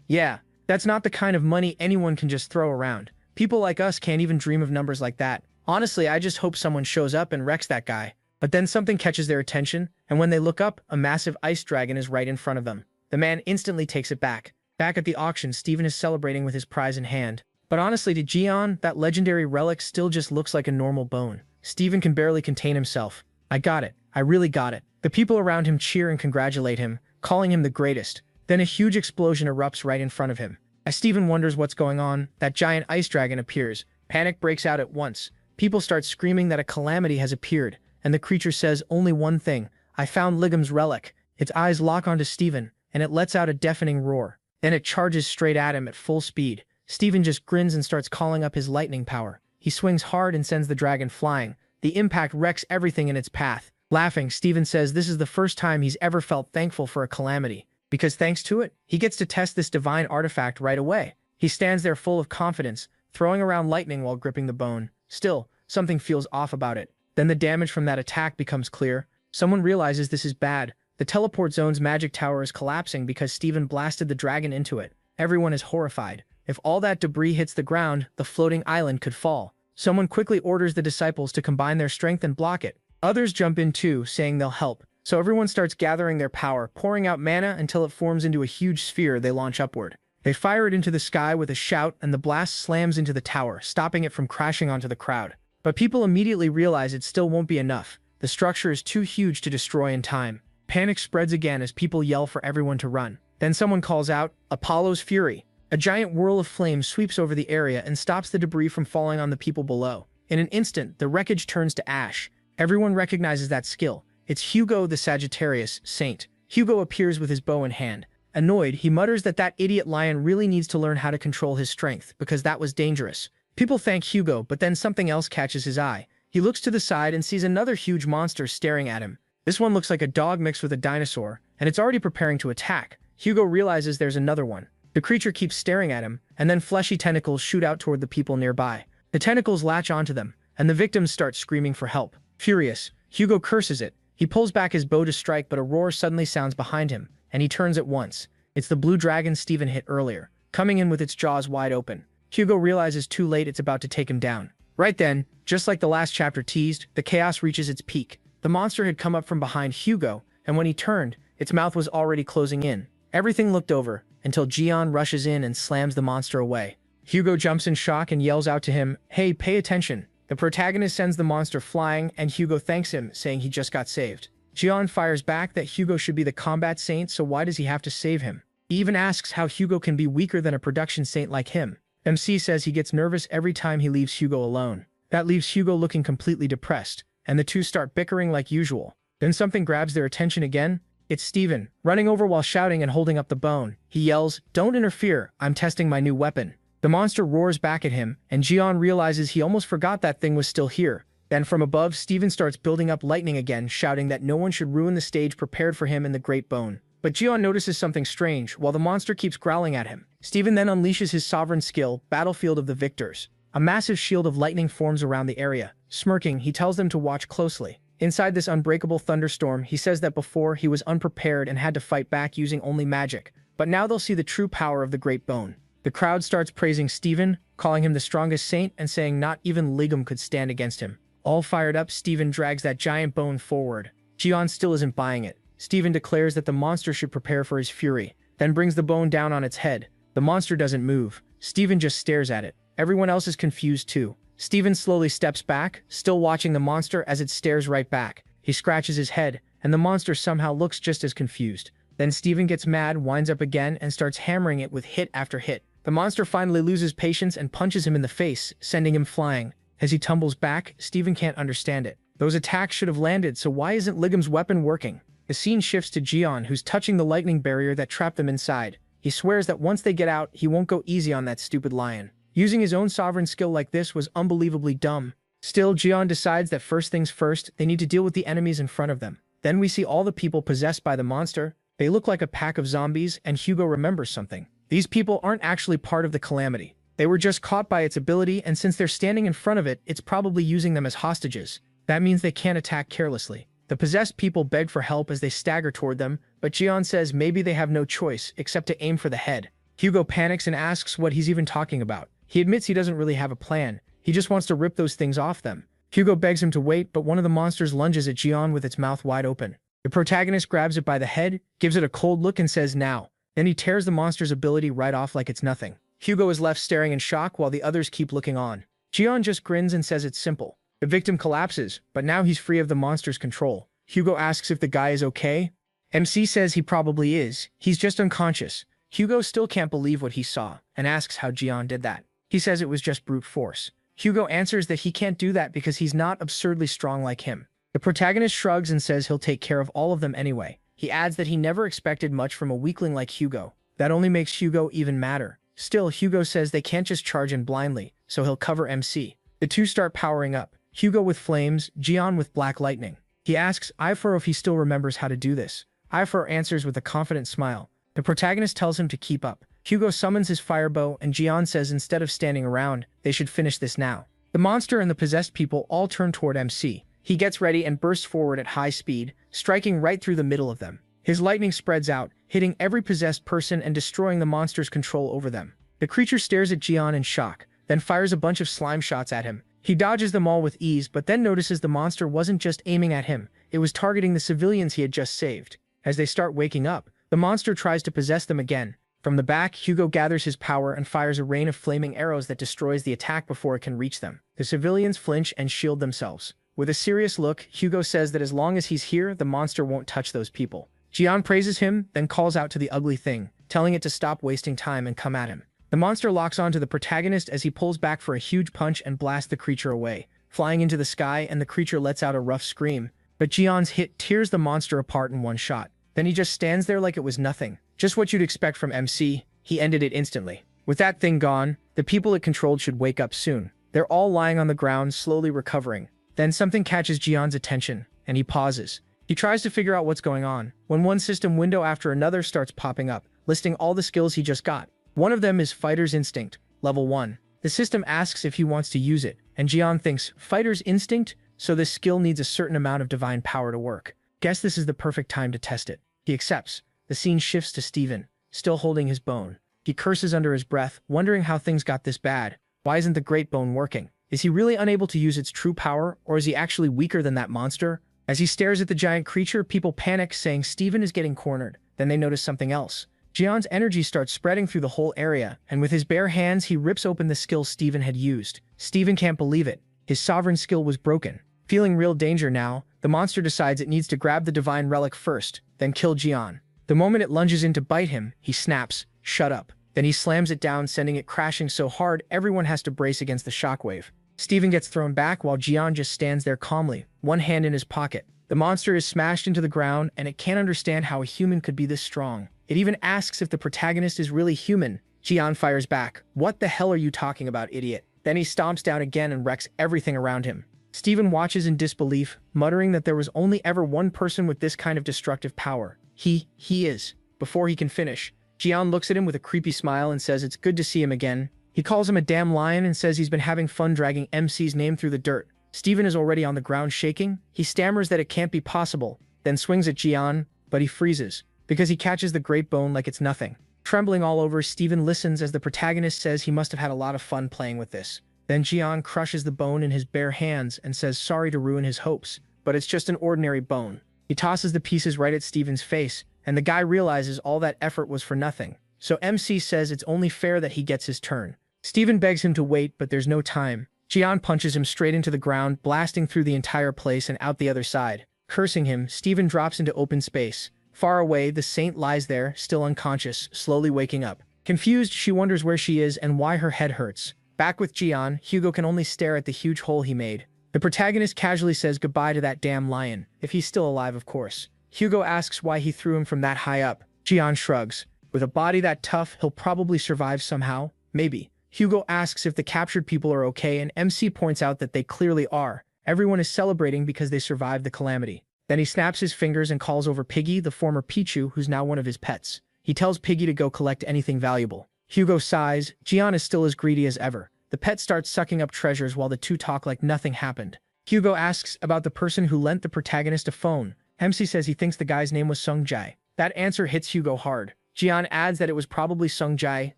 Yeah, that's not the kind of money anyone can just throw around. People like us can't even dream of numbers like that. Honestly, I just hope someone shows up and wrecks that guy. But then something catches their attention, and when they look up, a massive ice dragon is right in front of them. The man instantly takes it back. Back at the auction, Stephen is celebrating with his prize in hand. But honestly, to Jian, that legendary relic still just looks like a normal bone. Stephen can barely contain himself. I got it. I really got it. The people around him cheer and congratulate him, calling him the greatest. Then a huge explosion erupts right in front of him. As Stephen wonders what's going on, that giant ice dragon appears. Panic breaks out at once. People start screaming that a calamity has appeared, and the creature says only one thing. I found Legum's relic. Its eyes lock onto Stephen, and it lets out a deafening roar. Then it charges straight at him at full speed. Stephen just grins and starts calling up his lightning power. He swings hard and sends the dragon flying. The impact wrecks everything in its path. Laughing, Stephen says this is the first time he's ever felt thankful for a calamity, because thanks to it, he gets to test this divine artifact right away. He stands there full of confidence, throwing around lightning while gripping the bone. Still, something feels off about it. Then the damage from that attack becomes clear. Someone realizes this is bad. The teleport zone's magic tower is collapsing because Stephen blasted the dragon into it. Everyone is horrified. If all that debris hits the ground, the floating island could fall. Someone quickly orders the disciples to combine their strength and block it. Others jump in too, saying they'll help. So everyone starts gathering their power, pouring out mana until it forms into a huge sphere they launch upward. They fire it into the sky with a shout, and the blast slams into the tower, stopping it from crashing onto the crowd. But people immediately realize it still won't be enough. The structure is too huge to destroy in time. Panic spreads again as people yell for everyone to run. Then someone calls out, Apollo's Fury. A giant whirl of flame sweeps over the area and stops the debris from falling on the people below. In an instant, the wreckage turns to ash. Everyone recognizes that skill. It's Hugo the Sagittarius, Saint. Hugo appears with his bow in hand. Annoyed, he mutters that idiot lion really needs to learn how to control his strength, because that was dangerous. People thank Hugo, but then something else catches his eye. He looks to the side and sees another huge monster staring at him. This one looks like a dog mixed with a dinosaur, and it's already preparing to attack. Hugo realizes there's another one. The creature keeps staring at him, and then fleshy tentacles shoot out toward the people nearby. The tentacles latch onto them, and the victims start screaming for help. Furious, Hugo curses it. He pulls back his bow to strike, but a roar suddenly sounds behind him, and he turns at once. It's the blue dragon Steven hit earlier, coming in with its jaws wide open. Hugo realizes too late it's about to take him down. Right then, just like the last chapter teased, the chaos reaches its peak. The monster had come up from behind Hugo, and when he turned, its mouth was already closing in. Everything looked over, until Jian rushes in and slams the monster away. Hugo jumps in shock and yells out to him, "Hey, pay attention." The protagonist sends the monster flying, and Hugo thanks him, saying he just got saved. Jian fires back that Hugo should be the combat saint, so why does he have to save him? He even asks how Hugo can be weaker than a production saint like him. MC says he gets nervous every time he leaves Hugo alone. That leaves Hugo looking completely depressed, and the two start bickering like usual. Then something grabs their attention again. It's Steven, running over while shouting and holding up the bone. He yells, "Don't interfere, I'm testing my new weapon." The monster roars back at him, and Jian realizes he almost forgot that thing was still here. Then from above, Steven starts building up lightning again, shouting that no one should ruin the stage prepared for him in the Great Bone. But Jian notices something strange while the monster keeps growling at him. Steven then unleashes his sovereign skill, Battlefield of the Victors. A massive shield of lightning forms around the area. Smirking, he tells them to watch closely. Inside this unbreakable thunderstorm, he says that before he was unprepared and had to fight back using only magic. But now they'll see the true power of the Great Bone. The crowd starts praising Steven, calling him the strongest saint and saying not even Ligum could stand against him. All fired up, Steven drags that giant bone forward. Jian still isn't buying it. Steven declares that the monster should prepare for his fury, then brings the bone down on its head. The monster doesn't move. Steven just stares at it. Everyone else is confused too. Steven slowly steps back, still watching the monster as it stares right back. He scratches his head, and the monster somehow looks just as confused. Then Steven gets mad, winds up again, and starts hammering it with hit after hit. The monster finally loses patience and punches him in the face, sending him flying. As he tumbles back, Steven can't understand it. Those attacks should have landed, so why isn't Ligum's weapon working? The scene shifts to Jian, who's touching the lightning barrier that trapped them inside. He swears that once they get out, he won't go easy on that stupid lion. Using his own sovereign skill like this was unbelievably dumb. Still, Jian decides that first things first, they need to deal with the enemies in front of them. Then we see all the people possessed by the monster. They look like a pack of zombies, and Hugo remembers something. These people aren't actually part of the calamity. They were just caught by its ability, and since they're standing in front of it, it's probably using them as hostages. That means they can't attack carelessly. The possessed people beg for help as they stagger toward them, but Jian says maybe they have no choice except to aim for the head. Hugo panics and asks what he's even talking about. He admits he doesn't really have a plan. He just wants to rip those things off them. Hugo begs him to wait, but one of the monsters lunges at Jian with its mouth wide open. The protagonist grabs it by the head, gives it a cold look and says now. Then he tears the monster's ability right off like it's nothing. Hugo is left staring in shock while the others keep looking on. Jian just grins and says it's simple. The victim collapses, but now he's free of the monster's control. Hugo asks if the guy is okay. MC says he probably is. He's just unconscious. Hugo still can't believe what he saw, and asks how Jian did that. He says it was just brute force. Hugo answers that he can't do that because he's not absurdly strong like him. The protagonist shrugs and says he'll take care of all of them anyway. He adds that he never expected much from a weakling like Hugo. That only makes Hugo even madder. Still, Hugo says they can't just charge in blindly, so he'll cover MC. The two start powering up. Hugo with flames, Jian with black lightning. He asks Ifuro if he still remembers how to do this. Ifuro answers with a confident smile. The protagonist tells him to keep up. Hugo summons his firebow, and Jian says instead of standing around, they should finish this now. The monster and the possessed people all turn toward MC. He gets ready and bursts forward at high speed, striking right through the middle of them. His lightning spreads out, hitting every possessed person and destroying the monster's control over them. The creature stares at Jian in shock, then fires a bunch of slime shots at him. He dodges them all with ease, but then notices the monster wasn't just aiming at him, it was targeting the civilians he had just saved. As they start waking up, the monster tries to possess them again. From the back, Hugo gathers his power and fires a rain of flaming arrows that destroys the attack before it can reach them. The civilians flinch and shield themselves. With a serious look, Hugo says that as long as he's here, the monster won't touch those people. Jian praises him, then calls out to the ugly thing, telling it to stop wasting time and come at him. The monster locks onto the protagonist as he pulls back for a huge punch and blasts the creature away, flying into the sky, and the creature lets out a rough scream. But Jian's hit tears the monster apart in one shot. Then he just stands there like it was nothing. Just what you'd expect from MC, he ended it instantly. With that thing gone, the people it controlled should wake up soon. They're all lying on the ground, slowly recovering. Then something catches Jian's attention, and he pauses. He tries to figure out what's going on, when one system window after another starts popping up, listing all the skills he just got. One of them is Fighter's Instinct, level 1. The system asks if he wants to use it, and Jian thinks, Fighter's Instinct? So this skill needs a certain amount of divine power to work. Guess this is the perfect time to test it. He accepts. The scene shifts to Steven, still holding his bone. He curses under his breath, wondering how things got this bad. Why isn't the great bone working? Is he really unable to use its true power, or is he actually weaker than that monster? As he stares at the giant creature, people panic, saying Steven is getting cornered. Then they notice something else. Jian's energy starts spreading through the whole area, and with his bare hands he rips open the skill Steven had used. Steven can't believe it. His sovereign skill was broken. Feeling real danger now, the monster decides it needs to grab the divine relic first, then kill Jian. The moment it lunges in to bite him, he snaps, "Shut up." Then he slams it down, sending it crashing so hard everyone has to brace against the shockwave. Steven gets thrown back while Jian just stands there calmly, one hand in his pocket. The monster is smashed into the ground, and it can't understand how a human could be this strong. It even asks if the protagonist is really human. Jian fires back. "What the hell are you talking about, idiot?" Then he stomps down again and wrecks everything around him. Steven watches in disbelief, muttering that there was only ever one person with this kind of destructive power. He is. Before he can finish, Jian looks at him with a creepy smile and says it's good to see him again. He calls him a damn lion and says he's been having fun dragging MC's name through the dirt. Steven is already on the ground shaking. He stammers that it can't be possible, then swings at Jian, but he freezes, because he catches the great bone like it's nothing. Trembling all over, Steven listens as the protagonist says he must have had a lot of fun playing with this. Then Jian crushes the bone in his bare hands and says sorry to ruin his hopes, but it's just an ordinary bone. He tosses the pieces right at Steven's face, and the guy realizes all that effort was for nothing. So MC says it's only fair that he gets his turn. Steven begs him to wait, but there's no time. Jian punches him straight into the ground, blasting through the entire place and out the other side. Cursing him, Steven drops into open space. Far away, the saint lies there, still unconscious, slowly waking up. Confused, she wonders where she is and why her head hurts. Back with Jian, Hugo can only stare at the huge hole he made. The protagonist casually says goodbye to that damn lion, if he's still alive, of course. Hugo asks why he threw him from that high up. Jian shrugs. With a body that tough, he'll probably survive somehow. Maybe. Hugo asks if the captured people are okay, and MC points out that they clearly are. Everyone is celebrating because they survived the calamity. Then he snaps his fingers and calls over Piggy, the former Pichu, who's now one of his pets. He tells Piggy to go collect anything valuable. Hugo sighs. Jian is still as greedy as ever. The pet starts sucking up treasures while the two talk like nothing happened. Hugo asks about the person who lent the protagonist a phone. MC says he thinks the guy's name was Sungjai. That answer hits Hugo hard. Jian adds that it was probably Sungjai,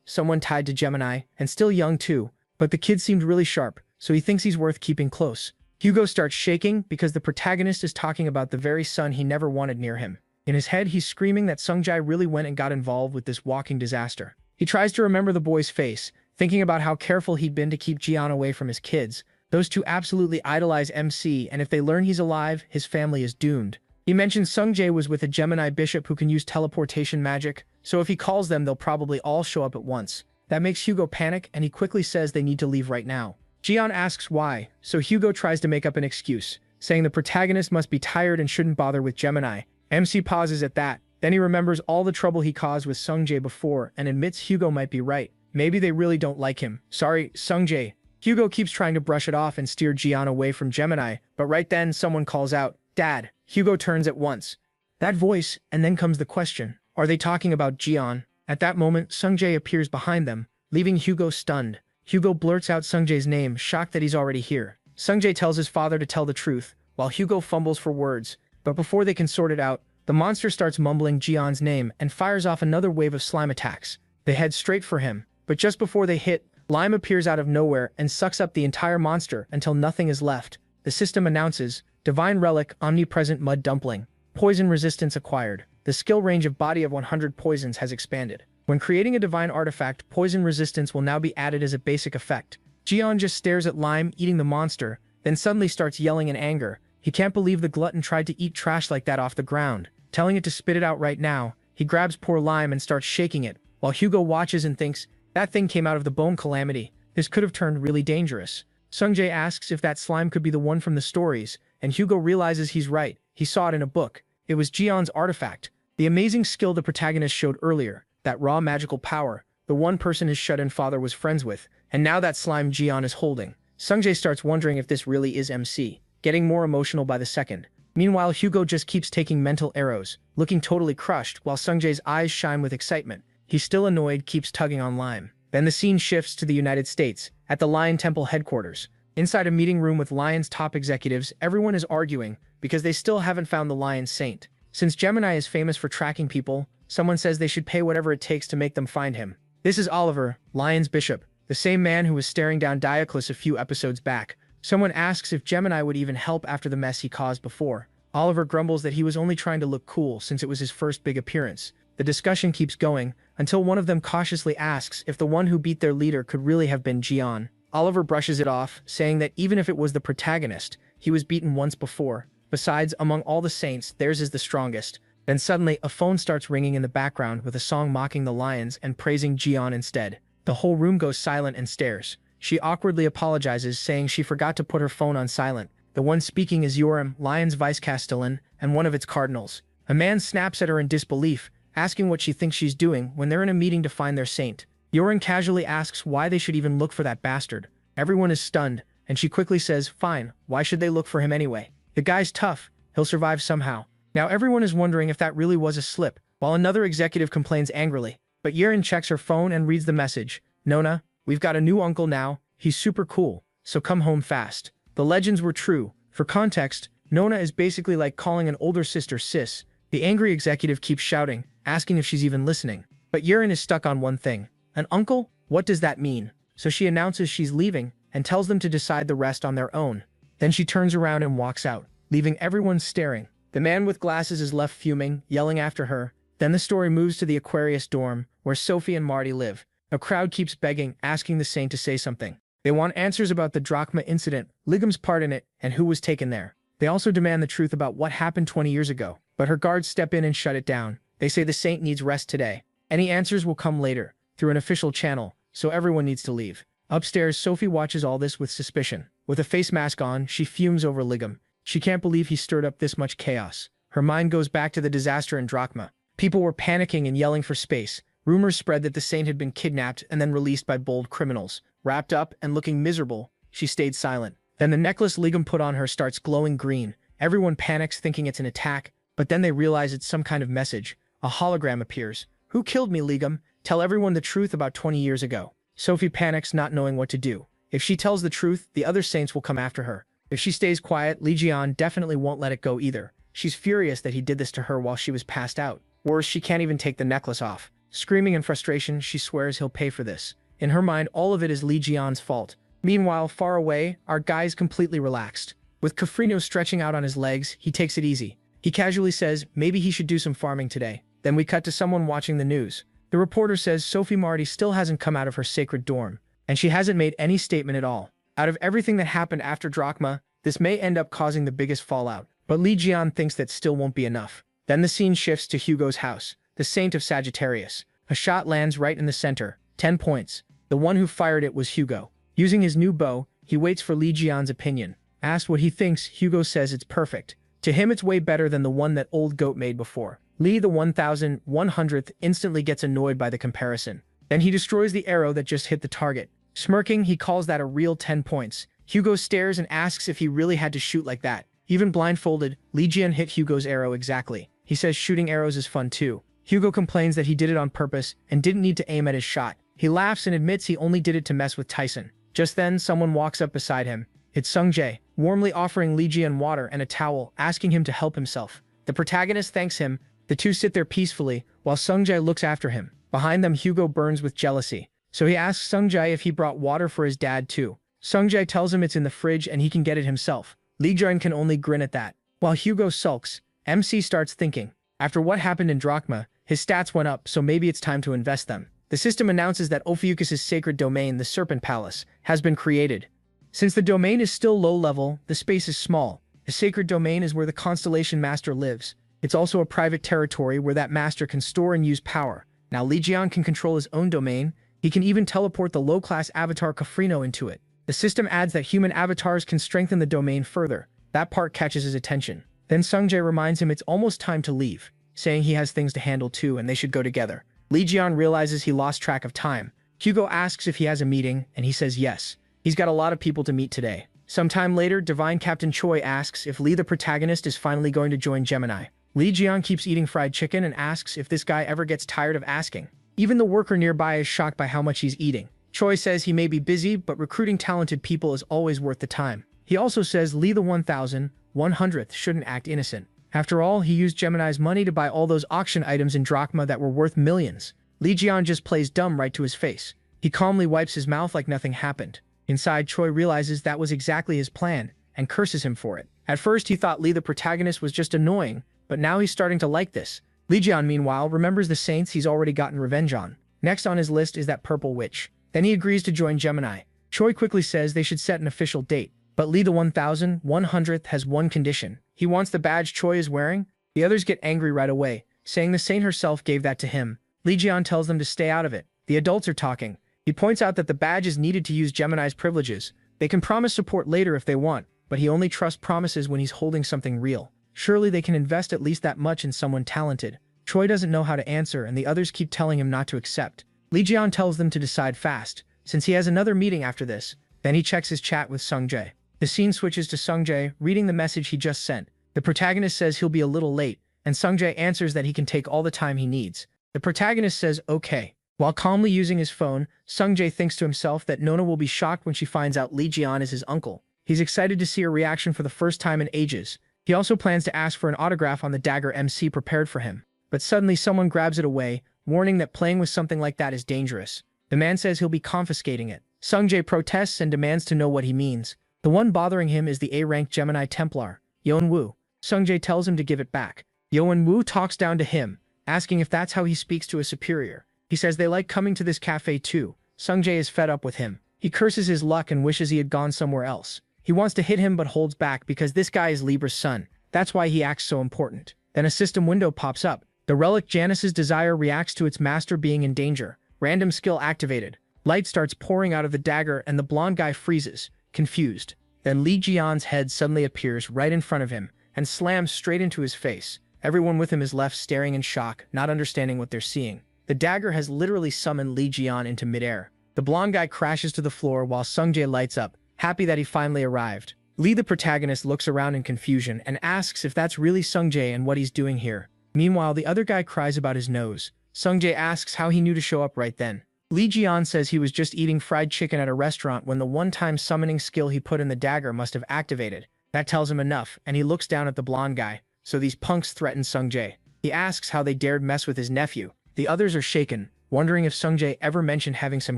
someone tied to Gemini, and still young too, but the kid seemed really sharp, so he thinks he's worth keeping close. Hugo starts shaking because the protagonist is talking about the very son he never wanted near him. In his head, he's screaming that Sungjai really went and got involved with this walking disaster. He tries to remember the boy's face, thinking about how careful he'd been to keep Jian away from his kids. Those two absolutely idolize MC, and if they learn he's alive, his family is doomed. He mentions Sungjai was with a Gemini bishop who can use teleportation magic, so if he calls them, they'll probably all show up at once. That makes Hugo panic, and he quickly says they need to leave right now. Jian asks why, so Hugo tries to make up an excuse, saying the protagonist must be tired and shouldn't bother with Gemini. MC pauses at that. Then he remembers all the trouble he caused with Sungjai before and admits Hugo might be right. Maybe they really don't like him. Sorry, Sungjai. Hugo keeps trying to brush it off and steer Jian away from Gemini, but right then someone calls out, "Dad." Hugo turns at once. That voice, and then comes the question. Are they talking about Jian? At that moment, Sungjai appears behind them, leaving Hugo stunned. Hugo blurts out Sungjai's name, shocked that he's already here. Sungjai tells his father to tell the truth, while Hugo fumbles for words. But before they can sort it out, the monster starts mumbling Jian's name and fires off another wave of slime attacks. They head straight for him, but just before they hit, Lime appears out of nowhere and sucks up the entire monster until nothing is left. The system announces, Divine Relic, Omnipresent Mud Dumpling. Poison resistance acquired. The skill range of body of 100 poisons has expanded. When creating a divine artifact, poison resistance will now be added as a basic effect. Jian just stares at Lime eating the monster, then suddenly starts yelling in anger. He can't believe the glutton tried to eat trash like that off the ground. Telling it to spit it out right now, he grabs poor Lime and starts shaking it, while Hugo watches and thinks, that thing came out of the bone calamity. This could have turned really dangerous. Sungjai asks if that slime could be the one from the stories, and Hugo realizes he's right. He saw it in a book. It was Jian's artifact. The amazing skill the protagonist showed earlier, that raw magical power, the one person his shut-in father was friends with, and now that slime Jian is holding. Sungjai starts wondering if this really is MC, getting more emotional by the second. Meanwhile, Hugo just keeps taking mental arrows, looking totally crushed, while Sungjai's eyes shine with excitement. He's still annoyed, keeps tugging on Lime. Then the scene shifts to the United States, at the Lion Temple headquarters. Inside a meeting room with Lion's top executives, everyone is arguing because they still haven't found the Lion Saint. Since Gemini is famous for tracking people, someone says they should pay whatever it takes to make them find him. This is Oliver, Lion's bishop, the same man who was staring down Dioclus a few episodes back. Someone asks if Gemini would even help after the mess he caused before. Oliver grumbles that he was only trying to look cool since it was his first big appearance. The discussion keeps going until one of them cautiously asks if the one who beat their leader could really have been Jian. Oliver brushes it off, saying that even if it was the protagonist, he was beaten once before. Besides, among all the saints, theirs is the strongest. Then suddenly, a phone starts ringing in the background with a song mocking the lions and praising Jian instead. The whole room goes silent and stares. She awkwardly apologizes, saying she forgot to put her phone on silent. The one speaking is Yoram, Lion's vice-castellan, and one of its cardinals. A man snaps at her in disbelief, asking what she thinks she's doing when they're in a meeting to find their saint. Yoram casually asks why they should even look for that bastard. Everyone is stunned, and she quickly says, fine, why should they look for him anyway? The guy's tough, he'll survive somehow. Now everyone is wondering if that really was a slip, while another executive complains angrily. But Yoram checks her phone and reads the message. Nona, we've got a new uncle now, he's super cool, so come home fast. The legends were true. For context, Nona is basically like calling an older sister sis. The angry executive keeps shouting, asking if she's even listening. But Yoram is stuck on one thing. An uncle? What does that mean? So she announces she's leaving and tells them to decide the rest on their own. Then she turns around and walks out, leaving everyone staring. The man with glasses is left fuming, yelling after her. Then the story moves to the Aquarius dorm, where Sophie and Marty live. A crowd keeps begging, asking the saint to say something. They want answers about the drachma incident, Ligam's part in it, and who was taken there. They also demand the truth about what happened 20 years ago. But her guards step in and shut it down. They say the saint needs rest today. Any answers will come later, through an official channel, so everyone needs to leave. Upstairs, Sophie watches all this with suspicion. With a face mask on, she fumes over Ligam. She can't believe he stirred up this much chaos. Her mind goes back to the disaster in Drachma. People were panicking and yelling for space. Rumors spread that the saint had been kidnapped and then released by bold criminals. Wrapped up and looking miserable, she stayed silent. Then the necklace Ligam put on her starts glowing green. Everyone panics thinking it's an attack, but then they realize it's some kind of message. A hologram appears. Who killed me, Ligam? Tell everyone the truth about 20 years ago. Sophie panics, not knowing what to do. If she tells the truth, the other saints will come after her. If she stays quiet, Li Jian definitely won't let it go either. She's furious that he did this to her while she was passed out. Worse, she can't even take the necklace off. Screaming in frustration, she swears he'll pay for this. In her mind, all of it is Li Jian's fault. Meanwhile, far away, our guy's completely relaxed. With Kafrino stretching out on his legs, he takes it easy. He casually says maybe he should do some farming today. Then we cut to someone watching the news. The reporter says Sophie Marty still hasn't come out of her sacred dorm, and she hasn't made any statement at all. Out of everything that happened after Drachma, this may end up causing the biggest fallout. But Li Jian thinks that still won't be enough. Then the scene shifts to Hugo's house, the Saint of Sagittarius. A shot lands right in the center. 10 points. The one who fired it was Hugo. Using his new bow, he waits for Li Jian's opinion. Asked what he thinks, Hugo says it's perfect. To him it's way better than the one that old goat made before. Li, the 1100th, instantly gets annoyed by the comparison. Then he destroys the arrow that just hit the target. Smirking, he calls that a real 10 points. Hugo stares and asks if he really had to shoot like that. Even blindfolded, Li Jian hit Hugo's arrow exactly. He says shooting arrows is fun too. Hugo complains that he did it on purpose and didn't need to aim at his shot. He laughs and admits he only did it to mess with Tyson. Just then, someone walks up beside him. It's Sung Jae, warmly offering Li Jian water and a towel, asking him to help himself. The protagonist thanks him. The two sit there peacefully, while Sung Jae looks after him. Behind them, Hugo burns with jealousy. So he asks Sung Jae if he brought water for his dad too. Sung Jae tells him it's in the fridge and he can get it himself. Li Jian can only grin at that. While Hugo sulks, MC starts thinking. After what happened in Drachma, his stats went up, so maybe it's time to invest them. The system announces that Ophiuchus' sacred domain, the Serpent Palace, has been created. Since the domain is still low level, the space is small. The sacred domain is where the Constellation Master lives. It's also a private territory where that master can store and use power. Now Li Jian can control his own domain. He can even teleport the low-class avatar Kafrino into it. The system adds that human avatars can strengthen the domain further. That part catches his attention. Then Sung Jae reminds him it's almost time to leave, saying he has things to handle too and they should go together. Li Jian realizes he lost track of time. Hugo asks if he has a meeting, and he says yes. He's got a lot of people to meet today. Sometime later, Divine Captain Choi asks if Li the protagonist is finally going to join Gemini. Li Jian keeps eating fried chicken and asks if this guy ever gets tired of asking. Even the worker nearby is shocked by how much he's eating. Choi says he may be busy, but recruiting talented people is always worth the time. He also says Lee the 1,100th shouldn't act innocent. After all, he used Gemini's money to buy all those auction items in drachma that were worth millions. Lee Jian just plays dumb right to his face. He calmly wipes his mouth like nothing happened. Inside, Choi realizes that was exactly his plan, and curses him for it. At first, he thought Lee the protagonist was just annoying, but now he's starting to like this. Lee Jian, meanwhile, remembers the saints he's already gotten revenge on. Next on his list is that purple witch. Then he agrees to join Gemini. Choi quickly says they should set an official date, but Lee the 1,100th has one condition. He wants the badge Choi is wearing. The others get angry right away, saying the saint herself gave that to him. Lee Jian tells them to stay out of it. The adults are talking. He points out that the badge is needed to use Gemini's privileges. They can promise support later if they want, but he only trusts promises when he's holding something real. Surely they can invest at least that much in someone talented. Choi doesn't know how to answer, and the others keep telling him not to accept. Lee Jian tells them to decide fast, since he has another meeting after this. Then he checks his chat with Sungjae. The scene switches to Sungjae reading the message he just sent. The protagonist says he'll be a little late, and Sungjae answers that he can take all the time he needs. The protagonist says okay. While calmly using his phone, Sungjae thinks to himself that Nona will be shocked when she finds out Lee Jian is his uncle. He's excited to see her reaction for the first time in ages. He also plans to ask for an autograph on the dagger MC prepared for him. But suddenly someone grabs it away, warning that playing with something like that is dangerous. The man says he'll be confiscating it. Sungjae protests and demands to know what he means. The one bothering him is the A-rank Gemini Templar, Yeon-woo. Sungjae tells him to give it back. Yeon-woo talks down to him, asking if that's how he speaks to a superior. He says they like coming to this cafe too. Sungjae is fed up with him. He curses his luck and wishes he had gone somewhere else. He wants to hit him but holds back because this guy is Libra's son. That's why he acts so important. Then a system window pops up. The relic Janice's desire reacts to its master being in danger. Random skill activated. Light starts pouring out of the dagger and the blonde guy freezes, confused. Then Lee Jian's head suddenly appears right in front of him and slams straight into his face. Everyone with him is left staring in shock, not understanding what they're seeing. The dagger has literally summoned Lee Jian into midair. The blonde guy crashes to the floor while Sungjae lights up, happy that he finally arrived. Lee the protagonist looks around in confusion and asks if that's really Sungjae and what he's doing here. Meanwhile, the other guy cries about his nose. Sungjae asks how he knew to show up right then. Lee Jian says he was just eating fried chicken at a restaurant when the one-time summoning skill he put in the dagger must have activated. That tells him enough, and he looks down at the blonde guy. So these punks threaten Sungjae. He asks how they dared mess with his nephew. The others are shaken, wondering if Sungjae ever mentioned having some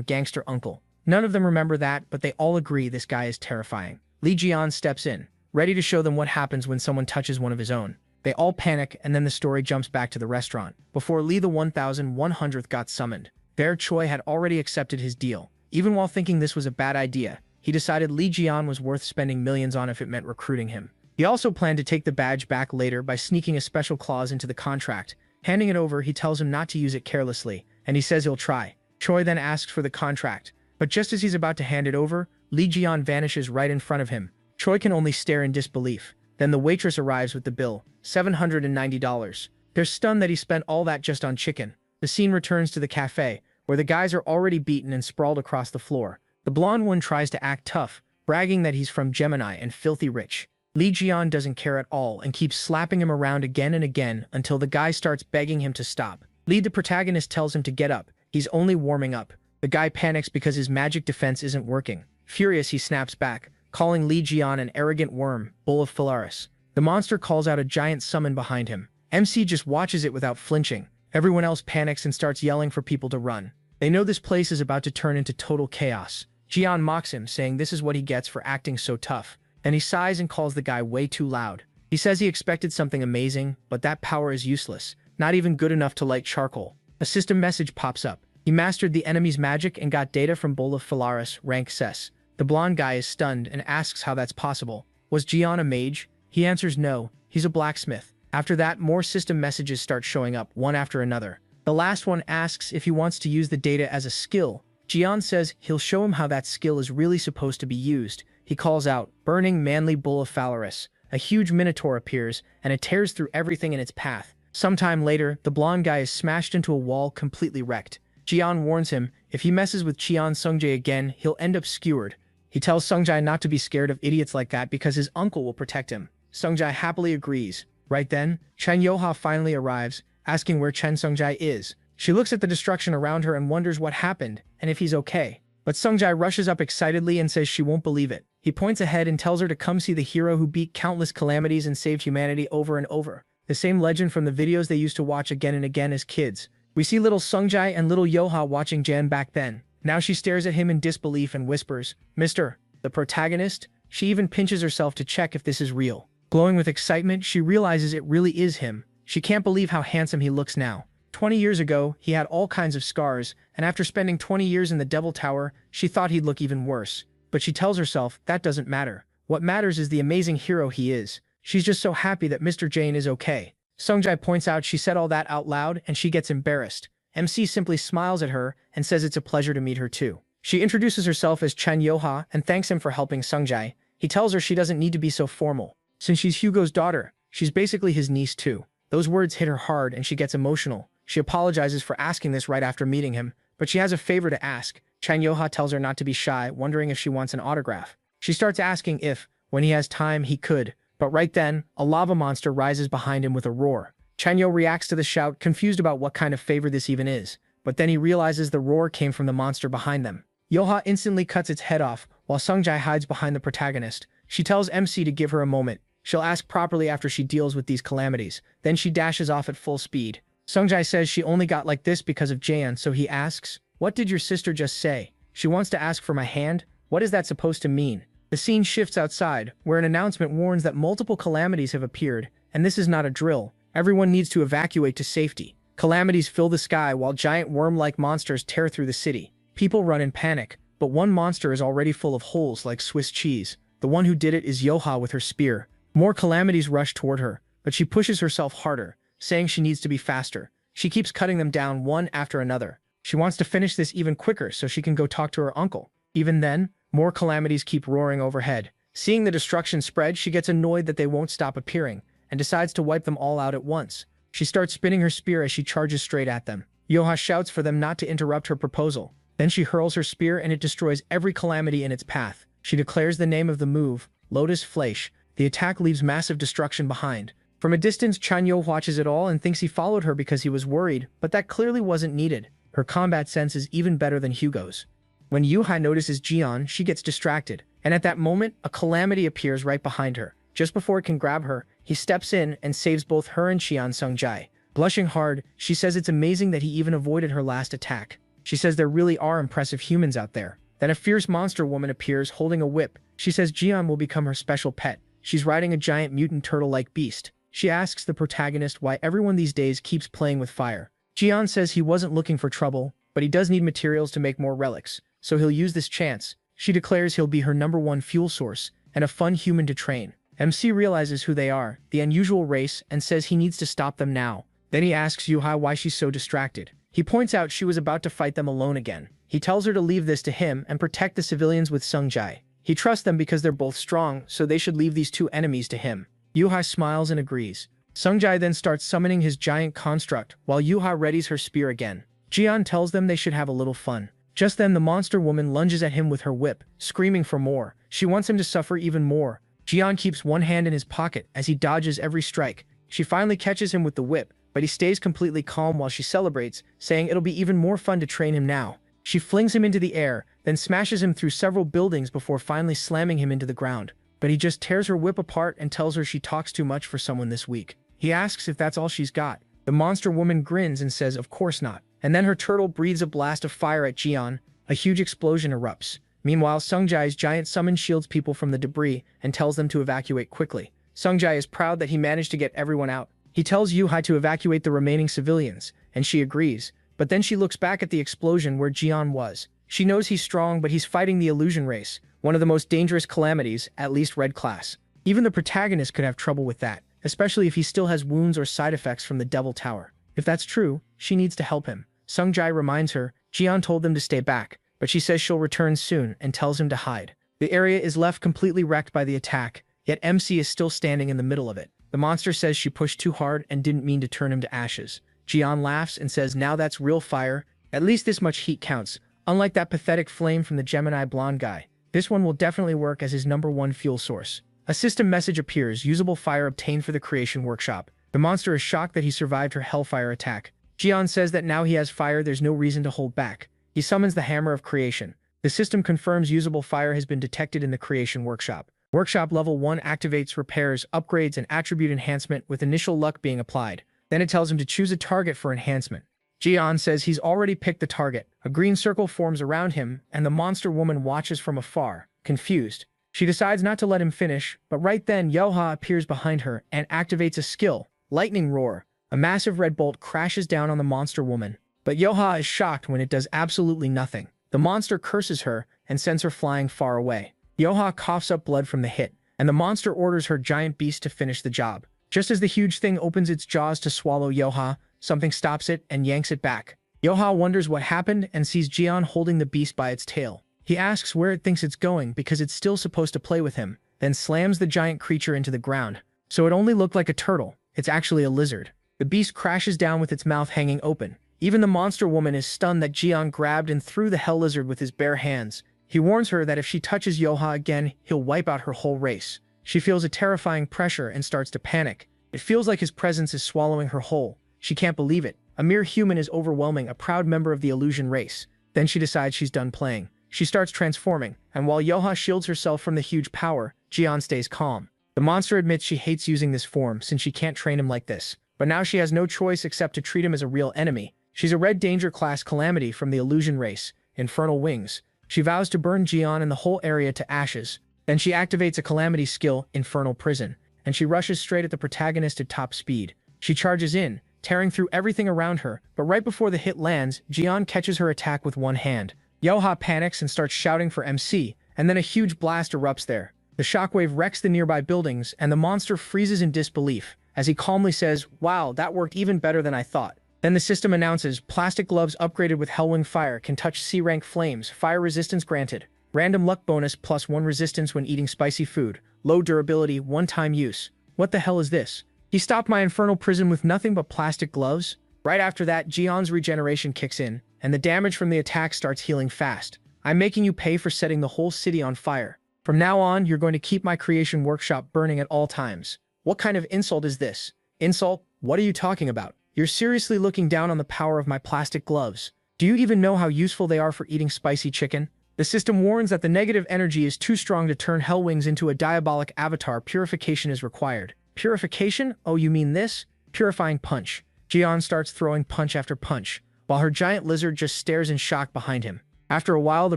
gangster uncle. None of them remember that, but they all agree this guy is terrifying. Lee Jian steps in, ready to show them what happens when someone touches one of his own. They all panic, and then the story jumps back to the restaurant. Before Lee the 1,100th got summoned, there Choi had already accepted his deal. Even while thinking this was a bad idea, he decided Lee Jian was worth spending millions on if it meant recruiting him. He also planned to take the badge back later by sneaking a special clause into the contract. Handing it over, he tells him not to use it carelessly, and he says he'll try. Choi then asks for the contract, but just as he's about to hand it over, Lee Jian vanishes right in front of him. Choi can only stare in disbelief. Then the waitress arrives with the bill, $790. They're stunned that he spent all that just on chicken. The scene returns to the cafe, where the guys are already beaten and sprawled across the floor. The blonde one tries to act tough, bragging that he's from Gemini and filthy rich. Lee Jian doesn't care at all and keeps slapping him around again and again until the guy starts begging him to stop. Lee the protagonist tells him to get up. He's only warming up. The guy panics because his magic defense isn't working. Furious, he snaps back, calling Lee Jian an arrogant worm, bull of Phalaris. The monster calls out a giant summon behind him. MC just watches it without flinching. Everyone else panics and starts yelling for people to run. They know this place is about to turn into total chaos. Jian mocks him, saying this is what he gets for acting so tough. Then he sighs and calls the guy way too loud. He says he expected something amazing, but that power is useless, not even good enough to light charcoal. A system message pops up. He mastered the enemy's magic and got data from Bola Phalaris, rank Ses. The blonde guy is stunned and asks how that's possible. Was Jian a mage? He answers no, he's a blacksmith. After that, more system messages start showing up, one after another. The last one asks if he wants to use the data as a skill. Jian says he'll show him how that skill is really supposed to be used. He calls out, "Burning manly bull of Phalaris." A huge minotaur appears, and it tears through everything in its path. Sometime later, the blonde guy is smashed into a wall, completely wrecked. Jian warns him, if he messes with Cheon Sungjae again, he'll end up skewered. He tells Sungjae not to be scared of idiots like that because his uncle will protect him. Sungjae happily agrees. Right then, Chen Yoha finally arrives, asking where Chen Sungjae is. She looks at the destruction around her and wonders what happened, and if he's okay. But Sungjai rushes up excitedly and says she won't believe it. He points ahead and tells her to come see the hero who beat countless calamities and saved humanity over and over. The same legend from the videos they used to watch again and again as kids. We see little Sungjai and little Yoha watching Jan back then. Now she stares at him in disbelief and whispers, "Mr. the protagonist?" She even pinches herself to check if this is real. Glowing with excitement, she realizes it really is him. She can't believe how handsome he looks now. 20 years ago, he had all kinds of scars, and after spending 20 years in the Devil Tower, she thought he'd look even worse. But she tells herself that doesn't matter. What matters is the amazing hero he is. She's just so happy that Mr. Jane is okay. Sungjai points out she said all that out loud, and she gets embarrassed. MC simply smiles at her and says it's a pleasure to meet her too. She introduces herself as Chan Yoha and thanks him for helping Sungjai. He tells her she doesn't need to be so formal. Since she's Hugo's daughter, she's basically his niece too. Those words hit her hard and she gets emotional. She apologizes for asking this right after meeting him, but she has a favor to ask. Chan Yoha tells her not to be shy, wondering if she wants an autograph. She starts asking if, when he has time, he could. But right then, a lava monster rises behind him with a roar. Chanyo reacts to the shout, confused about what kind of favor this even is. But then he realizes the roar came from the monster behind them. Yoha instantly cuts its head off, while Sungjai hides behind the protagonist. She tells MC to give her a moment. She'll ask properly after she deals with these calamities. Then she dashes off at full speed. Sungjai says she only got like this because of Jaeon, so he asks, "What did your sister just say? She wants to ask for my hand? What is that supposed to mean?" The scene shifts outside, where an announcement warns that multiple calamities have appeared, and this is not a drill. Everyone needs to evacuate to safety. Calamities fill the sky while giant worm-like monsters tear through the city. People run in panic, but one monster is already full of holes like Swiss cheese. The one who did it is Yoha with her spear. More calamities rush toward her, but she pushes herself harder, saying she needs to be faster. She keeps cutting them down one after another. She wants to finish this even quicker so she can go talk to her uncle. Even then, more calamities keep roaring overhead. Seeing the destruction spread, she gets annoyed that they won't stop appearing, and decides to wipe them all out at once. She starts spinning her spear as she charges straight at them. Yoha shouts for them not to interrupt her proposal. Then she hurls her spear and it destroys every calamity in its path. She declares the name of the move, Lotus Fleisch. The attack leaves massive destruction behind. From a distance, Chanyo watches it all and thinks he followed her because he was worried, but that clearly wasn't needed. Her combat sense is even better than Hugo's. When Yuhai notices Jian, she gets distracted, and at that moment, a calamity appears right behind her. Just before it can grab her, he steps in and saves both her and Qian Sungjai. Blushing hard, she says it's amazing that he even avoided her last attack. She says there really are impressive humans out there. Then a fierce monster woman appears holding a whip. She says Jian will become her special pet. She's riding a giant mutant turtle-like beast. She asks the protagonist why everyone these days keeps playing with fire. Jian says he wasn't looking for trouble, but he does need materials to make more relics, so he'll use this chance. She declares he'll be her #1 fuel source and a fun human to train. MC realizes who they are, the unusual race, and says he needs to stop them now. Then he asks Yuhai why she's so distracted. He points out she was about to fight them alone again. He tells her to leave this to him and protect the civilians with Sungjai. He trusts them because they're both strong, so they should leave these two enemies to him. Yuhai smiles and agrees. Sungjai then starts summoning his giant construct, while Yuhai readies her spear again. Jian tells them they should have a little fun. Just then the monster woman lunges at him with her whip, screaming for more. She wants him to suffer even more. Jian keeps one hand in his pocket as he dodges every strike. She finally catches him with the whip, but he stays completely calm while she celebrates, saying it'll be even more fun to train him now. She flings him into the air, then smashes him through several buildings before finally slamming him into the ground. But he just tears her whip apart and tells her she talks too much for someone this weak. He asks if that's all she's got. The monster woman grins and says of course not. And then her turtle breathes a blast of fire at Jian. A huge explosion erupts. Meanwhile, Sungjai's giant summon shields people from the debris and tells them to evacuate quickly. Sungjai is proud that he managed to get everyone out. He tells Yuhai to evacuate the remaining civilians, and she agrees. But then she looks back at the explosion where Jian was. She knows he's strong, but he's fighting the illusion race, one of the most dangerous calamities, at least red class. Even the protagonist could have trouble with that, especially if he still has wounds or side effects from the Devil Tower. If that's true, she needs to help him. Sungjai reminds her, Jian told them to stay back, but she says she'll return soon and tells him to hide. The area is left completely wrecked by the attack, yet MC is still standing in the middle of it. The monster says she pushed too hard and didn't mean to turn him to ashes. Jian laughs and says now that's real fire. At least this much heat counts, unlike that pathetic flame from the Gemini blonde guy. This one will definitely work as his #1 fuel source. A system message appears, usable fire obtained for the creation workshop. The monster is shocked that he survived her hellfire attack. Jian says that now he has fire, there's no reason to hold back. He summons the Hammer of Creation. The system confirms usable fire has been detected in the creation workshop. Workshop level 1 activates repairs, upgrades, and attribute enhancement with initial luck being applied. Then it tells him to choose a target for enhancement. Jian says he's already picked the target. A green circle forms around him, and the monster woman watches from afar, confused. She decides not to let him finish, but right then Yoha appears behind her and activates a skill, Lightning Roar. A massive red bolt crashes down on the monster woman. But Yoha is shocked when it does absolutely nothing. The monster curses her and sends her flying far away. Yoha coughs up blood from the hit, and the monster orders her giant beast to finish the job. Just as the huge thing opens its jaws to swallow Yoha, something stops it and yanks it back. Yoha wonders what happened and sees Jian holding the beast by its tail. He asks where it thinks it's going because it's still supposed to play with him, then slams the giant creature into the ground. So it only looked like a turtle. It's actually a lizard. The beast crashes down with its mouth hanging open. Even the monster woman is stunned that Jian grabbed and threw the hell lizard with his bare hands. He warns her that if she touches Yoha again, he'll wipe out her whole race. She feels a terrifying pressure and starts to panic. It feels like his presence is swallowing her whole. She can't believe it. A mere human is overwhelming a proud member of the illusion race. Then she decides she's done playing. She starts transforming, and while Yoha shields herself from the huge power, Jian stays calm. The monster admits she hates using this form since she can't train him like this. But now she has no choice except to treat him as a real enemy. She's a Red Danger class calamity from the illusion race, Infernal Wings. She vows to burn Jian and the whole area to ashes. Then she activates a calamity skill, Infernal Prison, and she rushes straight at the protagonist at top speed. She charges in, tearing through everything around her, but right before the hit lands, Jian catches her attack with one hand. Yoha panics and starts shouting for MC, and then a huge blast erupts there. The shockwave wrecks the nearby buildings, and the monster freezes in disbelief, as he calmly says, "Wow, that worked even better than I thought." Then the system announces, plastic gloves upgraded with Hellwing Fire can touch C-rank flames, fire resistance granted. Random luck bonus +1 resistance when eating spicy food. Low durability, one-time use. What the hell is this? He stopped my infernal prison with nothing but plastic gloves? Right after that, Jian's regeneration kicks in, and the damage from the attack starts healing fast. I'm making you pay for setting the whole city on fire. From now on, you're going to keep my creation workshop burning at all times. What kind of insult is this? Insult? What are you talking about? You're seriously looking down on the power of my plastic gloves. Do you even know how useful they are for eating spicy chicken? The system warns that the negative energy is too strong to turn Hellwings into a diabolic avatar. Purification is required. Purification? Oh, you mean this? Purifying punch. Jian starts throwing punch after punch, while her giant lizard just stares in shock behind him. After a while, the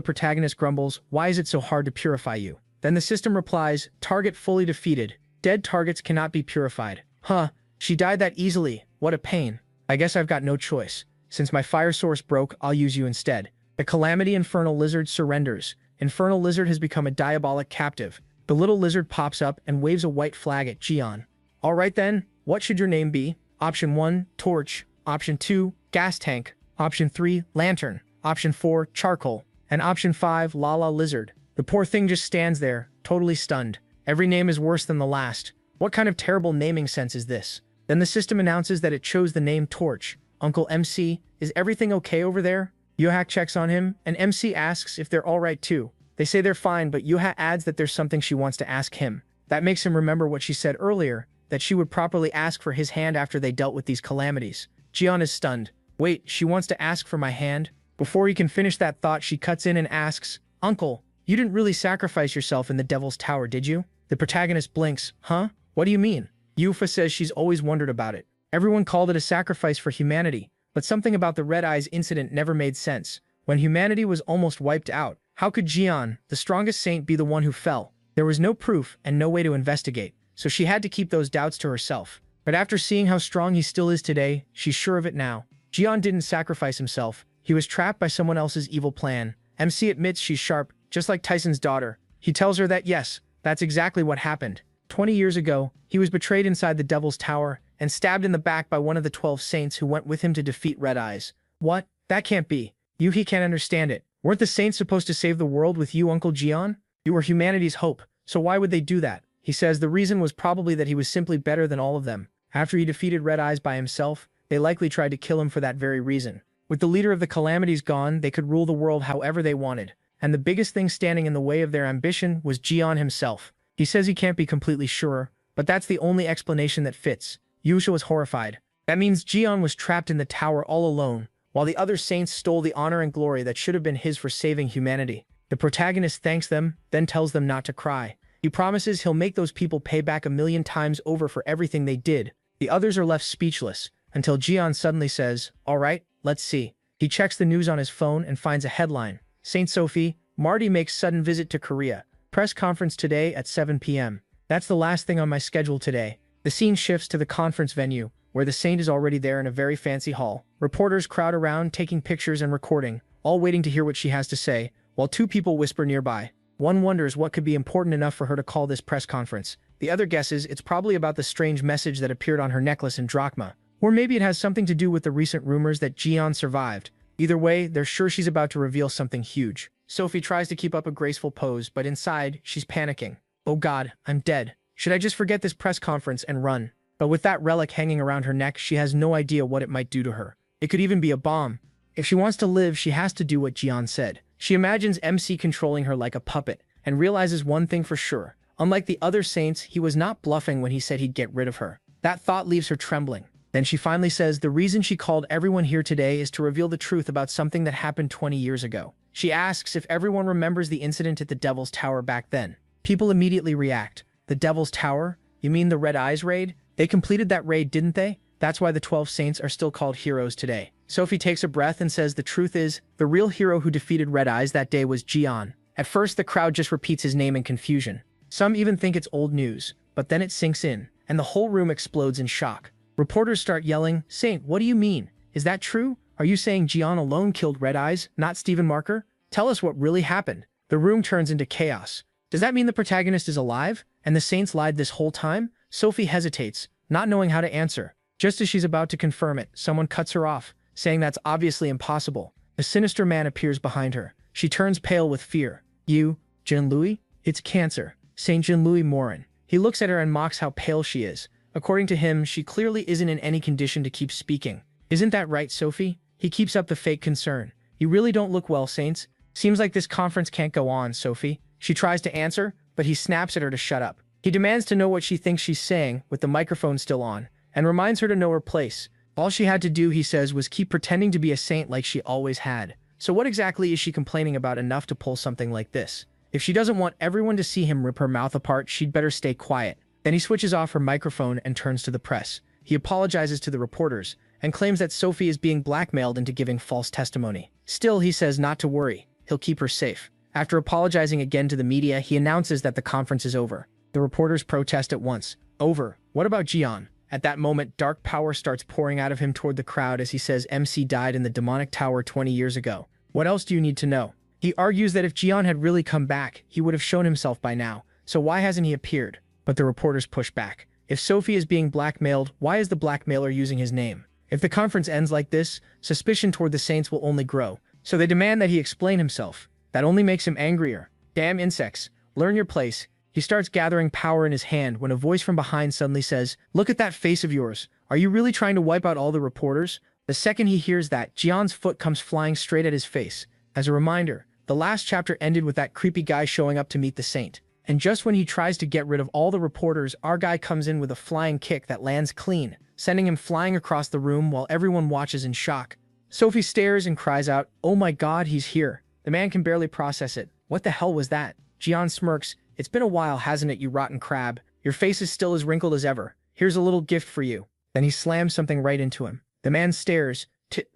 protagonist grumbles, "Why is it so hard to purify you?" Then the system replies, "Target fully defeated. Dead targets cannot be purified." Huh, she died that easily. What a pain. I guess I've got no choice. Since my fire source broke, I'll use you instead. The Calamity Infernal Lizard surrenders. Infernal Lizard has become a diabolic captive. The little lizard pops up and waves a white flag at Jian. Alright then, what should your name be? Option 1, Torch. Option 2, Gas Tank. Option 3, Lantern. Option 4, Charcoal. And Option 5, Lala Lizard. The poor thing just stands there, totally stunned. Every name is worse than the last. What kind of terrible naming sense is this? Then the system announces that it chose the name Torch. Uncle MC, is everything okay over there? Yuha checks on him, and MC asks if they're alright too. They say they're fine, but Yuha adds that there's something she wants to ask him. That makes him remember what she said earlier, that she would properly ask for his hand after they dealt with these calamities. Jian is stunned. Wait, she wants to ask for my hand? Before he can finish that thought, she cuts in and asks, "Uncle, you didn't really sacrifice yourself in the Devil's Tower, did you?" The protagonist blinks. Huh? What do you mean? Yufa says she's always wondered about it. Everyone called it a sacrifice for humanity, but something about the Red Eyes incident never made sense. When humanity was almost wiped out, how could Jian, the strongest saint, be the one who fell? There was no proof and no way to investigate, so she had to keep those doubts to herself. But after seeing how strong he still is today, she's sure of it now. Jian didn't sacrifice himself. He was trapped by someone else's evil plan. MC admits she's sharp, just like Tyson's daughter. He tells her that yes, that's exactly what happened. 20 years ago, he was betrayed inside the Devil's Tower and stabbed in the back by one of the 12 saints who went with him to defeat Red Eyes. What? That can't be. Yuhi can't understand it. Weren't the saints supposed to save the world with you, Uncle Jian? You were humanity's hope, so why would they do that? He says the reason was probably that he was simply better than all of them. After he defeated Red Eyes by himself, they likely tried to kill him for that very reason. With the leader of the calamities gone, they could rule the world however they wanted. And the biggest thing standing in the way of their ambition was Jian himself. He says he can't be completely sure, but that's the only explanation that fits. Yusha was horrified. That means Jian was trapped in the tower all alone, while the other saints stole the honor and glory that should have been his for saving humanity. The protagonist thanks them, then tells them not to cry. He promises he'll make those people pay back 1,000,000 times over for everything they did. The others are left speechless, until Jian suddenly says, "All right, let's see." He checks the news on his phone and finds a headline. St. Sophie, Marty makes sudden visit to Korea. Press conference today at 7 p.m. That's the last thing on my schedule today. The scene shifts to the conference venue, where the saint is already there in a very fancy hall. Reporters crowd around, taking pictures and recording, all waiting to hear what she has to say, while two people whisper nearby. One wonders what could be important enough for her to call this press conference. The other guesses it's probably about the strange message that appeared on her necklace in drachma. Or maybe it has something to do with the recent rumors that Jian survived. Either way, they're sure she's about to reveal something huge. Sophie tries to keep up a graceful pose, but inside, she's panicking. Oh God, I'm dead. Should I just forget this press conference and run? But with that relic hanging around her neck, she has no idea what it might do to her. It could even be a bomb. If she wants to live, she has to do what Jian said. She imagines MC controlling her like a puppet, and realizes one thing for sure. Unlike the other saints, he was not bluffing when he said he'd get rid of her. That thought leaves her trembling. Then she finally says the reason she called everyone here today is to reveal the truth about something that happened 20 years ago. She asks if everyone remembers the incident at the Devil's Tower back then. People immediately react. The Devil's Tower? You mean the Red Eyes raid? They completed that raid, didn't they? That's why the 12 saints are still called heroes today. Sophie takes a breath and says the truth is, the real hero who defeated Red Eyes that day was Jian. At first, the crowd just repeats his name in confusion. Some even think it's old news, but then it sinks in, and the whole room explodes in shock. Reporters start yelling, "Saint, what do you mean? Is that true? Are you saying Jian alone killed Red Eyes, not Stephen Marker? Tell us what really happened." The room turns into chaos. Does that mean the protagonist is alive, and the saints lied this whole time? Sophie hesitates, not knowing how to answer. Just as she's about to confirm it, someone cuts her off, saying that's obviously impossible. A sinister man appears behind her. She turns pale with fear. "You, Jin-Louis? It's cancer." Saint Jin-Louis Morin. He looks at her and mocks how pale she is. According to him, she clearly isn't in any condition to keep speaking. "Isn't that right, Sophie?" He keeps up the fake concern. "You really don't look well, saints. Seems like this conference can't go on, Sophie." She tries to answer, but he snaps at her to shut up. He demands to know what she thinks she's saying, with the microphone still on, and reminds her to know her place. All she had to do, he says, was keep pretending to be a saint like she always had. So what exactly is she complaining about enough to pull something like this? If she doesn't want everyone to see him rip her mouth apart, she'd better stay quiet. Then he switches off her microphone and turns to the press. He apologizes to the reporters and claims that Sophie is being blackmailed into giving false testimony. Still, he says not to worry. He'll keep her safe. After apologizing again to the media, he announces that the conference is over. The reporters protest at once. "Over? What about Jian?" At that moment, dark power starts pouring out of him toward the crowd as he says MC died in the demonic tower 20 years ago. What else do you need to know? He argues that if Jian had really come back, he would have shown himself by now. So why hasn't he appeared? But the reporters push back. If Sophie is being blackmailed, why is the blackmailer using his name? If the conference ends like this, suspicion toward the saints will only grow. So they demand that he explain himself. That only makes him angrier. "Damn insects. Learn your place." He starts gathering power in his hand when a voice from behind suddenly says, "Look at that face of yours. Are you really trying to wipe out all the reporters?" The second he hears that, Jian's foot comes flying straight at his face. As a reminder, the last chapter ended with that creepy guy showing up to meet the saint. And just when he tries to get rid of all the reporters, our guy comes in with a flying kick that lands clean, sending him flying across the room while everyone watches in shock. Sophie stares and cries out, "Oh my God, he's here." The man can barely process it. What the hell was that? Jian smirks. "It's been a while, hasn't it, you rotten crab? Your face is still as wrinkled as ever. Here's a little gift for you." Then he slams something right into him. The man stares.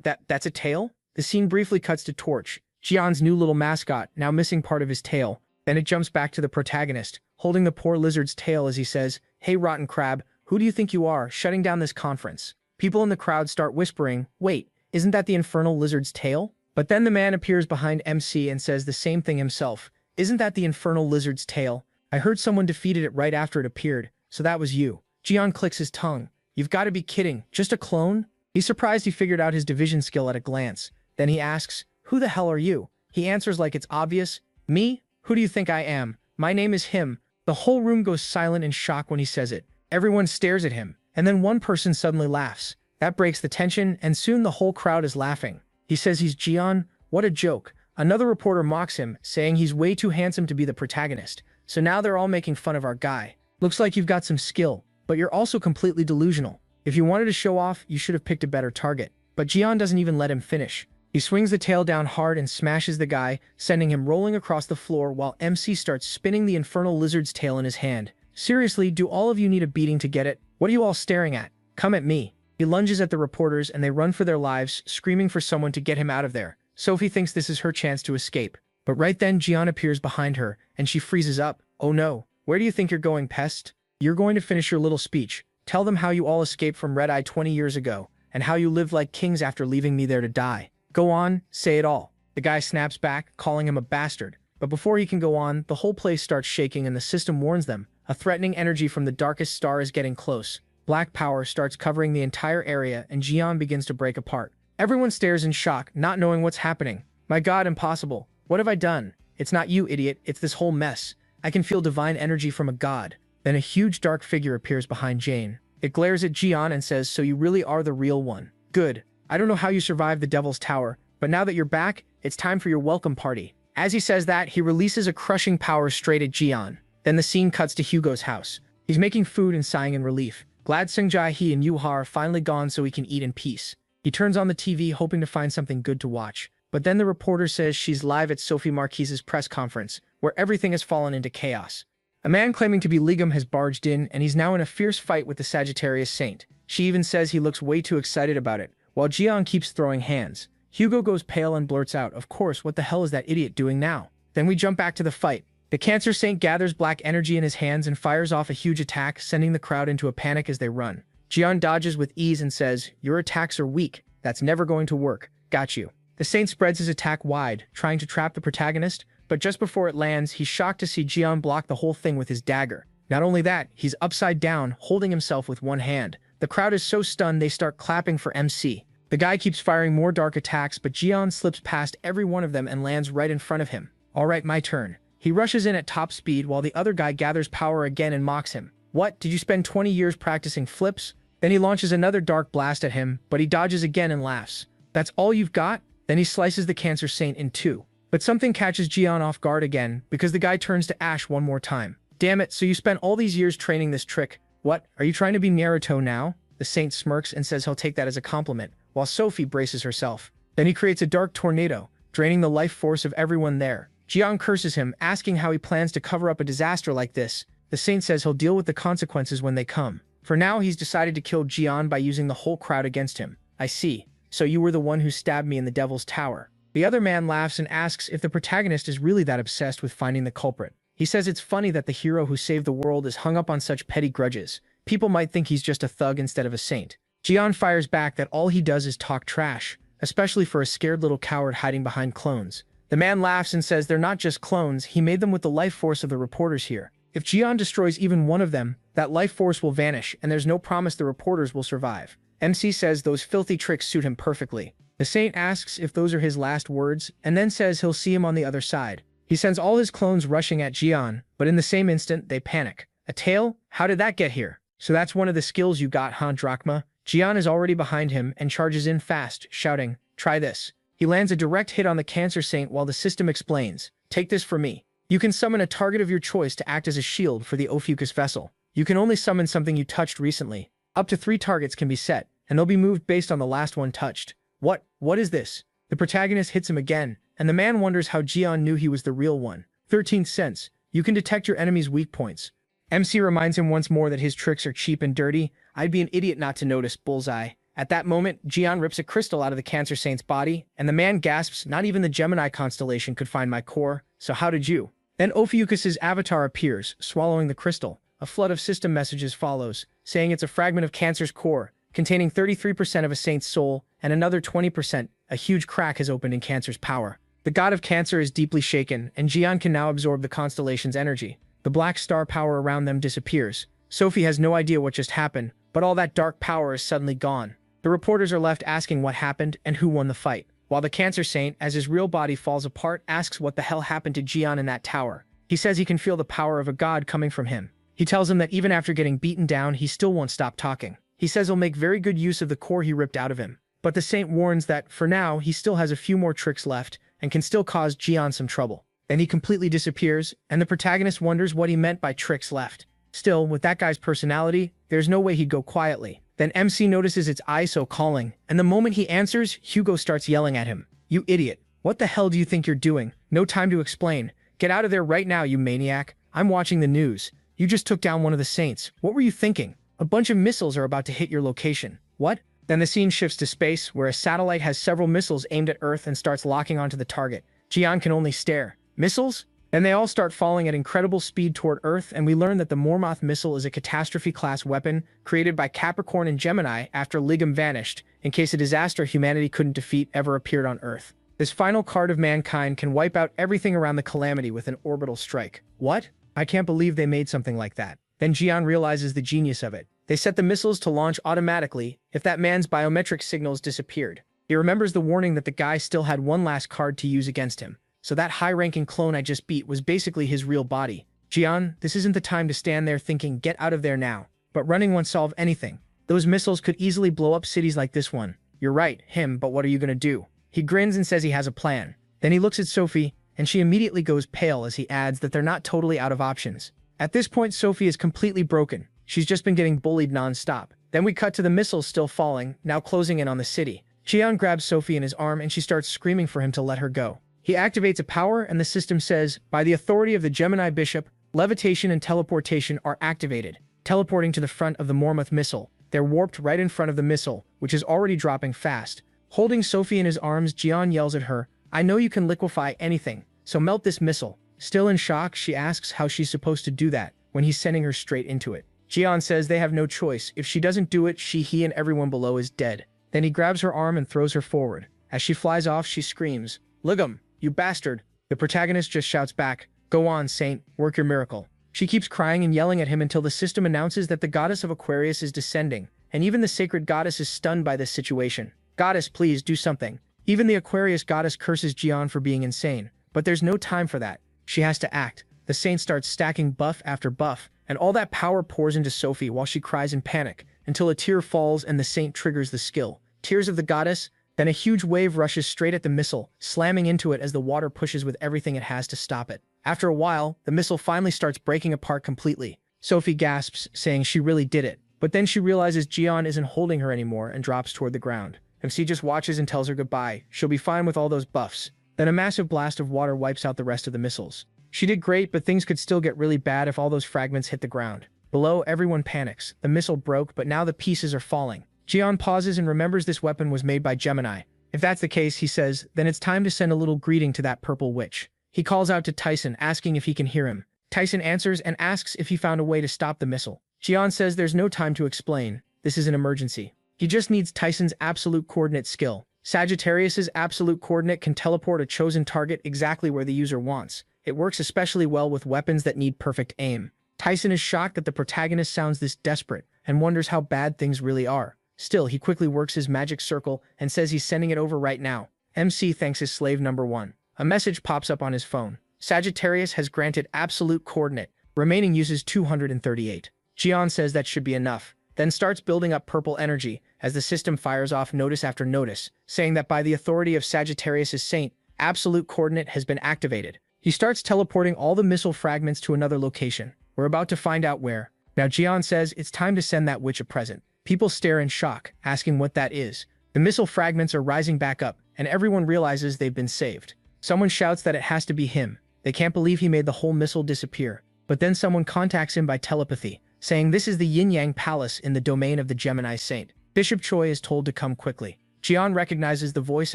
That's a tail?" The scene briefly cuts to Torch, Jian's new little mascot, now missing part of his tail. Then it jumps back to the protagonist, holding the poor lizard's tail as he says, "Hey, rotten crab, who do you think you are, shutting down this conference?" People in the crowd start whispering, "Wait, isn't that the infernal lizard's tail?" But then the man appears behind MC and says the same thing himself. "Isn't that the infernal lizard's tail? I heard someone defeated it right after it appeared, so that was you." Jian clicks his tongue. "You've got to be kidding. Just a clone?" He's surprised he figured out his division skill at a glance. Then he asks, "Who the hell are you?" He answers like it's obvious. "Me? Who do you think I am? My name is him." The whole room goes silent in shock when he says it. Everyone stares at him, and then one person suddenly laughs. That breaks the tension, and soon the whole crowd is laughing. He says he's Jian. What a joke. Another reporter mocks him, saying he's way too handsome to be the protagonist. So now they're all making fun of our guy. "Looks like you've got some skill, but you're also completely delusional. If you wanted to show off, you should have picked a better target." But Jian doesn't even let him finish. He swings the tail down hard and smashes the guy, sending him rolling across the floor while MC starts spinning the infernal lizard's tail in his hand. Seriously, do all of you need a beating to get it? What are you all staring at? Come at me. He lunges at the reporters and they run for their lives, screaming for someone to get him out of there. Sophie thinks this is her chance to escape. But right then Jian appears behind her, and she freezes up. Oh no, where do you think you're going, pest? You're going to finish your little speech. Tell them how you all escaped from Red Eye 20 years ago, and how you lived like kings after leaving me there to die. Go on, say it all. The guy snaps back, calling him a bastard. But before he can go on, the whole place starts shaking and the system warns them. A threatening energy from the darkest star is getting close. Black power starts covering the entire area and Jian begins to break apart. Everyone stares in shock, not knowing what's happening. My god, impossible. What have I done? It's not you, idiot. It's this whole mess. I can feel divine energy from a god. Then a huge dark figure appears behind Jane. It glares at Jian and says, so you really are the real one. Good. I don't know how you survived the Devil's Tower, but now that you're back, it's time for your welcome party. As he says that, he releases a crushing power straight at Jian. Then the scene cuts to Hugo's house. He's making food and sighing in relief. Glad Sungjai-hee and Yuha are finally gone so he can eat in peace. He turns on the TV hoping to find something good to watch. But then the reporter says she's live at Sophie Marquise's press conference, where everything has fallen into chaos. A man claiming to be Ligum has barged in, and he's now in a fierce fight with the Sagittarius Saint. She even says he looks way too excited about it, while Jian keeps throwing hands. Hugo goes pale and blurts out, of course, what the hell is that idiot doing now? Then we jump back to the fight. The Cancer Saint gathers black energy in his hands and fires off a huge attack, sending the crowd into a panic as they run. Jian dodges with ease and says, your attacks are weak. That's never going to work. Got you. The Saint spreads his attack wide, trying to trap the protagonist, but just before it lands, he's shocked to see Jian block the whole thing with his dagger. Not only that, he's upside down, holding himself with one hand. The crowd is so stunned they start clapping for MC. The guy keeps firing more dark attacks, but Jian slips past every one of them and lands right in front of him. Alright, my turn. He rushes in at top speed while the other guy gathers power again and mocks him. What, did you spend 20 years practicing flips? Then he launches another dark blast at him, but he dodges again and laughs. That's all you've got? Then he slices the Cancer Saint in two. But something catches Jian off guard again, because the guy turns to ash one more time. Damn it, so you spent all these years training this trick. What, are you trying to be Naruto now? The Saint smirks and says he'll take that as a compliment, while Sophie braces herself. Then he creates a dark tornado, draining the life force of everyone there. Jian curses him, asking how he plans to cover up a disaster like this. The Saint says he'll deal with the consequences when they come. For now, he's decided to kill Jian by using the whole crowd against him. I see. So you were the one who stabbed me in the Devil's Tower. The other man laughs and asks if the protagonist is really that obsessed with finding the culprit. He says it's funny that the hero who saved the world is hung up on such petty grudges. People might think he's just a thug instead of a saint. Jian fires back that all he does is talk trash, especially for a scared little coward hiding behind clones. The man laughs and says they're not just clones, he made them with the life force of the reporters here. If Jian destroys even one of them, that life force will vanish and there's no promise the reporters will survive. MC says those filthy tricks suit him perfectly. The Saint asks if those are his last words, and then says he'll see him on the other side. He sends all his clones rushing at Jian, but in the same instant, they panic. A tail? How did that get here? So that's one of the skills you got, huh, Drachma? Jian is already behind him and charges in fast, shouting, try this. He lands a direct hit on the Cancer Saint while the system explains, take this from me. You can summon a target of your choice to act as a shield for the Ophiuchus vessel. You can only summon something you touched recently. Up to 3 targets can be set, and they'll be moved based on the last one touched. What is this? The protagonist hits him again, and the man wonders how Jian knew he was the real one. 13th sense. You can detect your enemy's weak points. MC reminds him once more that his tricks are cheap and dirty. I'd be an idiot not to notice, bullseye. At that moment, Jian rips a crystal out of the Cancer Saint's body, and the man gasps, not even the Gemini constellation could find my core, so how did you? Then Ophiuchus's avatar appears, swallowing the crystal. A flood of system messages follows, saying it's a fragment of Cancer's core, containing 33% of a saint's soul, and another 20%, a huge crack has opened in Cancer's power. The god of Cancer is deeply shaken, and Jian can now absorb the constellation's energy. The black star power around them disappears. Sophie has no idea what just happened, but all that dark power is suddenly gone. The reporters are left asking what happened and who won the fight, while the Cancer Saint, as his real body falls apart, asks what the hell happened to Jian in that tower. He says he can feel the power of a god coming from him. He tells him that even after getting beaten down, he still won't stop talking. He says he'll make very good use of the core he ripped out of him. But the Saint warns that, for now, he still has a few more tricks left and can still cause Jian some trouble. Then he completely disappears, and the protagonist wonders what he meant by tricks left. Still, with that guy's personality, there's no way he'd go quietly. Then MC notices it's ISO calling, and the moment he answers, Hugo starts yelling at him. You idiot. What the hell do you think you're doing? No time to explain. Get out of there right now, you maniac. I'm watching the news. You just took down one of the saints. What were you thinking? A bunch of missiles are about to hit your location. What? Then the scene shifts to space, where a satellite has several missiles aimed at Earth and starts locking onto the target. Jian can only stare. Missiles? Then they all start falling at incredible speed toward Earth, and we learn that the Mormoth missile is a catastrophe-class weapon created by Capricorn and Gemini after Ligum vanished, in case a disaster humanity couldn't defeat ever appeared on Earth. This final card of mankind can wipe out everything around the calamity with an orbital strike. What? I can't believe they made something like that. Then Jian realizes the genius of it. They set the missiles to launch automatically if that man's biometric signals disappeared. He remembers the warning that the guy still had one last card to use against him. So that high-ranking clone I just beat was basically his real body. Jian, this isn't the time to stand there thinking, get out of there now. But running won't solve anything. Those missiles could easily blow up cities like this one. You're right, him, but what are you gonna do? He grins and says he has a plan. Then he looks at Sophie, and she immediately goes pale as he adds that they're not totally out of options. At this point, Sophie is completely broken. She's just been getting bullied non-stop. Then we cut to the missiles still falling, now closing in on the city. Jian grabs Sophie in his arm and she starts screaming for him to let her go. He activates a power and the system says, by the authority of the Gemini Bishop, levitation and teleportation are activated. Teleporting to the front of the Mormoth missile. They're warped right in front of the missile, which is already dropping fast. Holding Sophie in his arms, Jian yells at her, I know you can liquefy anything, so melt this missile. Still in shock, she asks how she's supposed to do that when he's sending her straight into it. Jian says they have no choice. If she doesn't do it, he and everyone below is dead. Then he grabs her arm and throws her forward. As she flies off, she screams, Ligum, you bastard. The protagonist just shouts back, go on, Saint, work your miracle. She keeps crying and yelling at him until the system announces that the goddess of Aquarius is descending, and even the sacred goddess is stunned by this situation. Goddess, please do something. Even the Aquarius goddess curses Jian for being insane, but there's no time for that. She has to act. The saint starts stacking buff after buff, and all that power pours into Sophie while she cries in panic, until a tear falls and the saint triggers the skill. Tears of the goddess. Then a huge wave rushes straight at the missile, slamming into it as the water pushes with everything it has to stop it. After a while, the missile finally starts breaking apart completely. Sophie gasps, saying she really did it. But then she realizes Jian isn't holding her anymore and drops toward the ground. MC just watches and tells her goodbye. She'll be fine with all those buffs. Then a massive blast of water wipes out the rest of the missiles. She did great, but things could still get really bad if all those fragments hit the ground. Below, everyone panics. The missile broke, but now the pieces are falling. Jian pauses and remembers this weapon was made by Gemini. If that's the case, he says, then it's time to send a little greeting to that purple witch. He calls out to Tyson, asking if he can hear him. Tyson answers and asks if he found a way to stop the missile. Jian says there's no time to explain. This is an emergency. He just needs Tyson's absolute coordinate skill. Sagittarius's absolute coordinate can teleport a chosen target exactly where the user wants. It works especially well with weapons that need perfect aim. Tyson is shocked that the protagonist sounds this desperate and wonders how bad things really are. Still, he quickly works his magic circle and says he's sending it over right now. MC thanks his slave number 1. A message pops up on his phone. Sagittarius has granted absolute coordinate. Remaining uses 238. Jian says that should be enough, then starts building up purple energy as the system fires off notice after notice, saying that by the authority of Sagittarius's saint, absolute coordinate has been activated. He starts teleporting all the missile fragments to another location. We're about to find out where. Now Jian says it's time to send that witch a present. People stare in shock, asking what that is. The missile fragments are rising back up, and everyone realizes they've been saved. Someone shouts that it has to be him. They can't believe he made the whole missile disappear. But then someone contacts him by telepathy, saying this is the Yin-Yang Palace in the domain of the Gemini Saint. Bishop Choi is told to come quickly. Jian recognizes the voice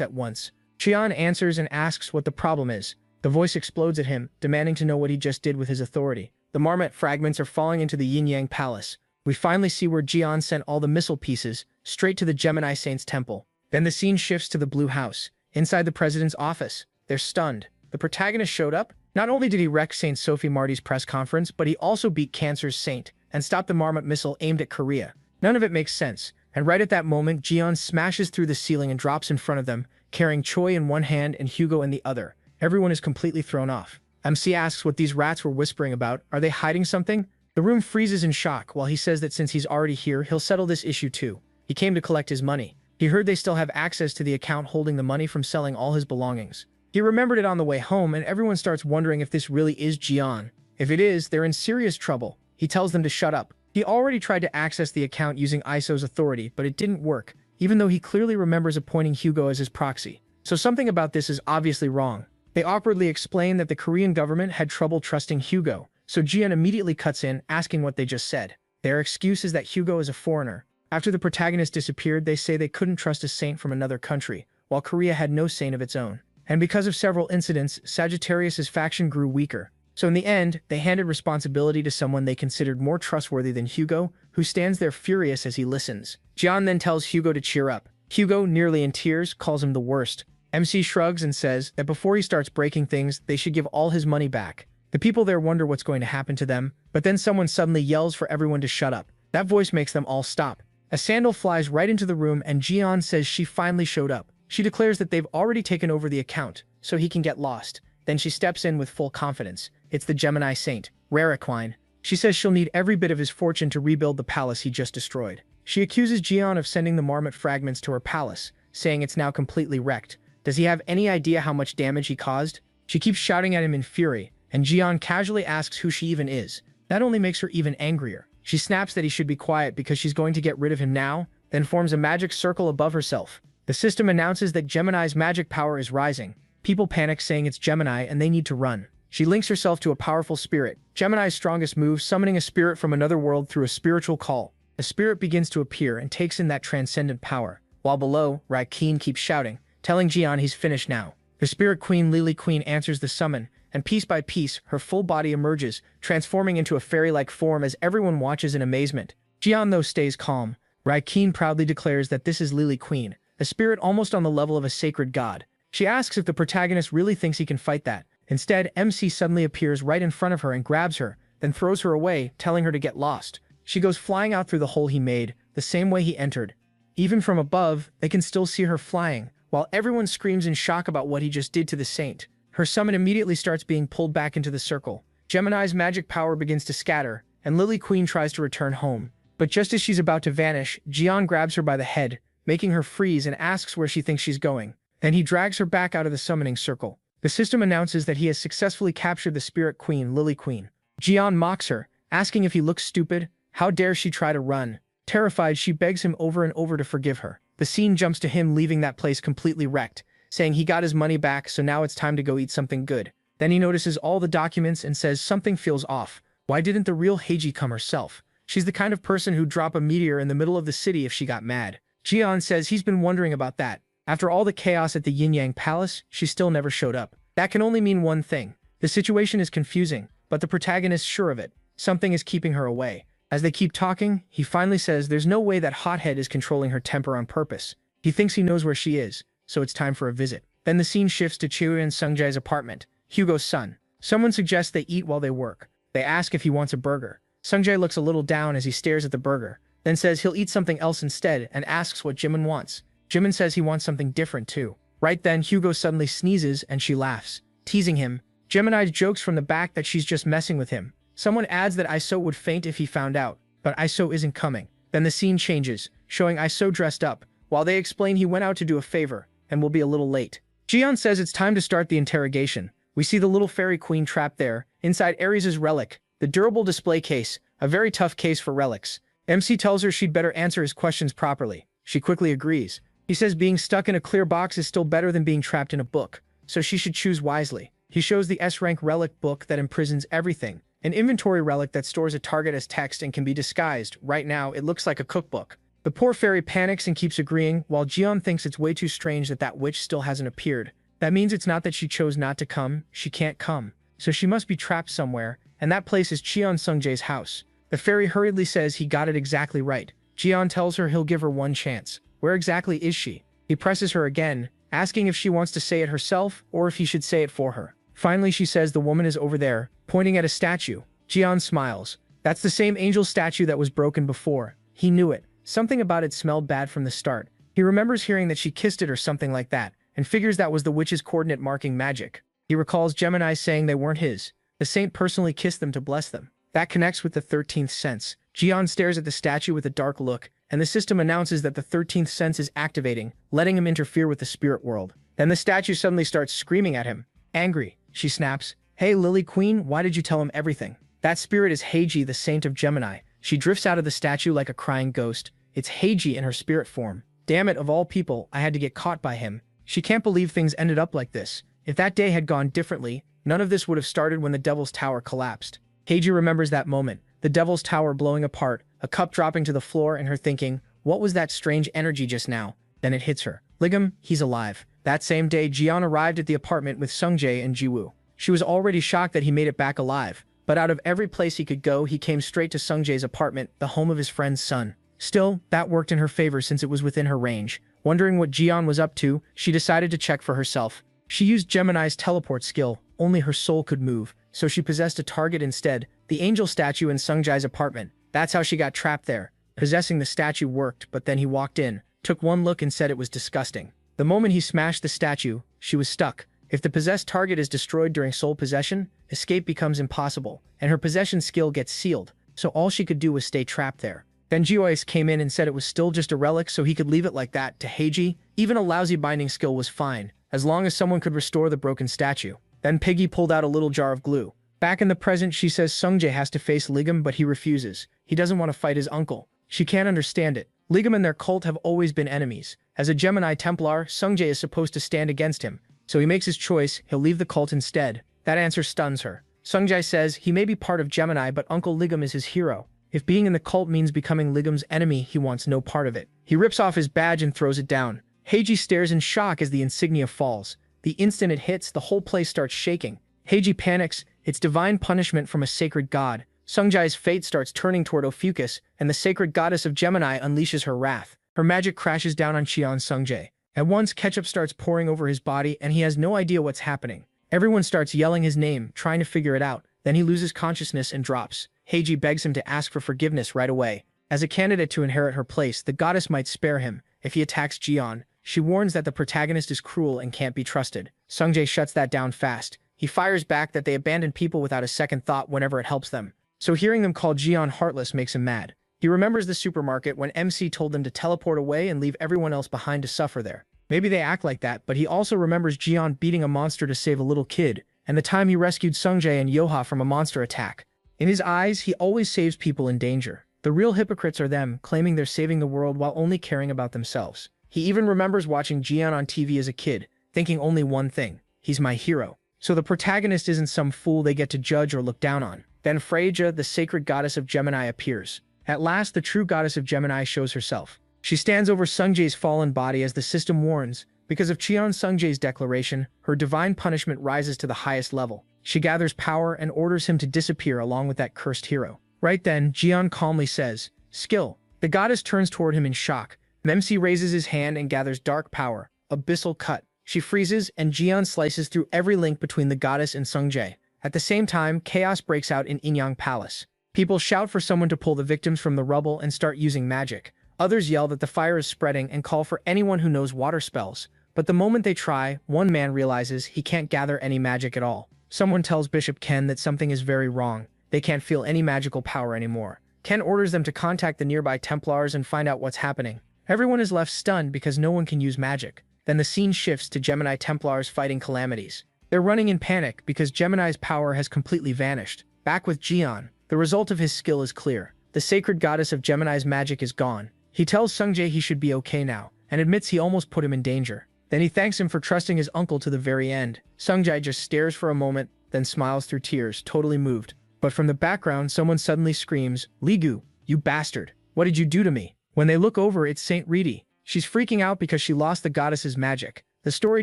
at once. Jian answers and asks what the problem is. The voice explodes at him, demanding to know what he just did with his authority. The Marmot fragments are falling into the Yin-Yang Palace. We finally see where Jian sent all the missile pieces, straight to the Gemini Saint's temple. Then the scene shifts to the Blue House. Inside the president's office, they're stunned. The protagonist showed up. Not only did he wreck Saint Sophie Marty's press conference, but he also beat Cancer's Saint and stopped the Marmot missile aimed at Korea. None of it makes sense. And right at that moment, Jian smashes through the ceiling and drops in front of them, carrying Choi in one hand and Hugo in the other. Everyone is completely thrown off. MC asks what these rats were whispering about. Are they hiding something? The room freezes in shock while he says that since he's already here, he'll settle this issue too. He came to collect his money. He heard they still have access to the account holding the money from selling all his belongings. He remembered it on the way home, and everyone starts wondering if this really is Jian. If it is, they're in serious trouble. He tells them to shut up. He already tried to access the account using ISO's authority, but it didn't work, even though he clearly remembers appointing Hugo as his proxy. So something about this is obviously wrong. They awkwardly explain that the Korean government had trouble trusting Hugo, so Jian immediately cuts in, asking what they just said. Their excuse is that Hugo is a foreigner. After the protagonist disappeared, they say they couldn't trust a saint from another country, while Korea had no saint of its own. And because of several incidents, Sagittarius's faction grew weaker. So in the end, they handed responsibility to someone they considered more trustworthy than Hugo, who stands there furious as he listens. Jian then tells Hugo to cheer up. Hugo, nearly in tears, calls him the worst. MC shrugs and says that before he starts breaking things, they should give all his money back. The people there wonder what's going to happen to them, but then someone suddenly yells for everyone to shut up. That voice makes them all stop. A sandal flies right into the room and Jian says she finally showed up. She declares that they've already taken over the account, so he can get lost. Then she steps in with full confidence. It's the Gemini Saint, Rariquine. She says she'll need every bit of his fortune to rebuild the palace he just destroyed. She accuses Jian of sending the marmot fragments to her palace, saying it's now completely wrecked. Does he have any idea how much damage he caused? She keeps shouting at him in fury, and Jian casually asks who she even is. That only makes her even angrier. She snaps that he should be quiet because she's going to get rid of him now, then forms a magic circle above herself. The system announces that Gemini's magic power is rising. People panic, saying it's Gemini and they need to run. She links herself to a powerful spirit. Gemini's strongest move, summoning a spirit from another world through a spiritual call. A spirit begins to appear and takes in that transcendent power. While below, Raikin keeps shouting, telling Jian he's finished now. The spirit queen Lily Queen answers the summon, and piece by piece, her full body emerges, transforming into a fairy-like form as everyone watches in amazement. Jian, though, stays calm. Raikin proudly declares that this is Lily Queen, a spirit almost on the level of a sacred god. She asks if the protagonist really thinks he can fight that. Instead, MC suddenly appears right in front of her and grabs her, then throws her away, telling her to get lost. She goes flying out through the hole he made, the same way he entered. Even from above, they can still see her flying, while everyone screams in shock about what he just did to the saint. Her summon immediately starts being pulled back into the circle. Gemini's magic power begins to scatter, and Lily Queen tries to return home. But just as she's about to vanish, Jian grabs her by the head, making her freeze, and asks where she thinks she's going. Then he drags her back out of the summoning circle. The system announces that he has successfully captured the spirit queen, Lily Queen. Jian mocks her, asking if he looks stupid. How dare she try to run? Terrified, she begs him over and over to forgive her. The scene jumps to him leaving that place completely wrecked, saying he got his money back, so now it's time to go eat something good. Then he notices all the documents and says something feels off. Why didn't the real Heiji come herself? She's the kind of person who'd drop a meteor in the middle of the city if she got mad. Jian says he's been wondering about that. After all the chaos at the Yin-Yang Palace, she still never showed up. That can only mean one thing. The situation is confusing, but the protagonist's sure of it. Something is keeping her away. As they keep talking, he finally says there's no way that hothead is controlling her temper on purpose. He thinks he knows where she is, so it's time for a visit. Then the scene shifts to Chiyu and Sungjae's apartment, Hugo's son. Someone suggests they eat while they work. They ask if he wants a burger. Sungjae looks a little down as he stares at the burger, then says he'll eat something else instead and asks what Jimin wants. Jimin says he wants something different too. Right then, Hugo suddenly sneezes and she laughs, teasing him. Gemini jokes from the back that she's just messing with him. Someone adds that Iso would faint if he found out, but Iso isn't coming. Then the scene changes, showing Iso dressed up, while they explain he went out to do a favor and will be a little late. Jian says it's time to start the interrogation. We see the little fairy queen trapped there, inside Ares' relic, the durable display case, a very tough case for relics. MC tells her she'd better answer his questions properly. She quickly agrees. He says being stuck in a clear box is still better than being trapped in a book, so she should choose wisely. He shows the S-rank relic book that imprisons everything, an inventory relic that stores a target as text and can be disguised. Right now, it looks like a cookbook. The poor fairy panics and keeps agreeing, while Jian thinks it's way too strange that that witch still hasn't appeared. That means it's not that she chose not to come, she can't come. So she must be trapped somewhere, and that place is Cheon Sungjae's house. The fairy hurriedly says he got it exactly right. Jian tells her he'll give her one chance. Where exactly is she? He presses her again, asking if she wants to say it herself or if he should say it for her. Finally, she says the woman is over there, pointing at a statue. Jian smiles. That's the same angel statue that was broken before. He knew it. Something about it smelled bad from the start. He remembers hearing that she kissed it or something like that, and figures that was the witch's coordinate marking magic. He recalls Gemini saying they weren't his. The saint personally kissed them to bless them. That connects with the 13th sense. Jian stares at the statue with a dark look, and the system announces that the 13th sense is activating, letting him interfere with the spirit world. Then the statue suddenly starts screaming at him. Angry, she snaps, "Hey Lily Queen, why did you tell him everything? That spirit is Heiji, the saint of Gemini." She drifts out of the statue like a crying ghost. It's Heiji in her spirit form. Damn it, of all people, I had to get caught by him. She can't believe things ended up like this. If that day had gone differently, none of this would have started when the Devil's Tower collapsed. Heiji remembers that moment, the Devil's Tower blowing apart, a cup dropping to the floor and her thinking, what was that strange energy just now? Then it hits her. Ligam, he's alive. That same day, Jian arrived at the apartment with Sungjae and Jiwoo. She was already shocked that he made it back alive, but out of every place he could go, he came straight to Sungjae's apartment, the home of his friend's son. Still, that worked in her favor since it was within her range. Wondering what Jian was up to, she decided to check for herself. She used Gemini's teleport skill, only her soul could move, so she possessed a target instead, the angel statue in Sungjae's apartment. That's how she got trapped there. Possessing the statue worked, but then he walked in, took one look and said it was disgusting. The moment he smashed the statue, she was stuck. If the possessed target is destroyed during soul possession, escape becomes impossible, and her possession skill gets sealed, so all she could do was stay trapped there. Then Jiois came in and said it was still just a relic so he could leave it like that to Heiji. Even a lousy binding skill was fine, as long as someone could restore the broken statue. Then Piggy pulled out a little jar of glue. Back in the present, she says Sungjae has to face Ligam, but he refuses. He doesn't want to fight his uncle. She can't understand it. Ligam and their cult have always been enemies. As a Gemini Templar, Sungjae is supposed to stand against him. So he makes his choice, he'll leave the cult instead. That answer stuns her. Sungjae says he may be part of Gemini, but Uncle Ligam is his hero. If being in the cult means becoming Ligam's enemy, he wants no part of it. He rips off his badge and throws it down. Heiji stares in shock as the insignia falls. The instant it hits, the whole place starts shaking. Heiji panics. It's divine punishment from a sacred god. Sungjae's fate starts turning toward Ophiuchus, and the sacred goddess of Gemini unleashes her wrath. Her magic crashes down on Qian Sungjae. At once, ketchup starts pouring over his body, and he has no idea what's happening. Everyone starts yelling his name, trying to figure it out. Then he loses consciousness and drops. Heiji begs him to ask for forgiveness right away. As a candidate to inherit her place, the goddess might spare him if he attacks Jian. She warns that the protagonist is cruel and can't be trusted. Sungjae shuts that down fast. He fires back that they abandon people without a second thought whenever it helps them. So hearing them call Jian heartless makes him mad. He remembers the supermarket when MC told them to teleport away and leave everyone else behind to suffer there. Maybe they act like that, but he also remembers Jian beating a monster to save a little kid, and the time he rescued Sungjae and Yoha from a monster attack. In his eyes, he always saves people in danger. The real hypocrites are them, claiming they're saving the world while only caring about themselves. He even remembers watching Jian on TV as a kid, thinking only one thing: he's my hero. So the protagonist isn't some fool they get to judge or look down on. Then Freya, the sacred goddess of Gemini, appears. At last, the true goddess of Gemini shows herself. She stands over Sungjae's fallen body as the system warns. Because of Qian Sungjae's declaration, her divine punishment rises to the highest level. She gathers power and orders him to disappear along with that cursed hero. Right then, Jian calmly says, "Skill." The goddess turns toward him in shock. MC raises his hand and gathers dark power, abyssal cut. She freezes, and Jian slices through every link between the goddess and Sungjae. At the same time, chaos breaks out in Inyang Palace. People shout for someone to pull the victims from the rubble and start using magic. Others yell that the fire is spreading and call for anyone who knows water spells. But the moment they try, one man realizes he can't gather any magic at all. Someone tells Bishop Ken that something is very wrong. They can't feel any magical power anymore. Ken orders them to contact the nearby Templars and find out what's happening. Everyone is left stunned because no one can use magic. Then the scene shifts to Gemini Templars fighting calamities. They're running in panic because Gemini's power has completely vanished. Back with Jian, the result of his skill is clear. The sacred goddess of Gemini's magic is gone. He tells Sungjae he should be okay now, and admits he almost put him in danger. Then he thanks him for trusting his uncle to the very end. Sungjae just stares for a moment, then smiles through tears, totally moved. But from the background, someone suddenly screams, "Ligu, you bastard! What did you do to me?" When they look over, it's Saint Riti. She's freaking out because she lost the goddess's magic. The story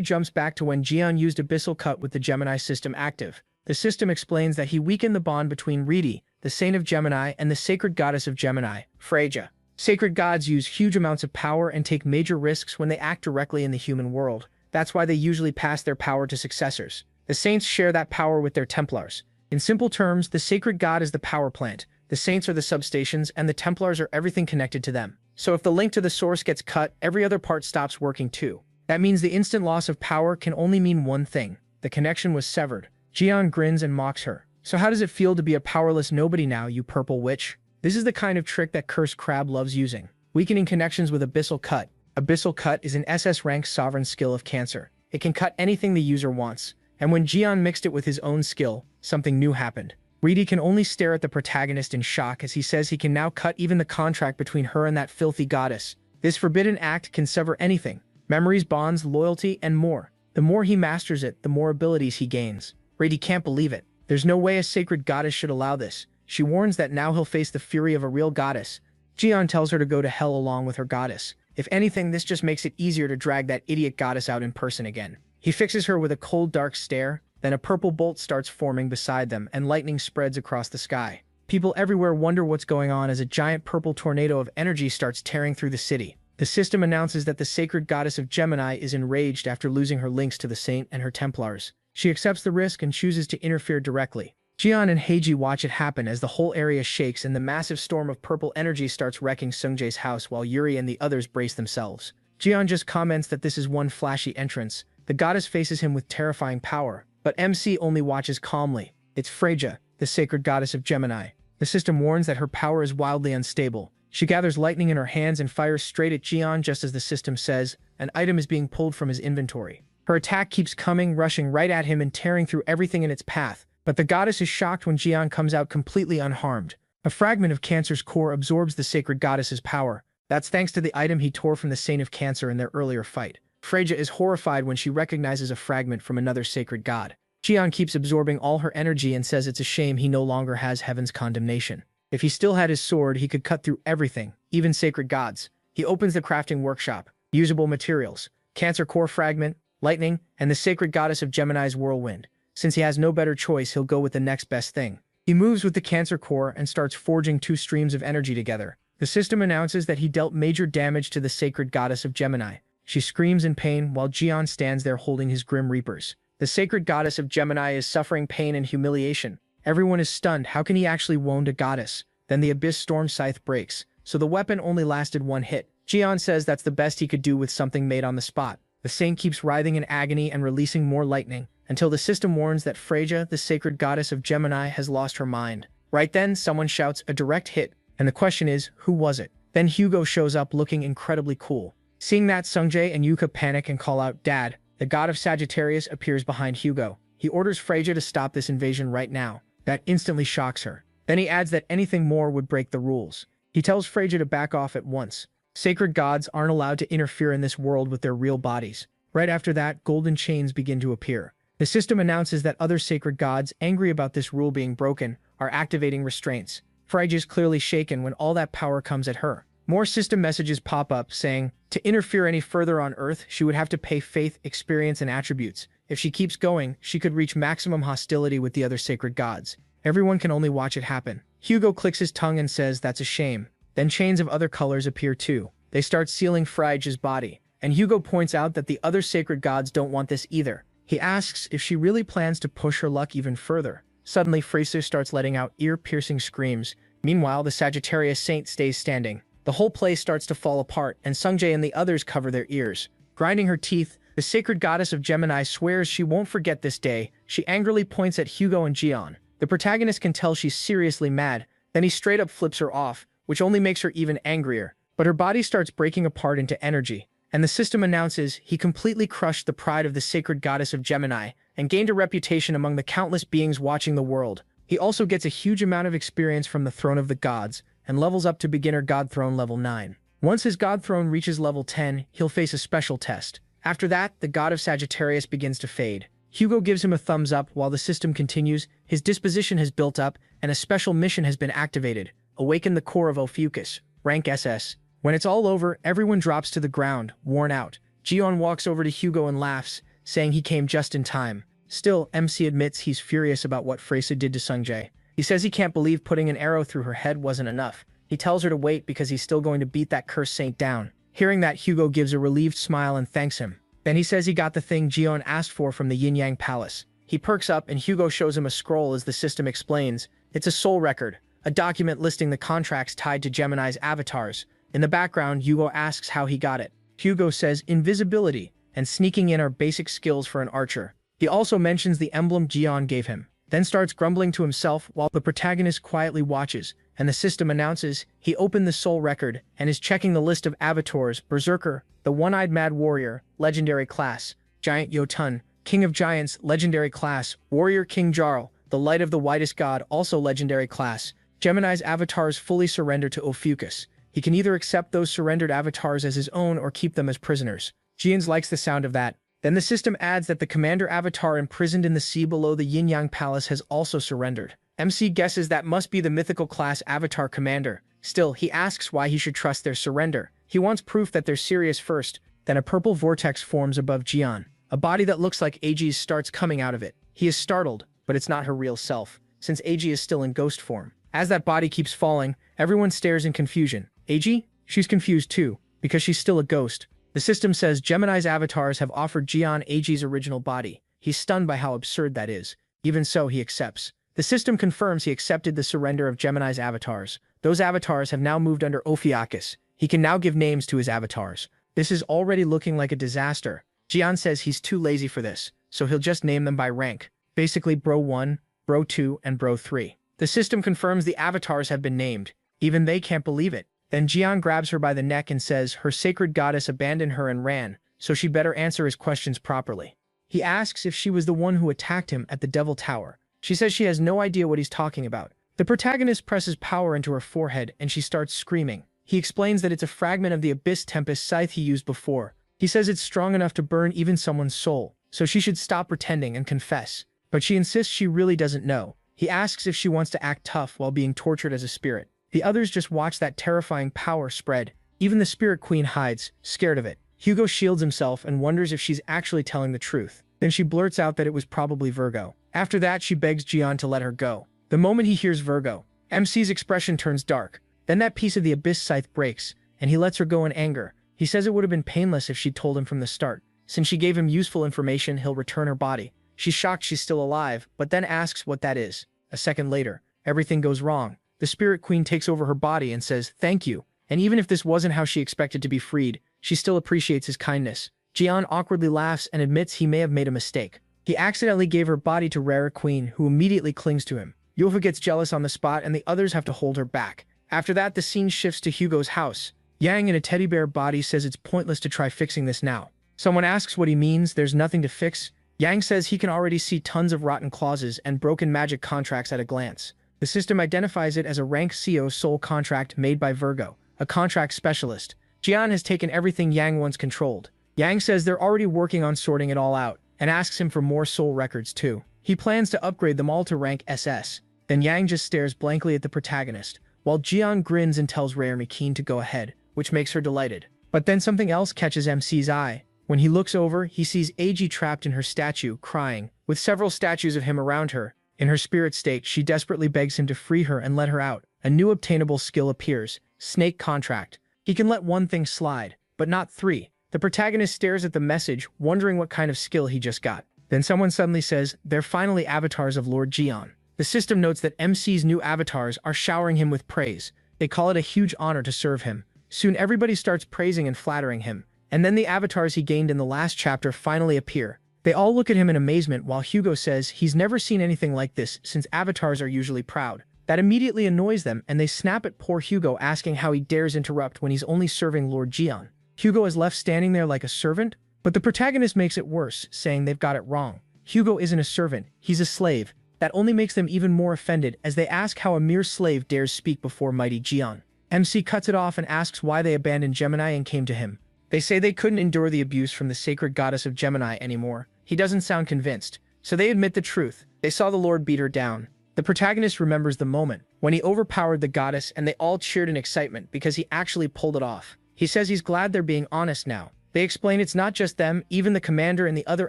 jumps back to when Jian used Abyssal Cut with the Gemini system active. The system explains that he weakened the bond between Riti, the saint of Gemini, and the sacred goddess of Gemini, Freya. Sacred gods use huge amounts of power and take major risks when they act directly in the human world. That's why they usually pass their power to successors. The saints share that power with their Templars. In simple terms, the sacred god is the power plant, the saints are the substations, and the Templars are everything connected to them. So if the link to the source gets cut, every other part stops working too. That means the instant loss of power can only mean one thing: the connection was severed. Jian grins and mocks her. "So how does it feel to be a powerless nobody now, you purple witch?" This is the kind of trick that Cursed Crab loves using. Weakening connections with Abyssal Cut. Abyssal Cut is an SS rank sovereign skill of Cancer. It can cut anything the user wants. And when Jian mixed it with his own skill, something new happened. Riti can only stare at the protagonist in shock as he says he can now cut even the contract between her and that filthy goddess. This forbidden act can sever anything. memories, bonds, loyalty, and more. The more he masters it, the more abilities he gains. Rady can't believe it. There's no way a sacred goddess should allow this. She warns that now he'll face the fury of a real goddess. Jian tells her to go to hell along with her goddess. If anything, this just makes it easier to drag that idiot goddess out in person again. He fixes her with a cold, dark stare, then a purple bolt starts forming beside them and lightning spreads across the sky. People everywhere wonder what's going on as a giant purple tornado of energy starts tearing through the city. The system announces that the sacred goddess of Gemini is enraged after losing her links to the saint and her Templars. She accepts the risk and chooses to interfere directly. Jian and Heiji watch it happen as the whole area shakes and the massive storm of purple energy starts wrecking Sungjae's house while Yuri and the others brace themselves. Jian just comments that this is one flashy entrance. The goddess faces him with terrifying power, but MC only watches calmly. It's Freja, the sacred goddess of Gemini. The system warns that her power is wildly unstable. She gathers lightning in her hands and fires straight at Jian just as the system says. An item is being pulled from his inventory. Her attack keeps coming, rushing right at him and tearing through everything in its path. But the goddess is shocked when Jian comes out completely unharmed. A fragment of Cancer's core absorbs the sacred goddess's power. That's thanks to the item he tore from the Saint of Cancer in their earlier fight. Freja is horrified when she recognizes a fragment from another sacred god. Jian keeps absorbing all her energy and says it's a shame he no longer has heaven's condemnation. If he still had his sword, he could cut through everything, even sacred gods. He opens the crafting workshop. Usable materials, Cancer core fragment, lightning, and the sacred goddess of Gemini's whirlwind. Since he has no better choice, he'll go with the next best thing. He moves with the Cancer core and starts forging two streams of energy together. The system announces that he dealt major damage to the sacred goddess of Gemini. She screams in pain while Jian stands there holding his grim reapers. The sacred goddess of Gemini is suffering pain and humiliation. Everyone is stunned. How can he actually wound a goddess? Then the Abyss Storm Scythe breaks, so the weapon only lasted one hit. Jian says that's the best he could do with something made on the spot. The saint keeps writhing in agony and releasing more lightning, until the system warns that Freja, the sacred goddess of Gemini, has lost her mind. Right then, someone shouts a direct hit, and the question is, who was it? Then Hugo shows up looking incredibly cool. Seeing that, Sungjae and Yuka panic and call out, "Dad!" The god of Sagittarius appears behind Hugo. He orders Freja to stop this invasion right now. That instantly shocks her. Then he adds that anything more would break the rules. He tells Freja to back off at once. Sacred gods aren't allowed to interfere in this world with their real bodies. Right after that, golden chains begin to appear. The system announces that other sacred gods, angry about this rule being broken, are activating restraints. Freja is clearly shaken when all that power comes at her. More system messages pop up saying, to interfere any further on Earth, she would have to pay faith, experience, and attributes. If she keeps going, she could reach maximum hostility with the other sacred gods. Everyone can only watch it happen. Hugo clicks his tongue and says that's a shame. Then chains of other colors appear too. They start sealing Freja's body. And Hugo points out that the other sacred gods don't want this either. He asks if she really plans to push her luck even further. Suddenly, Freja starts letting out ear-piercing screams. Meanwhile, the Sagittarius saint stays standing. The whole place starts to fall apart, and Sungjae and the others cover their ears. Grinding her teeth, the sacred goddess of Gemini swears she won't forget this day. She angrily points at Hugo and Jian. The protagonist can tell she's seriously mad, then he straight up flips her off, which only makes her even angrier. But her body starts breaking apart into energy, and the system announces he completely crushed the pride of the sacred goddess of Gemini and gained a reputation among the countless beings watching the world. He also gets a huge amount of experience from the Throne of the Gods, and levels up to beginner God Throne level 9. Once his God Throne reaches level 10, he'll face a special test. After that, the god of Sagittarius begins to fade. Hugo gives him a thumbs up while the system continues. His disposition has built up, and a special mission has been activated. Awaken the core of Ophiuchus, rank SS. When it's all over, everyone drops to the ground, worn out. Jion walks over to Hugo and laughs, saying he came just in time. Still, MC admits he's furious about what Freja did to Sungjae. He says he can't believe putting an arrow through her head wasn't enough. He tells her to wait because he's still going to beat that cursed saint down. Hearing that, Hugo gives a relieved smile and thanks him. Then he says he got the thing Jion asked for from the Yin-Yang Palace. He perks up and Hugo shows him a scroll as the system explains. It's a soul record, a document listing the contracts tied to Gemini's avatars. In the background, Hugo asks how he got it. Hugo says invisibility and sneaking in are basic skills for an archer. He also mentions the emblem Jion gave him, then starts grumbling to himself while the protagonist quietly watches, and the system announces he opened the soul record and is checking the list of avatars: Berserker, the One-Eyed Mad Warrior, Legendary Class; Giant Jotun, King of Giants, Legendary Class; Warrior King Jarl, the Light of the Whitest God, also Legendary Class. Gemini's avatars fully surrender to Ophiuchus. He can either accept those surrendered avatars as his own or keep them as prisoners. Jian's likes the sound of that. Then the system adds that the commander avatar imprisoned in the sea below the Yin-Yang Palace has also surrendered. MC guesses that must be the mythical class avatar commander. Still, he asks why he should trust their surrender. He wants proof that they're serious first. Then a purple vortex forms above Jian. A body that looks like AG's starts coming out of it. He is startled, but it's not her real self, since AG is still in ghost form. As that body keeps falling, everyone stares in confusion. AG? She's confused too, because she's still a ghost. The system says Gemini's avatars have offered Jian AG's original body. He's stunned by how absurd that is. Even so, he accepts. The system confirms he accepted the surrender of Gemini's avatars. Those avatars have now moved under Ophiuchus. He can now give names to his avatars. This is already looking like a disaster. Jian says he's too lazy for this, so he'll just name them by rank. Basically Bro 1, Bro 2, and Bro 3. The system confirms the avatars have been named. Even they can't believe it. Then Jian grabs her by the neck and says her sacred goddess abandoned her and ran, so she better answer his questions properly. He asks if she was the one who attacked him at the Devil Tower. She says she has no idea what he's talking about. The protagonist presses power into her forehead and she starts screaming. He explains that it's a fragment of the Abyss Tempest scythe he used before. He says it's strong enough to burn even someone's soul, so she should stop pretending and confess. But she insists she really doesn't know. He asks if she wants to act tough while being tortured as a spirit. The others just watch that terrifying power spread. Even the Spirit Queen hides, scared of it. Hugo shields himself and wonders if she's actually telling the truth. Then she blurts out that it was probably Virgo. After that, she begs Jian to let her go. The moment he hears Virgo, MC's expression turns dark. Then that piece of the Abyss Scythe breaks, and he lets her go in anger. He says it would have been painless if she'd told him from the start. Since she gave him useful information, he'll return her body. She's shocked she's still alive, but then asks what that is. A second later, everything goes wrong. The Spirit Queen takes over her body and says, "Thank you." And even if this wasn't how she expected to be freed, she still appreciates his kindness. Jian awkwardly laughs and admits he may have made a mistake. He accidentally gave her body to Rara Queen, who immediately clings to him. Yofa gets jealous on the spot and the others have to hold her back. After that, the scene shifts to Hugo's house. Yang in a teddy bear body says it's pointless to try fixing this now. Someone asks what he means, there's nothing to fix. Yang says he can already see tons of rotten clauses and broken magic contracts at a glance. The system identifies it as a rank CO soul contract made by Virgo, a contract specialist. Jian has taken everything Yang once controlled. Yang says they're already working on sorting it all out, and asks him for more soul records too. He plans to upgrade them all to rank SS. Then Yang just stares blankly at the protagonist, while Jian grins and tells Rare Keen to go ahead, which makes her delighted. But then something else catches MC's eye. When he looks over, he sees AG trapped in her statue, crying, with several statues of him around her. In her spirit state, she desperately begs him to free her and let her out. A new obtainable skill appears, Snake Contract. He can let one thing slide, but not three. The protagonist stares at the message, wondering what kind of skill he just got. Then someone suddenly says, they're finally avatars of Lord Jian. The system notes that MC's new avatars are showering him with praise. They call it a huge honor to serve him. Soon everybody starts praising and flattering him. And then the avatars he gained in the last chapter finally appear. They all look at him in amazement while Hugo says he's never seen anything like this since avatars are usually proud. That immediately annoys them and they snap at poor Hugo asking how he dares interrupt when he's only serving Lord Jian. Hugo is left standing there like a servant, but the protagonist makes it worse, saying they've got it wrong. Hugo isn't a servant, he's a slave. That only makes them even more offended as they ask how a mere slave dares speak before mighty Jian. MC cuts it off and asks why they abandoned Gemini and came to him. They say they couldn't endure the abuse from the sacred goddess of Gemini anymore. He doesn't sound convinced, so they admit the truth. They saw the Lord beat her down. The protagonist remembers the moment when he overpowered the goddess and they all cheered in excitement because he actually pulled it off. He says he's glad they're being honest now. They explain it's not just them, even the commander and the other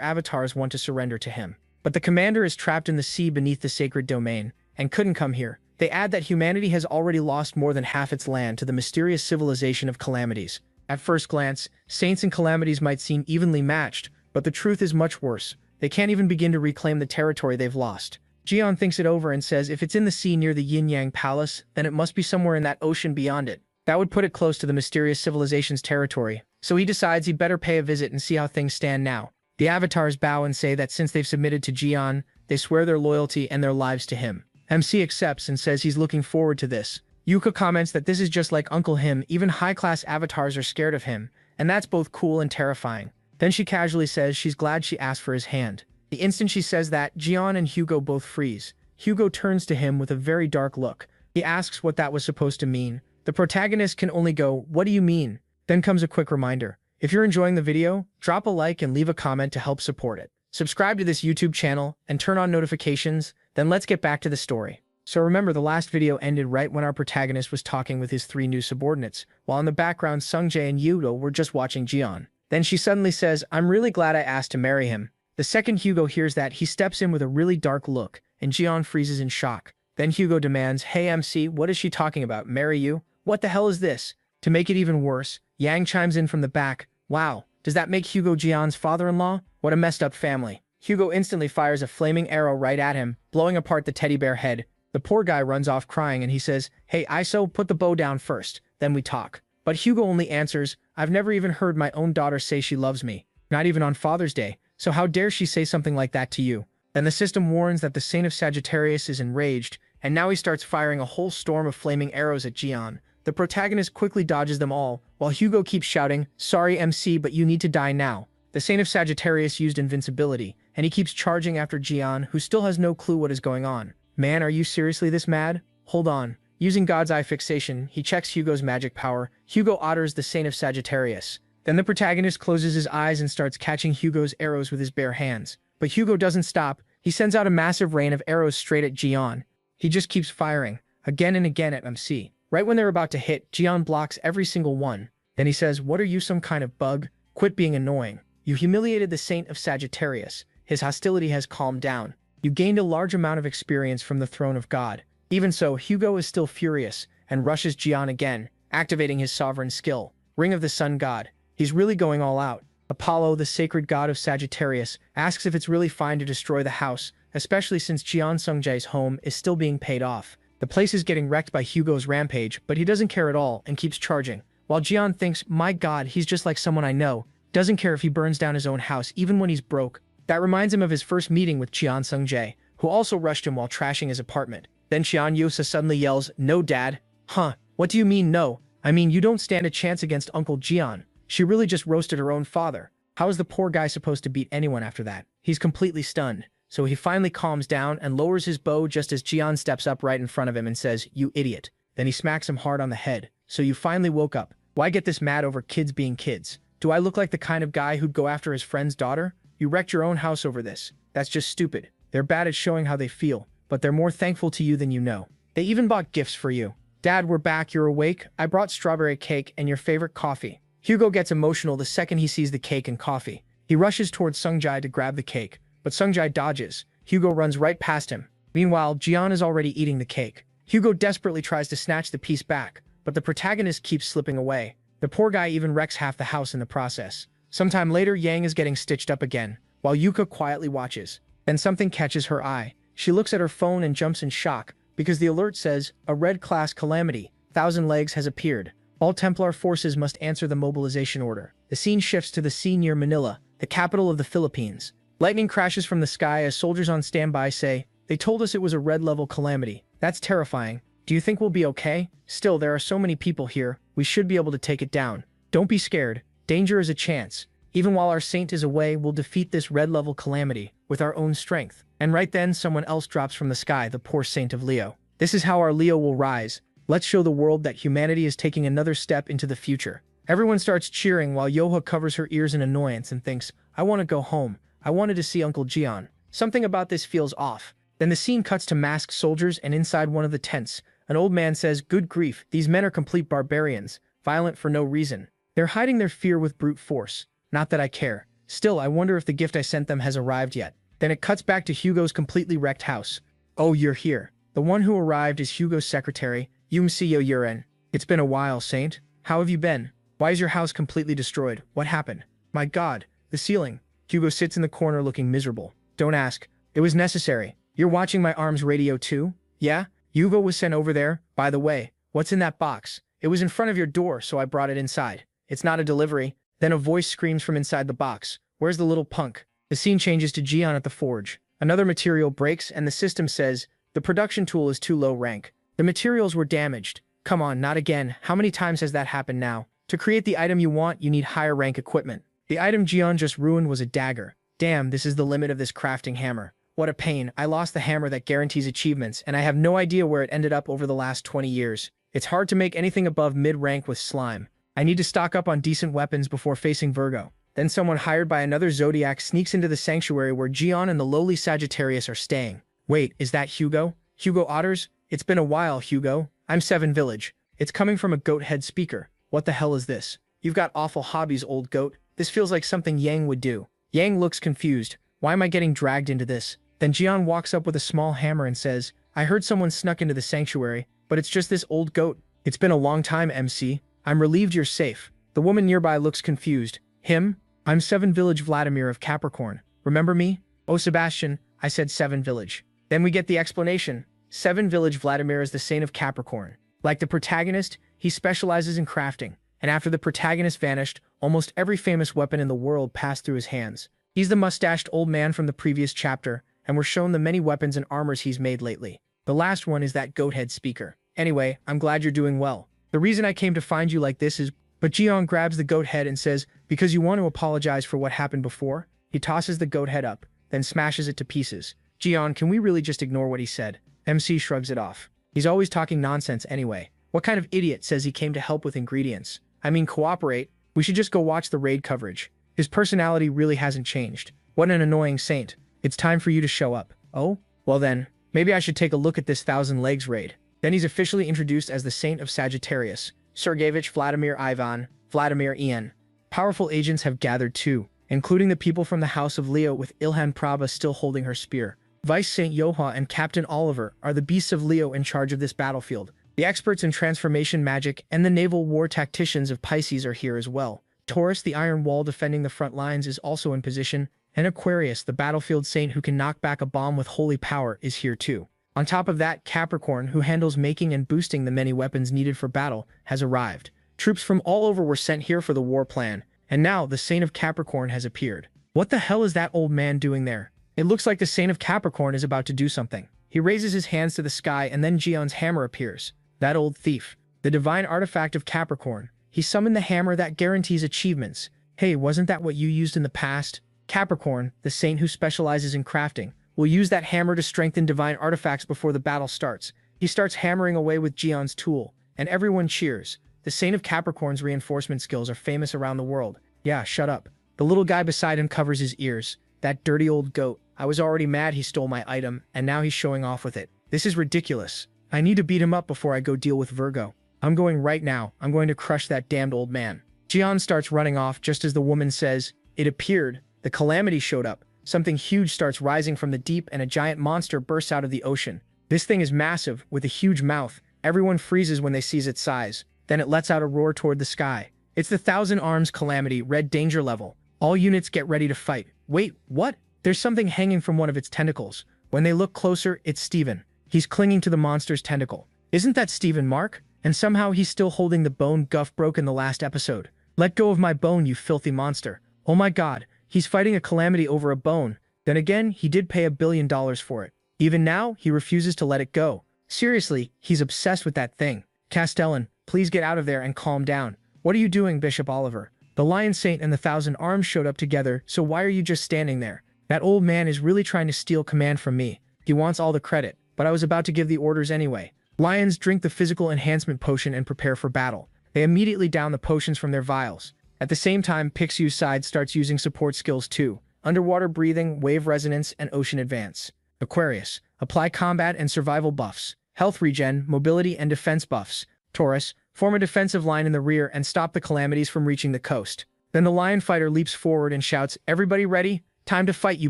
avatars want to surrender to him. But the commander is trapped in the sea beneath the sacred domain and couldn't come here. They add that humanity has already lost more than half its land to the mysterious civilization of calamities. At first glance, saints and calamities might seem evenly matched, but the truth is much worse. They can't even begin to reclaim the territory they've lost. Jian thinks it over and says if it's in the sea near the Yin-Yang Palace, then it must be somewhere in that ocean beyond it. That would put it close to the mysterious civilization's territory, so he decides he'd better pay a visit and see how things stand now. The avatars bow and say that since they've submitted to Jian, they swear their loyalty and their lives to him. MC accepts and says he's looking forward to this. Yuka comments that this is just like Uncle Him, even high-class avatars are scared of him, and that's both cool and terrifying. Then she casually says she's glad she asked for his hand. The instant she says that, Jian and Hugo both freeze. Hugo turns to him with a very dark look. He asks what that was supposed to mean. The protagonist can only go, "What do you mean?" Then comes a quick reminder. If you're enjoying the video, drop a like and leave a comment to help support it. Subscribe to this YouTube channel and turn on notifications, then let's get back to the story. So remember, the last video ended right when our protagonist was talking with his 3 new subordinates, while in the background Sungjae and Hugo were just watching Jian. Then she suddenly says, "I'm really glad I asked to marry him." The second Hugo hears that, he steps in with a really dark look, and Jian freezes in shock. Then Hugo demands, "Hey MC, what is she talking about? Marry you? What the hell is this?" To make it even worse, Yang chimes in from the back, "Wow, does that make Hugo Jian's father-in-law? What a messed up family." Hugo instantly fires a flaming arrow right at him, blowing apart the teddy bear head. The poor guy runs off crying and he says, "Hey ISO, put the bow down first, then we talk." But Hugo only answers, "I've never even heard my own daughter say she loves me. Not even on Father's Day, so how dare she say something like that to you?" Then the system warns that the Saint of Sagittarius is enraged, and now he starts firing a whole storm of flaming arrows at Jian. The protagonist quickly dodges them all, while Hugo keeps shouting, "Sorry MC, but you need to die now." The Saint of Sagittarius used invincibility, and he keeps charging after Jian, who still has no clue what is going on. "Man, are you seriously this mad? Hold on." Using God's Eye fixation, he checks Hugo's magic power. Hugo orders the Saint of Sagittarius. Then the protagonist closes his eyes and starts catching Hugo's arrows with his bare hands. But Hugo doesn't stop. He sends out a massive rain of arrows straight at Jian. He just keeps firing, again and again at MC. Right when they're about to hit, Jian blocks every single one. Then he says, "What are you, some kind of bug? Quit being annoying. You humiliated the Saint of Sagittarius. His hostility has calmed down. You gained a large amount of experience from the throne of God." Even so, Hugo is still furious and rushes Jian again, activating his sovereign skill, Ring of the Sun God. He's really going all out. Apollo, the sacred god of Sagittarius, asks if it's really fine to destroy the house, especially since Jian Sungjae's home is still being paid off. The place is getting wrecked by Hugo's rampage, but he doesn't care at all and keeps charging. While Jian thinks, "My god, he's just like someone I know," doesn't care if he burns down his own house even when he's broke. That reminds him of his first meeting with Jian Sungjae, who also rushed him while trashing his apartment. Then Qian Yusa suddenly yells, "No dad." "Huh, what do you mean no? I mean you don't stand a chance against Uncle Jian. She really just roasted her own father." How is the poor guy supposed to beat anyone after that? He's completely stunned. So he finally calms down and lowers his bow just as Jian steps up right in front of him and says, "You idiot." Then he smacks him hard on the head. "So you finally woke up. Why get this mad over kids being kids? Do I look like the kind of guy who'd go after his friend's daughter? You wrecked your own house over this. That's just stupid." They're bad at showing how they feel, but they're more thankful to you than you know. They even bought gifts for you. "Dad, we're back, you're awake. I brought strawberry cake and your favorite coffee." Hugo gets emotional the second he sees the cake and coffee. He rushes towards Sungjae to grab the cake, but Sungjae dodges. Hugo runs right past him. Meanwhile, Jian is already eating the cake. Hugo desperately tries to snatch the piece back, but the protagonist keeps slipping away. The poor guy even wrecks half the house in the process. Sometime later, Yang is getting stitched up again, while Yuka quietly watches. Then something catches her eye. She looks at her phone and jumps in shock, because the alert says, "A red class calamity. Thousand Legs has appeared. All Templar forces must answer the mobilization order." The scene shifts to the sea near Manila, the capital of the Philippines. Lightning crashes from the sky as soldiers on standby say, "They told us it was a red-level calamity. That's terrifying. Do you think we'll be okay? Still, there are so many people here. We should be able to take it down. Don't be scared. Danger is a chance. Even while our saint is away, we'll defeat this red-level calamity with our own strength." And right then, someone else drops from the sky, the poor saint of Leo. "This is how our Leo will rise. Let's show the world that humanity is taking another step into the future." Everyone starts cheering while Yoha covers her ears in annoyance and thinks, "I want to go home. I wanted to see Uncle Jian. Something about this feels off." Then the scene cuts to masked soldiers, and inside one of the tents, an old man says, "Good grief, these men are complete barbarians, violent for no reason. They're hiding their fear with brute force. Not that I care. Still, I wonder if the gift I sent them has arrived yet." Then it cuts back to Hugo's completely wrecked house. "Oh, you're here." The one who arrived is Hugo's secretary, Yumsiyo Yuren. "It's been a while, Saint. How have you been? Why is your house completely destroyed? What happened?" "My God, the ceiling." Hugo sits in the corner looking miserable. "Don't ask. It was necessary. You're watching my arms radio too?" "Yeah, Hugo was sent over there. By the way, what's in that box?" "It was in front of your door, so I brought it inside." "It's not a delivery." Then a voice screams from inside the box, "Where's the little punk?" The scene changes to Jian at the forge. Another material breaks and the system says, "The production tool is too low rank. The materials were damaged." "Come on, not again. How many times has that happened now? To create the item you want, you need higher rank equipment." The item Jian just ruined was a dagger. "Damn, this is the limit of this crafting hammer. What a pain. I lost the hammer that guarantees achievements, and I have no idea where it ended up over the last 20 years. It's hard to make anything above mid-rank with slime. I need to stock up on decent weapons before facing Virgo. Then someone hired by another Zodiac sneaks into the sanctuary where Gion and the lowly Sagittarius are staying. Wait, is that Hugo? Hugo Otters? It's been a while, Hugo. I'm Seven Village. It's coming from a goat head speaker. What the hell is this? You've got awful hobbies, old goat. This feels like something Yang would do. Yang looks confused. Why am I getting dragged into this? Then Gion walks up with a small hammer and says, I heard someone snuck into the sanctuary, but it's just this old goat. It's been a long time, MC. I'm relieved you're safe. The woman nearby looks confused. Him? I'm Seven Village Vladimir of Capricorn. Remember me? Oh, Sebastian, I said Seven Village. Then we get the explanation. Seven Village Vladimir is the saint of Capricorn. Like the protagonist, he specializes in crafting, and after the protagonist vanished, almost every famous weapon in the world passed through his hands. He's the mustached old man from the previous chapter, and we're shown the many weapons and armors he's made lately. The last one is that goat head speaker. Anyway, I'm glad you're doing well. The reason I came to find you like this is... But Gion grabs the goat head and says, because you want to apologize for what happened before? He tosses the goat head up, then smashes it to pieces. Gion, can we really just ignore what he said? MC shrugs it off. He's always talking nonsense anyway. What kind of idiot says he came to help with ingredients? I mean, cooperate. We should just go watch the raid coverage. His personality really hasn't changed. What an annoying saint. It's time for you to show up. Oh? Well then, maybe I should take a look at this Thousand Legs raid. Then he's officially introduced as the Saint of Sagittarius. Sergeyevich Vladimir Ivan, Vladimir Ian. Powerful agents have gathered too, including the people from the House of Leo with Ilhan Prabha still holding her spear. Vice Saint Yoha and Captain Oliver are the beasts of Leo in charge of this battlefield. The experts in transformation magic and the naval war tacticians of Pisces are here as well. Taurus, the iron wall defending the front lines, is also in position, and Aquarius, the battlefield saint who can knock back a bomb with holy power, is here too. On top of that, Capricorn, who handles making and boosting the many weapons needed for battle, has arrived. Troops from all over were sent here for the war plan, and now the Saint of Capricorn has appeared. What the hell is that old man doing there? It looks like the Saint of Capricorn is about to do something. He raises his hands to the sky and then Gion's hammer appears. That old thief. The divine artifact of Capricorn. He summoned the hammer that guarantees achievements. Hey, wasn't that what you used in the past? Capricorn, the saint who specializes in crafting, will use that hammer to strengthen divine artifacts before the battle starts. He starts hammering away with Gion's tool, and everyone cheers. The Saint of Capricorn's reinforcement skills are famous around the world. Yeah, shut up. The little guy beside him covers his ears. That dirty old goat. I was already mad he stole my item, and now he's showing off with it. This is ridiculous. I need to beat him up before I go deal with Virgo. I'm going right now. I'm going to crush that damned old man. Gion starts running off just as the woman says, it appeared. The calamity showed up. Something huge starts rising from the deep and a giant monster bursts out of the ocean. This thing is massive, with a huge mouth. Everyone freezes when they see its size. Then it lets out a roar toward the sky. It's the Thousand Arms Calamity, red danger level. All units get ready to fight. Wait, what? There's something hanging from one of its tentacles. When they look closer, it's Steven. He's clinging to the monster's tentacle. Isn't that Steven, Mark? And somehow he's still holding the bone Guff broke in the last episode. Let go of my bone, you filthy monster. Oh my god, he's fighting a calamity over a bone. Then again, he did pay $1 billion for it. Even now, he refuses to let it go. Seriously, he's obsessed with that thing. Castellan, please get out of there and calm down. What are you doing, Bishop Oliver? The Lion Saint and the Thousand Arms showed up together, so why are you just standing there? That old man is really trying to steal command from me. He wants all the credit, but I was about to give the orders anyway. Lions drink the physical enhancement potion and prepare for battle. They immediately down the potions from their vials. At the same time, Pixiu's side starts using support skills too. Underwater breathing, wave resonance, and ocean advance. Aquarius, apply combat and survival buffs. Health regen, mobility, and defense buffs. Taurus, form a defensive line in the rear and stop the calamities from reaching the coast. Then the lion fighter leaps forward and shouts, everybody ready? Time to fight, you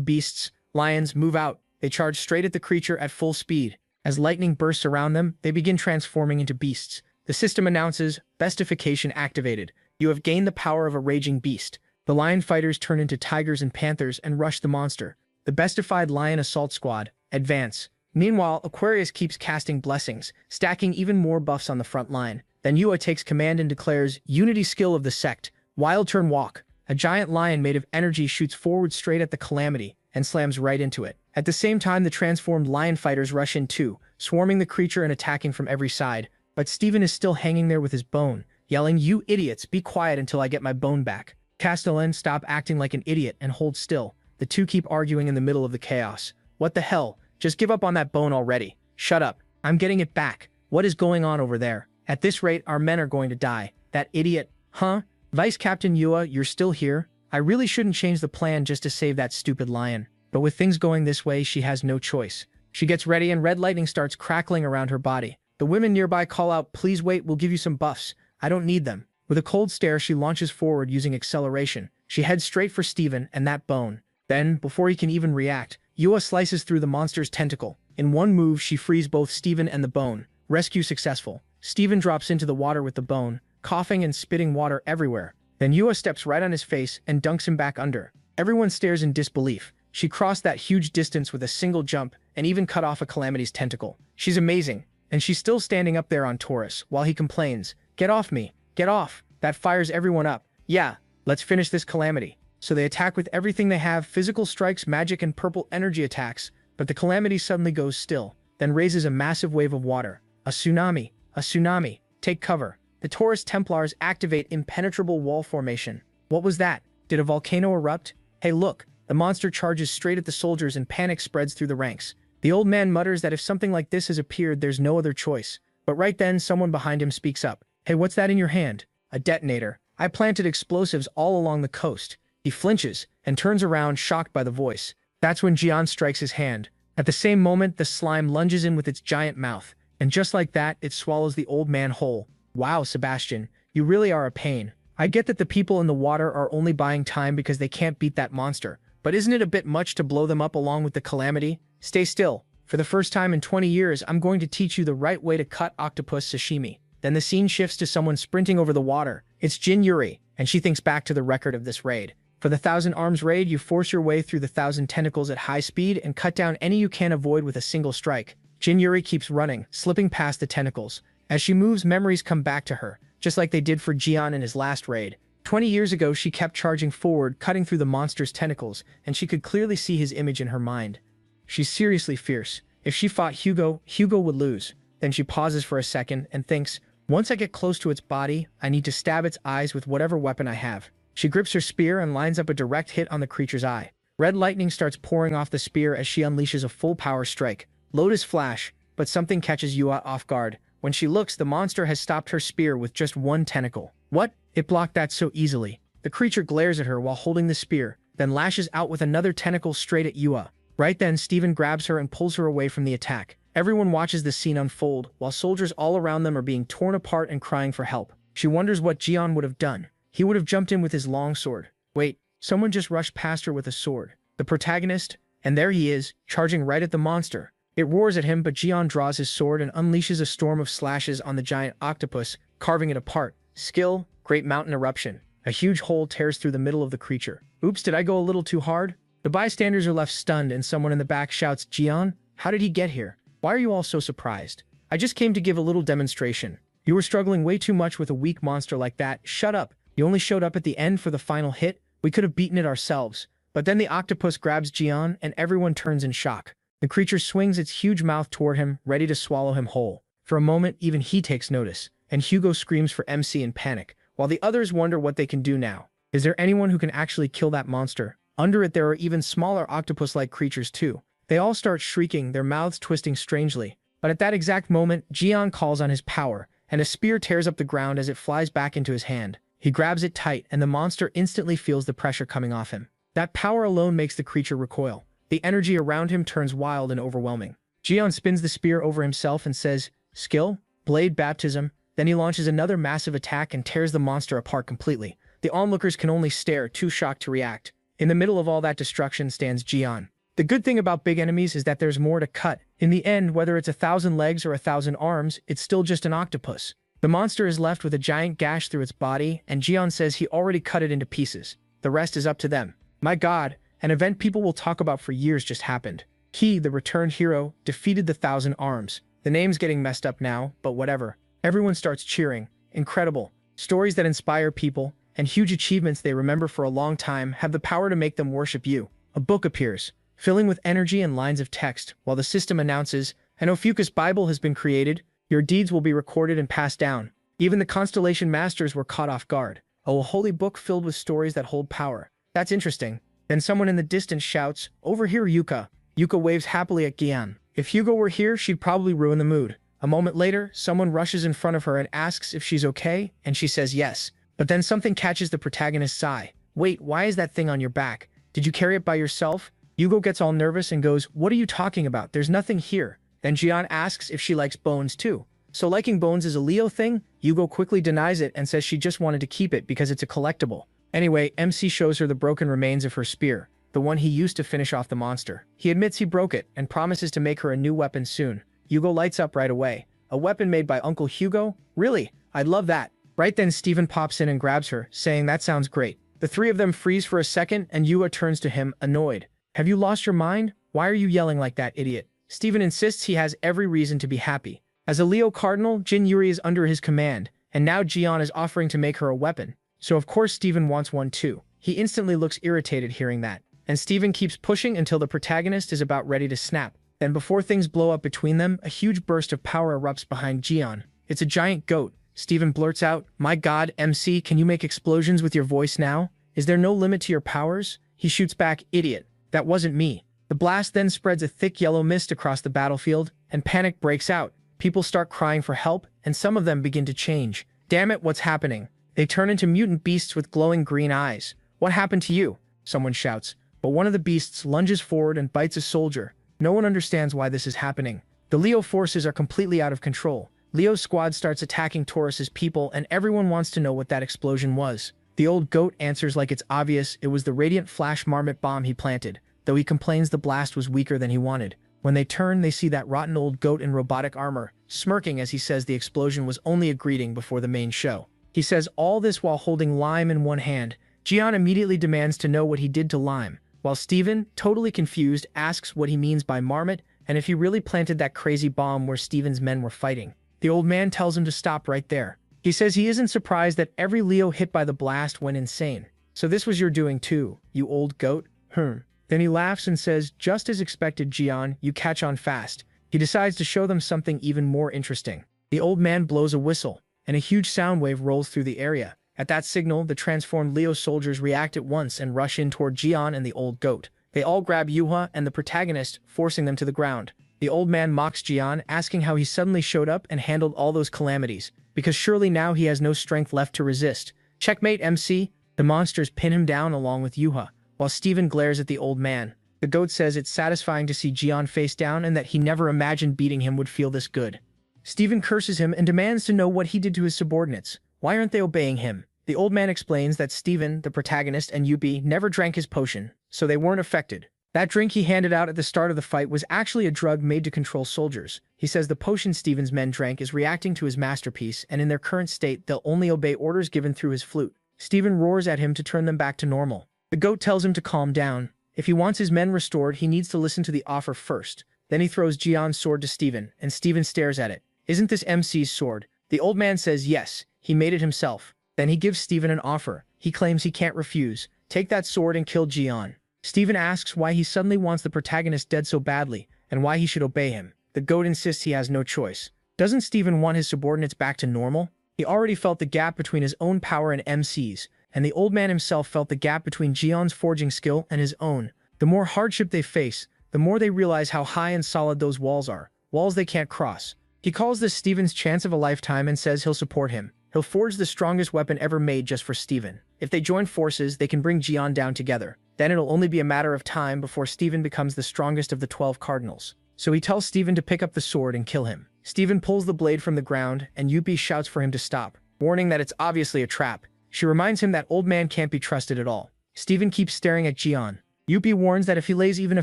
beasts. Lions, move out. They charge straight at the creature at full speed. As lightning bursts around them, they begin transforming into beasts. The system announces, bestification activated. You have gained the power of a raging beast. The lion fighters turn into tigers and panthers and rush the monster. The bestified lion assault squad, advance. Meanwhile, Aquarius keeps casting blessings, stacking even more buffs on the front line. Then Yua takes command and declares, unity skill of the sect, wild turn walk. A giant lion made of energy shoots forward straight at the calamity and slams right into it. At the same time, the transformed lion fighters rush in too, swarming the creature and attacking from every side. But Steven is still hanging there with his bone, yelling, you idiots, be quiet until I get my bone back. Castellan, stop acting like an idiot and hold still. The two keep arguing in the middle of the chaos. What the hell? Just give up on that bone already. Shut up. I'm getting it back. What is going on over there? At this rate, our men are going to die. That idiot. Huh? Vice Captain Yua, you're still here? I really shouldn't change the plan just to save that stupid lion. But with things going this way, she has no choice. She gets ready and red lightning starts crackling around her body. The women nearby call out, please wait, we'll give you some buffs. I don't need them. With a cold stare, she launches forward using acceleration. She heads straight for Steven and that bone. Then, before he can even react, Yua slices through the monster's tentacle. In one move, she frees both Steven and the bone. Rescue successful. Steven drops into the water with the bone, coughing and spitting water everywhere. Then Yua steps right on his face and dunks him back under. Everyone stares in disbelief. She crossed that huge distance with a single jump and even cut off a Calamity's tentacle. She's amazing. And she's still standing up there on Taurus while he complains, get off me, get off. That fires everyone up. Yeah, let's finish this Calamity. So they attack with everything they have, physical strikes, magic, and purple energy attacks, but the Calamity suddenly goes still, then raises a massive wave of water. A tsunami, take cover. The Taurus Templars activate impenetrable wall formation. What was that? Did a volcano erupt? Hey look, the monster charges straight at the soldiers and panic spreads through the ranks. The old man mutters that if something like this has appeared, there's no other choice. But right then, someone behind him speaks up. Hey, what's that in your hand? A detonator. I planted explosives all along the coast. He flinches and turns around, shocked by the voice. That's when Jian strikes his hand. At the same moment, the slime lunges in with its giant mouth. And just like that, it swallows the old man whole. Wow, Sebastian, you really are a pain. I get that the people in the water are only buying time because they can't beat that monster. But isn't it a bit much to blow them up along with the Calamity? Stay still. For the first time in 20 years, I'm going to teach you the right way to cut octopus sashimi. Then the scene shifts to someone sprinting over the water. It's Jin Yuri, and she thinks back to the record of this raid. For the 1,000 Arms raid, you force your way through the 1,000 tentacles at high speed and cut down any you can avoid with a single strike. Jin Yuri keeps running, slipping past the tentacles. As she moves, memories come back to her, just like they did for Jian in his last raid. 20 years ago, she kept charging forward, cutting through the monster's tentacles, and she could clearly see his image in her mind. She's seriously fierce. If she fought Hugo, Hugo would lose. Then she pauses for a second and thinks, once I get close to its body, I need to stab its eyes with whatever weapon I have. She grips her spear and lines up a direct hit on the creature's eye. Red lightning starts pouring off the spear as she unleashes a full power strike. Lotus flash, but something catches Yua off guard. When she looks, the monster has stopped her spear with just one tentacle. What? It blocked that so easily. The creature glares at her while holding the spear, then lashes out with another tentacle straight at Yua. Right then, Steven grabs her and pulls her away from the attack. Everyone watches the scene unfold, while soldiers all around them are being torn apart and crying for help. She wonders what Jian would have done. He would have jumped in with his long sword. Wait, someone just rushed past her with a sword. The protagonist? And there he is, charging right at the monster. It roars at him, but Jian draws his sword and unleashes a storm of slashes on the giant octopus, carving it apart. Skill, Great Mountain Eruption. A huge hole tears through the middle of the creature. Oops, did I go a little too hard? The bystanders are left stunned and someone in the back shouts, Jian, how did he get here? Why are you all so surprised? I just came to give a little demonstration. You were struggling way too much with a weak monster like that. Shut up. You only showed up at the end for the final hit. We could have beaten it ourselves. But then the octopus grabs Jian and everyone turns in shock. The creature swings its huge mouth toward him, ready to swallow him whole. For a moment, even he takes notice, and Hugo screams for MC in panic, while the others wonder what they can do now. Is there anyone who can actually kill that monster? Under it, there are even smaller octopus-like creatures too. They all start shrieking, their mouths twisting strangely. But at that exact moment, Jian calls on his power, and a spear tears up the ground as it flies back into his hand. He grabs it tight, and the monster instantly feels the pressure coming off him. That power alone makes the creature recoil. The energy around him turns wild and overwhelming. Jian spins the spear over himself and says, Skill? Blade Baptism. Then he launches another massive attack and tears the monster apart completely. The onlookers can only stare, too shocked to react. In the middle of all that destruction stands Jian. The good thing about big enemies is that there's more to cut. In the end, whether it's 1,000 legs or 1,000 arms, it's still just an octopus. The monster is left with a giant gash through its body, and Jian says he already cut it into pieces. The rest is up to them. My god, an event people will talk about for years just happened. He, the returned hero, defeated the 1,000 Arms. The name's getting messed up now, but whatever. Everyone starts cheering. Incredible. Stories that inspire people, and huge achievements they remember for a long time have the power to make them worship you. A book appears, filling with energy and lines of text, while the system announces, an Ophiuchus Bible has been created. Your deeds will be recorded and passed down. Even the Constellation Masters were caught off guard. A holy book filled with stories that hold power. That's interesting. Then someone in the distance shouts, over here, Yuka. Yuka waves happily at Gian. If Hugo were here, she'd probably ruin the mood. A moment later, someone rushes in front of her and asks if she's okay, and she says yes. But then something catches the protagonist's eye. Wait, why is that thing on your back? Did you carry it by yourself? Yugo gets all nervous and goes, what are you talking about? There's nothing here. Then Jian asks if she likes bones too. So liking bones is a Leo thing? Yugo quickly denies it and says she just wanted to keep it because it's a collectible. Anyway, MC shows her the broken remains of her spear, the one he used to finish off the monster. He admits he broke it and promises to make her a new weapon soon. Yugo lights up right away. A weapon made by Uncle Hugo? Really? I'd love that. Right then Steven pops in and grabs her, saying that sounds great. The three of them freeze for a second and Yua turns to him, annoyed. Have you lost your mind? Why are you yelling like that, idiot? Steven insists he has every reason to be happy. As a Leo Cardinal, Jin Yuri is under his command, and now Jian is offering to make her a weapon. So of course Steven wants one too. He instantly looks irritated hearing that, and Steven keeps pushing until the protagonist is about ready to snap. Then before things blow up between them, a huge burst of power erupts behind Jian. It's a giant goat. Steven blurts out, my god, MC, can you make explosions with your voice now? Is there no limit to your powers? He shoots back, idiot. That wasn't me. The blast then spreads a thick yellow mist across the battlefield, and panic breaks out. People start crying for help, and some of them begin to change. Damn it, what's happening? They turn into mutant beasts with glowing green eyes. What happened to you? Someone shouts. But one of the beasts lunges forward and bites a soldier. No one understands why this is happening. The Leo forces are completely out of control. Leo's squad starts attacking Taurus's people, and everyone wants to know what that explosion was. The old goat answers like it's obvious it was the radiant flash marmot bomb he planted, though he complains the blast was weaker than he wanted. When they turn, they see that rotten old goat in robotic armor, smirking as he says the explosion was only a greeting before the main show. He says all this while holding Lime in one hand. Jian immediately demands to know what he did to Lime, while Steven, totally confused, asks what he means by marmot and if he really planted that crazy bomb where Steven's men were fighting. The old man tells him to stop right there. He says he isn't surprised that every Leo hit by the blast went insane. So this was your doing too, you old goat? Then he laughs and says, just as expected, Jian, you catch on fast. He decides to show them something even more interesting. The old man blows a whistle, and a huge sound wave rolls through the area. At that signal, the transformed Leo soldiers react at once and rush in toward Jian and the old goat. They all grab Yuha and the protagonist, forcing them to the ground. The old man mocks Jian, asking how he suddenly showed up and handled all those calamities, because surely now he has no strength left to resist. Checkmate, MC. The monsters pin him down along with Yuha, while Steven glares at the old man. The goat says it's satisfying to see Jian face down and that he never imagined beating him would feel this good. Steven curses him and demands to know what he did to his subordinates. Why aren't they obeying him? The old man explains that Steven, the protagonist, and Yuppie never drank his potion, so they weren't affected. That drink he handed out at the start of the fight was actually a drug made to control soldiers. He says the potion Steven's men drank is reacting to his masterpiece, and in their current state, they'll only obey orders given through his flute. Steven roars at him to turn them back to normal. The goat tells him to calm down. If he wants his men restored, he needs to listen to the offer first. Then he throws Jian's sword to Steven, and Steven stares at it. Isn't this MC's sword? The old man says yes, he made it himself. Then he gives Steven an offer. He claims he can't refuse. Take that sword and kill Jian. Steven asks why he suddenly wants the protagonist dead so badly, and why he should obey him. The goat insists he has no choice. Doesn't Steven want his subordinates back to normal? He already felt the gap between his own power and MC's, and the old man himself felt the gap between Jian's forging skill and his own. The more hardship they face, the more they realize how high and solid those walls are, walls they can't cross. He calls this Steven's chance of a lifetime and says he'll support him. He'll forge the strongest weapon ever made just for Steven. If they join forces, they can bring Jian down together. Then it'll only be a matter of time before Steven becomes the strongest of the 12 cardinals. So he tells Steven to pick up the sword and kill him. Steven pulls the blade from the ground, and Yuppie shouts for him to stop, warning that it's obviously a trap. She reminds him that old man can't be trusted at all. Steven keeps staring at Jian. Yuppie warns that if he lays even a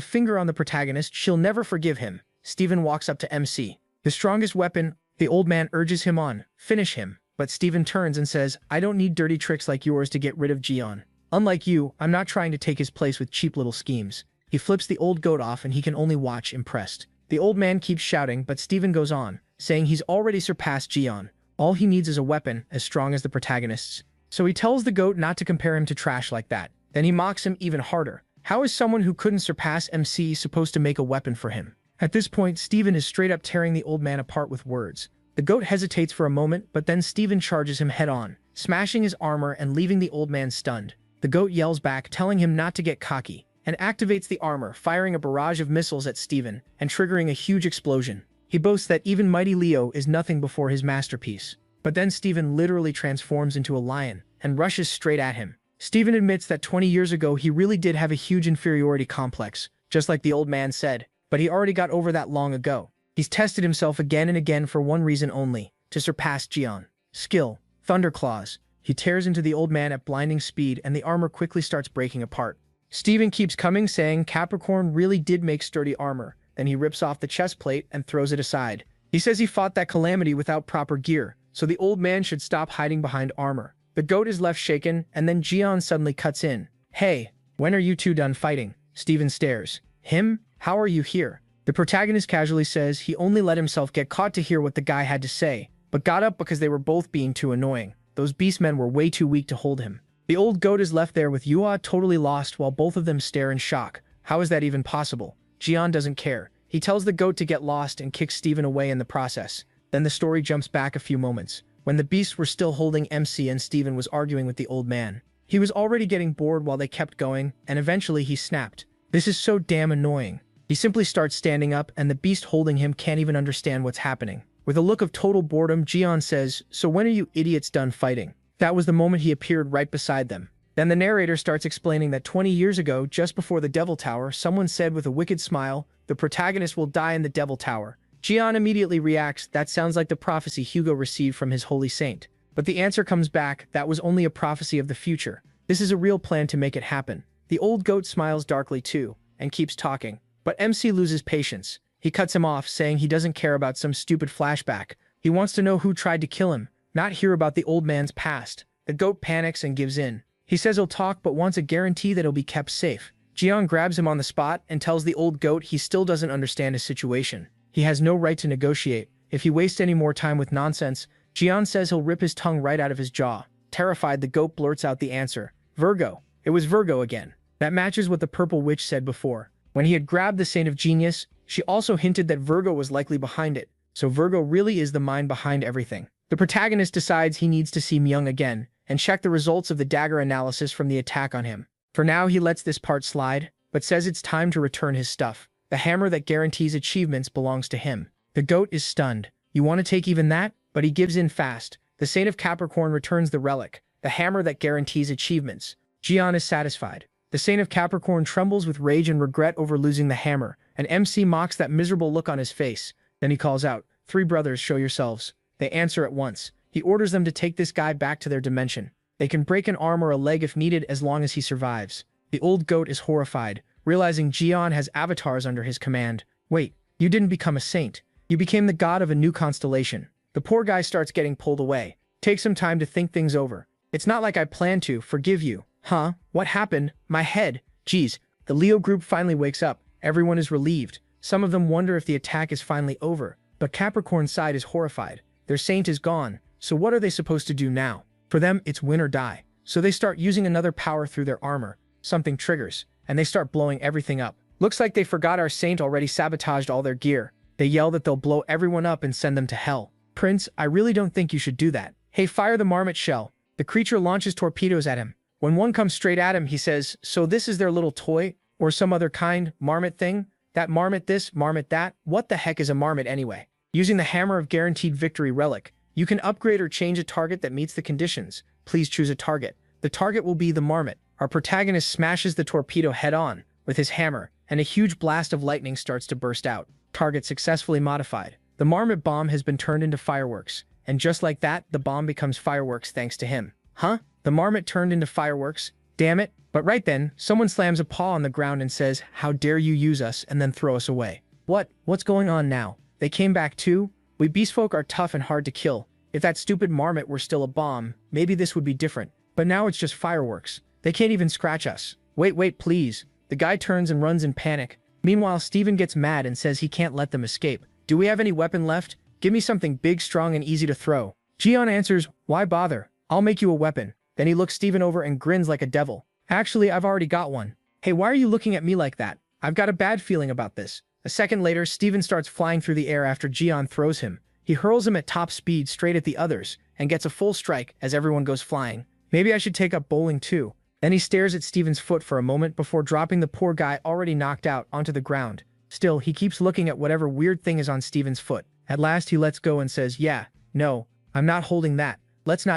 finger on the protagonist, she'll never forgive him. Steven walks up to MC. The strongest weapon, the old man urges him on. Finish him. But Steven turns and says, I don't need dirty tricks like yours to get rid of Jian. Unlike you, I'm not trying to take his place with cheap little schemes. He flips the old goat off and he can only watch, impressed. The old man keeps shouting, but Steven goes on, saying he's already surpassed Jian. All he needs is a weapon as strong as the protagonist's. So he tells the goat not to compare him to trash like that. Then he mocks him even harder. How is someone who couldn't surpass MC supposed to make a weapon for him? At this point, Steven is straight up tearing the old man apart with words. The goat hesitates for a moment, but then Steven charges him head-on, smashing his armor and leaving the old man stunned. The goat yells back, telling him not to get cocky, and activates the armor, firing a barrage of missiles at Steven and triggering a huge explosion. He boasts that even mighty Leo is nothing before his masterpiece. But then Steven literally transforms into a lion, and rushes straight at him. Steven admits that 20 years ago he really did have a huge inferiority complex, just like the old man said, but he already got over that long ago. He's tested himself again and again for one reason only, to surpass Jian. Skill. Thunderclaws. He tears into the old man at blinding speed and the armor quickly starts breaking apart. Steven keeps coming, saying Capricorn really did make sturdy armor. Then he rips off the chest plate and throws it aside. He says he fought that calamity without proper gear, so the old man should stop hiding behind armor. The goat is left shaken, and then Jian suddenly cuts in. Hey, when are you two done fighting? Steven stares. Him? How are you here? The protagonist casually says he only let himself get caught to hear what the guy had to say, but got up because they were both being too annoying. Those beastmen were way too weak to hold him. The old goat is left there with Yua totally lost while both of them stare in shock. How is that even possible? Jian doesn't care. He tells the goat to get lost and kicks Steven away in the process. Then the story jumps back a few moments, when the beasts were still holding MC and Steven was arguing with the old man. He was already getting bored while they kept going, and eventually he snapped. This is so damn annoying. He simply starts standing up and the beast holding him can't even understand what's happening. With a look of total boredom, Jian says, so when are you idiots done fighting? That was the moment he appeared right beside them. Then the narrator starts explaining that 20 years ago, just before the Devil Tower, someone said with a wicked smile, the protagonist will die in the Devil Tower. Jian immediately reacts, that sounds like the prophecy Hugo received from his holy saint. But the answer comes back, that was only a prophecy of the future. This is a real plan to make it happen. The old goat smiles darkly too, and keeps talking. But MC loses patience. He cuts him off, saying he doesn't care about some stupid flashback. He wants to know who tried to kill him, not hear about the old man's past. The goat panics and gives in. He says he'll talk but wants a guarantee that he'll be kept safe. Jian grabs him on the spot and tells the old goat he still doesn't understand his situation. He has no right to negotiate. If he wastes any more time with nonsense, Jian says he'll rip his tongue right out of his jaw. Terrified, the goat blurts out the answer. Virgo. It was Virgo again. That matches what the purple witch said before. When he had grabbed the Saint of Genius, she also hinted that Virgo was likely behind it. So Virgo really is the mind behind everything. The protagonist decides he needs to see Myung again and check the results of the dagger analysis from the attack on him. For now, he lets this part slide, but says it's time to return his stuff. The hammer that guarantees achievements belongs to him. The goat is stunned. You want to take even that? But he gives in fast. The Saint of Capricorn returns the relic, the hammer that guarantees achievements. Jian is satisfied. The Saint of Capricorn trembles with rage and regret over losing the hammer, and MC mocks that miserable look on his face. Then he calls out, 3 brothers, show yourselves. They answer at once. He orders them to take this guy back to their dimension. They can break an arm or a leg if needed as long as he survives. The old goat is horrified, realizing Jian has avatars under his command. Wait, you didn't become a saint. You became the god of a new constellation. The poor guy starts getting pulled away. Take some time to think things over. It's not like I planned to forgive you. Huh? What happened? My head. Geez. The Leo group finally wakes up. Everyone is relieved. Some of them wonder if the attack is finally over. But Capricorn's side is horrified. Their saint is gone. So what are they supposed to do now? For them, it's win or die. So they start using another power through their armor. Something triggers, and they start blowing everything up. Looks like they forgot our saint already sabotaged all their gear. They yell that they'll blow everyone up and send them to hell. Prince, I really don't think you should do that. Hey, fire the marmot shell. The creature launches torpedoes at him. When one comes straight at him, he says, so this is their little toy? Or some other kind marmot thing? That marmot this, marmot that? What the heck is a marmot anyway? Using the hammer of guaranteed victory relic, you can upgrade or change a target that meets the conditions. Please choose a target. The target will be the marmot. Our protagonist smashes the torpedo head-on with his hammer, and a huge blast of lightning starts to burst out. Target successfully modified. The marmot bomb has been turned into fireworks, and just like that, the bomb becomes fireworks thanks to him. Huh? The marmot turned into fireworks? Damn it. But right then, someone slams a paw on the ground and says, how dare you use us and then throw us away. What's going on now? They came back too? We beastfolk are tough and hard to kill. If that stupid marmot were still a bomb, maybe this would be different. But now it's just fireworks. They can't even scratch us. Wait, please. The guy turns and runs in panic. Meanwhile, Steven gets mad and says he can't let them escape. Do we have any weapon left? Give me something big, strong, and easy to throw. Jian answers, why bother? I'll make you a weapon. Then he looks Steven over and grins like a devil. Actually, I've already got one. Hey, why are you looking at me like that? I've got a bad feeling about this. A second later, Steven starts flying through the air after Jian throws him. He hurls him at top speed straight at the others and gets a full strike as everyone goes flying. Maybe I should take up bowling too. Then he stares at Steven's foot for a moment before dropping the poor guy already knocked out onto the ground. Still, he keeps looking at whatever weird thing is on Steven's foot. At last, he lets go and says, yeah, no, I'm not holding that. Let's not